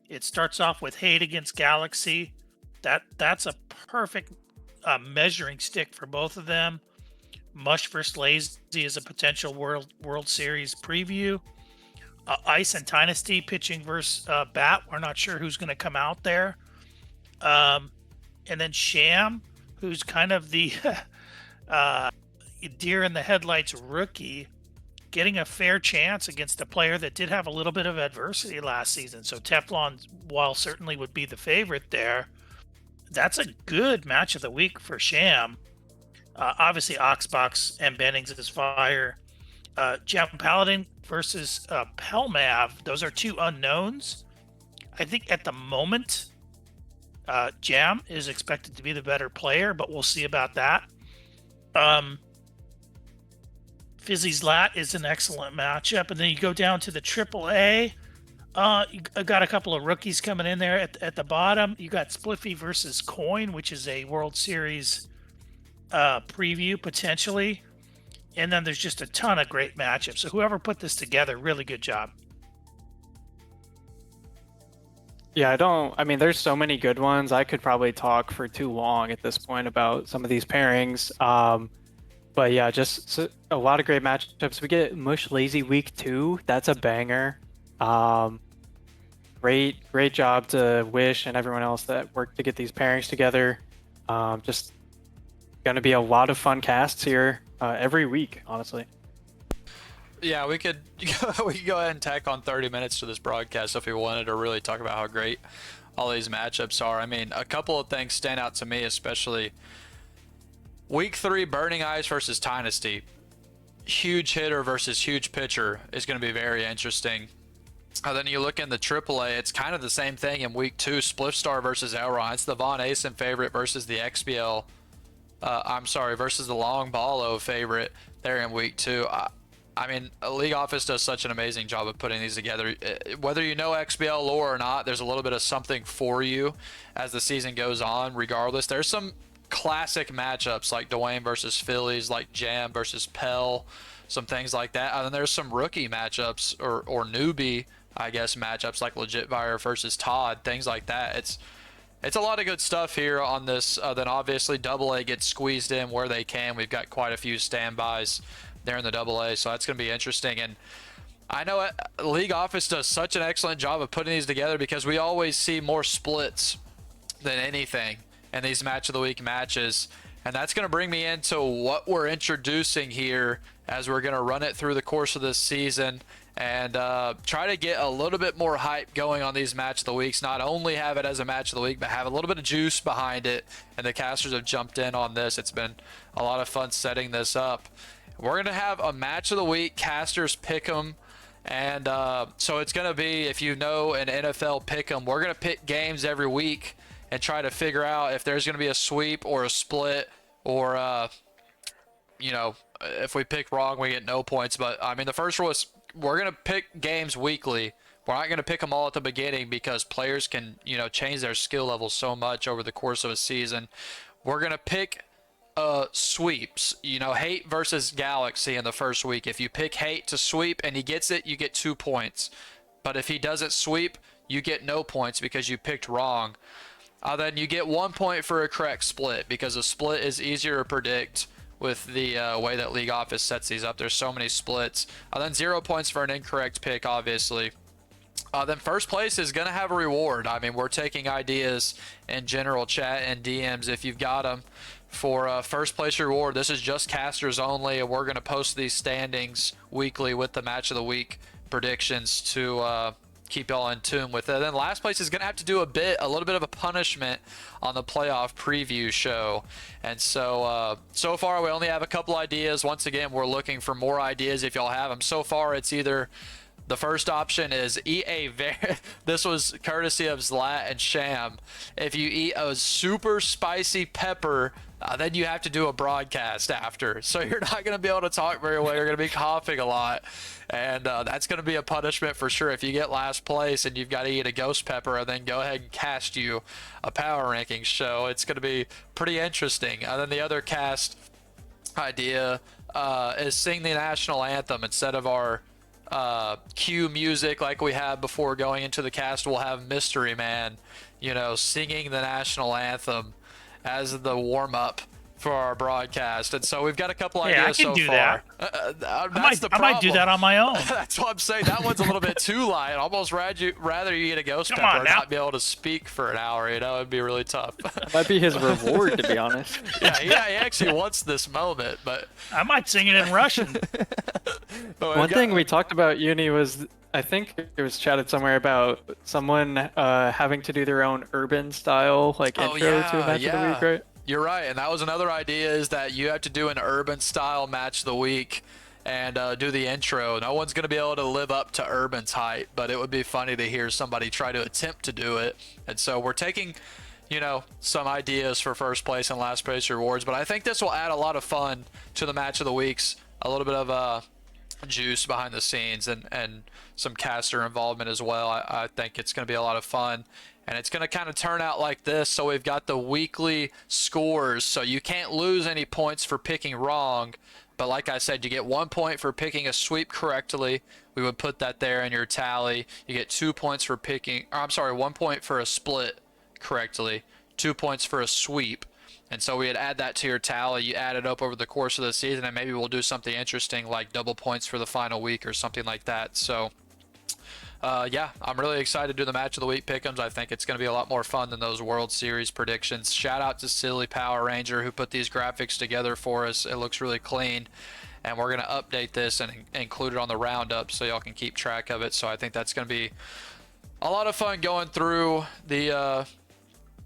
It starts off with Hate against Galaxy. That's a perfect measuring stick for both of them. Mush versus Lazy is a potential World Series preview. Ice and Dynasty pitching versus Bat. We're not sure who's going to come out there. And then Sham, who's kind of the deer in the headlights rookie, getting a fair chance against a player that did have a little bit of adversity last season. So Teflon, while certainly would be the favorite there, that's a good match of the week for Sham. Obviously, Oxbox and Bennings is fire. Jam Paladin versus Pelmav. Those are 2 unknowns. I think at the moment, Jam is expected to be the better player, but we'll see about that. Fizzy's Lat is an excellent matchup. And then you go down to the AAA. You got a couple of rookies coming in there at the bottom. You got Spliffy versus Coin, which is a World Series preview potentially. and then there's just a ton of great matchups. So whoever put this together, really good job. Yeah, I mean, there's so many good ones. I could probably talk for too long at this point about some of these pairings. But yeah, just a lot of great matchups. We get Mush Lazy Week 2. That's a banger. Great job to Wish and everyone else that worked to get these pairings together. Just going to be a lot of fun casts here every week, honestly. Yeah, we could go ahead and tack on 30 minutes to this broadcast if we wanted to really talk about how great all these matchups are. I mean, a couple of things stand out to me, especially Week 3, Burning Ice versus Dynasty. Huge hitter versus huge pitcher is going to be very interesting. Then you look in the AAA, it's kind of the same thing in Week 2, Spliffstar versus Elron. It's the Von Asen favorite versus the XBL. Versus the Long Ballo favorite there in Week 2. I mean, League Office does such an amazing job of putting these together. Whether you know XBL lore or not, there's a little bit of something for you as the season goes on, regardless. There's some classic matchups like Dwayne versus Phillies, like Jam versus Pell, some things like that. And then there's some rookie matchups or newbie, I guess, matchups like Legit Fire versus Todd, things like that. It's a lot of good stuff here on this. Then obviously AA gets squeezed in where they can. We've got quite a few standbys there in the AA, so that's going to be interesting. And I know League Office does such an excellent job of putting these together because we always see more splits than anything in these match of the week matches. And that's going to bring me into what we're introducing here as we're going to run it through the course of this season and try to get a little bit more hype going on these match of the weeks. Not only have it as a match of the week, but have a little bit of juice behind it. And the casters have jumped in on this. It's been a lot of fun setting this up. We're going to have a match of the week, casters pick 'em, and so it's going to be, if you know an NFL pick 'em, we're going to pick games every week and try to figure out if there's going to be a sweep or a split or, if we pick wrong, we get no points. But, I mean, the first rule is we're going to pick games weekly. We're not going to pick them all at the beginning because players can, change their skill level so much over the course of a season. We're going to pick sweeps, Hate versus Galaxy in the first week. If you pick Hate to sweep and he gets it, you get 2 points. But if he doesn't sweep, you get no points because you picked wrong. Then you get 1 point for a correct split because a split is easier to predict with the way that League Office sets these up. There's so many splits. Then 0 points for an incorrect pick, obviously. Then first place is going to have a reward. I mean, we're taking ideas in general chat and DMs if you've got them. For first place reward, this is just casters only, and we're going to post these standings weekly with the match of the week predictions to keep y'all in tune with it. Then last place is going to have to do a little bit of a punishment on the playoff preview show. And so so far we only have a couple ideas. Once again, we're looking for more ideas if y'all have them. So far it's either the first option is this was courtesy of Zlat and Sham. If you eat a super spicy pepper, then you have to do a broadcast after. So you're not going to be able to talk very well. You're going to be coughing a lot. And that's going to be a punishment for sure. If you get last place and you've got to eat a ghost pepper and then go ahead and cast you a power rankings show, it's going to be pretty interesting. And then the other cast idea is sing the national anthem instead of our cue music like we had before going into the cast. We'll have Mystery Man, singing the national anthem as the warm-up for our broadcast. And so we've got a couple ideas so far. I might do that on my own. That's what I'm saying. That one's a little bit too light. Almost rather you eat a ghost pepper and not be able to speak for an hour. It'd be really tough. That might be his reward, to be honest. Yeah, he actually wants this moment, but I might sing it in Russian. One thing we talked about, Uni, was I think it was chatted somewhere about someone having to do their own urban style intro to a match of the week, right? You're right, and that was another idea, is that you have to do an urban style match of the week and do the intro. No one's going to be able to live up to Urban's hype, but it would be funny to hear somebody try to attempt to do it. And so we're taking, some ideas for first place and last place rewards, but I think this will add a lot of fun to the match of the weeks, a little bit of juice behind the scenes and some caster involvement as well. I think it's going to be a lot of fun. And it's going to kind of turn out like this. So we've got the weekly scores. So you can't lose any points for picking wrong. But like I said, you get 1 point for picking a sweep correctly. We would put that there in your tally. You get 2 points for picking, or I'm sorry, 1 point for a split correctly, 2 points for a sweep. And so we'd add that to your tally. You add it up over the course of the season, and maybe we'll do something interesting like double points for the final week or something like that. So yeah, I'm really excited to do the match of the week pick'ems. I think it's going to be a lot more fun than those World Series predictions. Shout out to Silly Power Ranger who put these graphics together for us. It looks really clean, and we're going to update this and include it on the roundup so y'all can keep track of it. So I think that's going to be a lot of fun going through the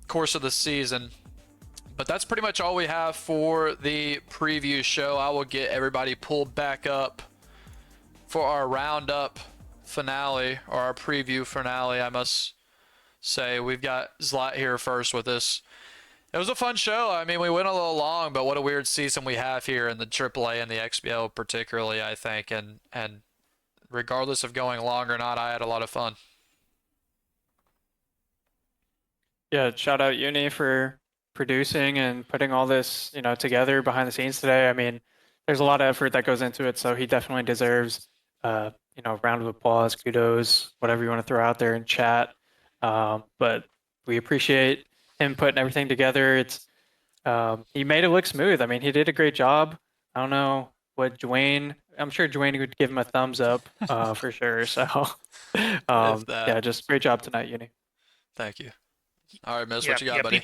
course of the season. But that's pretty much all we have for the preview show. I will get everybody pulled back up for our roundup finale, or our preview finale, I must say. We've got Zlat here first with us. It was a fun show. I mean, we went a little long, but what a weird season we have here in the AAA and the XBL particularly, I think. And regardless of going long or not, I had a lot of fun. Yeah, shout out Uni for producing and putting all this, together behind the scenes today. I mean, there's a lot of effort that goes into it, so he definitely deserves round of applause, kudos, whatever you want to throw out there in chat. But we appreciate him putting everything together. It's he made it look smooth. I mean, he did a great job. I don't know what Dwayne. I'm sure Dwayne would give him a thumbs up for sure. So yeah, just great job tonight, Uni. Thank you. All right, Miss, what you got, buddy?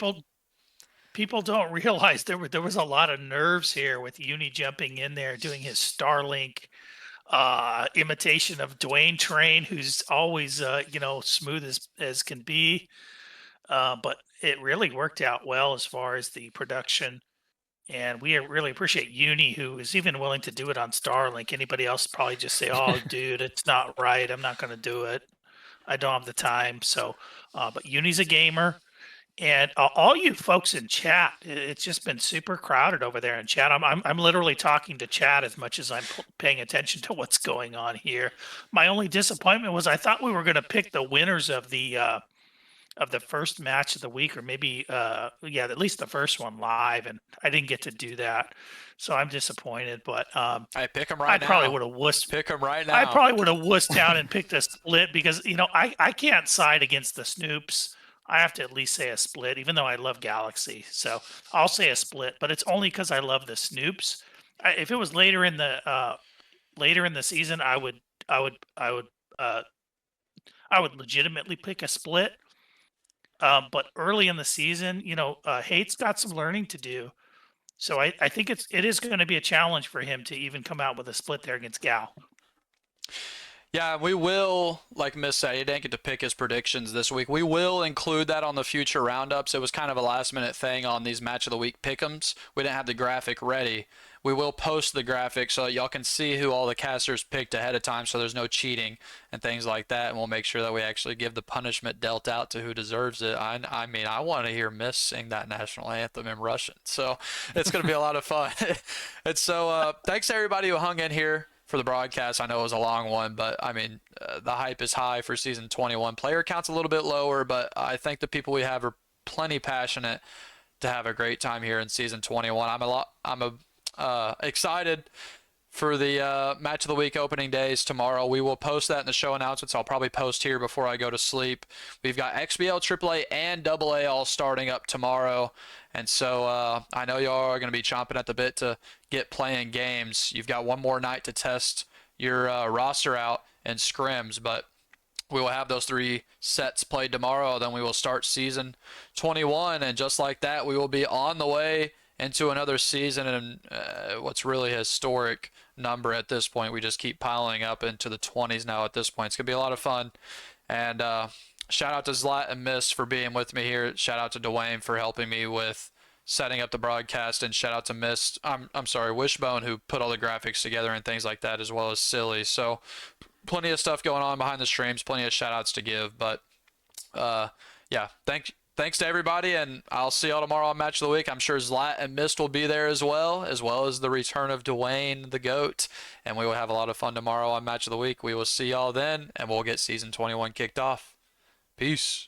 People don't realize there was a lot of nerves here with Uni jumping in there doing his Starlink imitation of Dwayne Train, who's always smooth as can be, but it really worked out well as far as the production, and we really appreciate Uni, who is even willing to do it on Starlink. Anybody else probably just say, oh dude, it's not right, I'm not going to do it, I don't have the time. So but Uni's a gamer. And all you folks in chat, it's just been super crowded over there in chat. I'm literally talking to chat as much as I'm paying attention to what's going on here. My only disappointment was I thought we were going to pick the winners of the first match of the week, or maybe at least the first one live, and I didn't get to do that. So I'm disappointed. But I pick them right now. I probably would have wussed. Pick them right now. I probably would have wussed down and picked a split because I can't side against the Snoops. I have to at least say a split, even though I love Galaxy. So I'll say a split, but it's only because I love the Snoops. If it was later in the season, I would legitimately pick a split. But early in the season, Hate's got some learning to do. So I think it is going to be a challenge for him to even come out with a split there against Gal. Yeah, we will, like Miss said, he didn't get to pick his predictions this week. We will include that on the future roundups. It was kind of a last-minute thing on these Match of the Week pick'ems. We didn't have the graphic ready. We will post the graphic so that y'all can see who all the casters picked ahead of time, so there's no cheating and things like that, and we'll make sure that we actually give the punishment dealt out to who deserves it. I mean, I want to hear Miss sing that national anthem in Russian, so it's going to be a lot of fun. And so thanks to everybody who hung in here for the broadcast. I know it was a long one, but I mean, the hype is high for season 21. Player count's a little bit lower, but I think the people we have are plenty passionate to have a great time here in season 21. I'm excited for the Match of the Week opening days tomorrow. We will post that in the show announcements. I'll probably post here before I go to sleep. We've got XBL, AAA, and AA all starting up tomorrow. And so I know y'all are going to be chomping at the bit to get playing games. You've got one more night to test your roster out in scrims, but we will have those 3 sets played tomorrow. Then we will start season 21, and just like that, we will be on the way into another season, and what's really a historic number at this point. We just keep piling up into the 20s now at this point. It's going to be a lot of fun. And shout out to Zlat and Miss for being with me here. Shout out to Dwayne for helping me with setting up the broadcast, and shout out to Miss, I'm sorry, Wishbone, who put all the graphics together and things like that, as well as Silly. So plenty of stuff going on behind the streams, plenty of shout outs to give. But yeah, thanks to everybody, and I'll see y'all tomorrow on Match of the Week. I'm sure Zlat and Mist will be there as well as the return of Dwayne the GOAT, and we will have a lot of fun tomorrow on Match of the Week. We will see y'all then, and we'll get season 21 kicked off. Peace.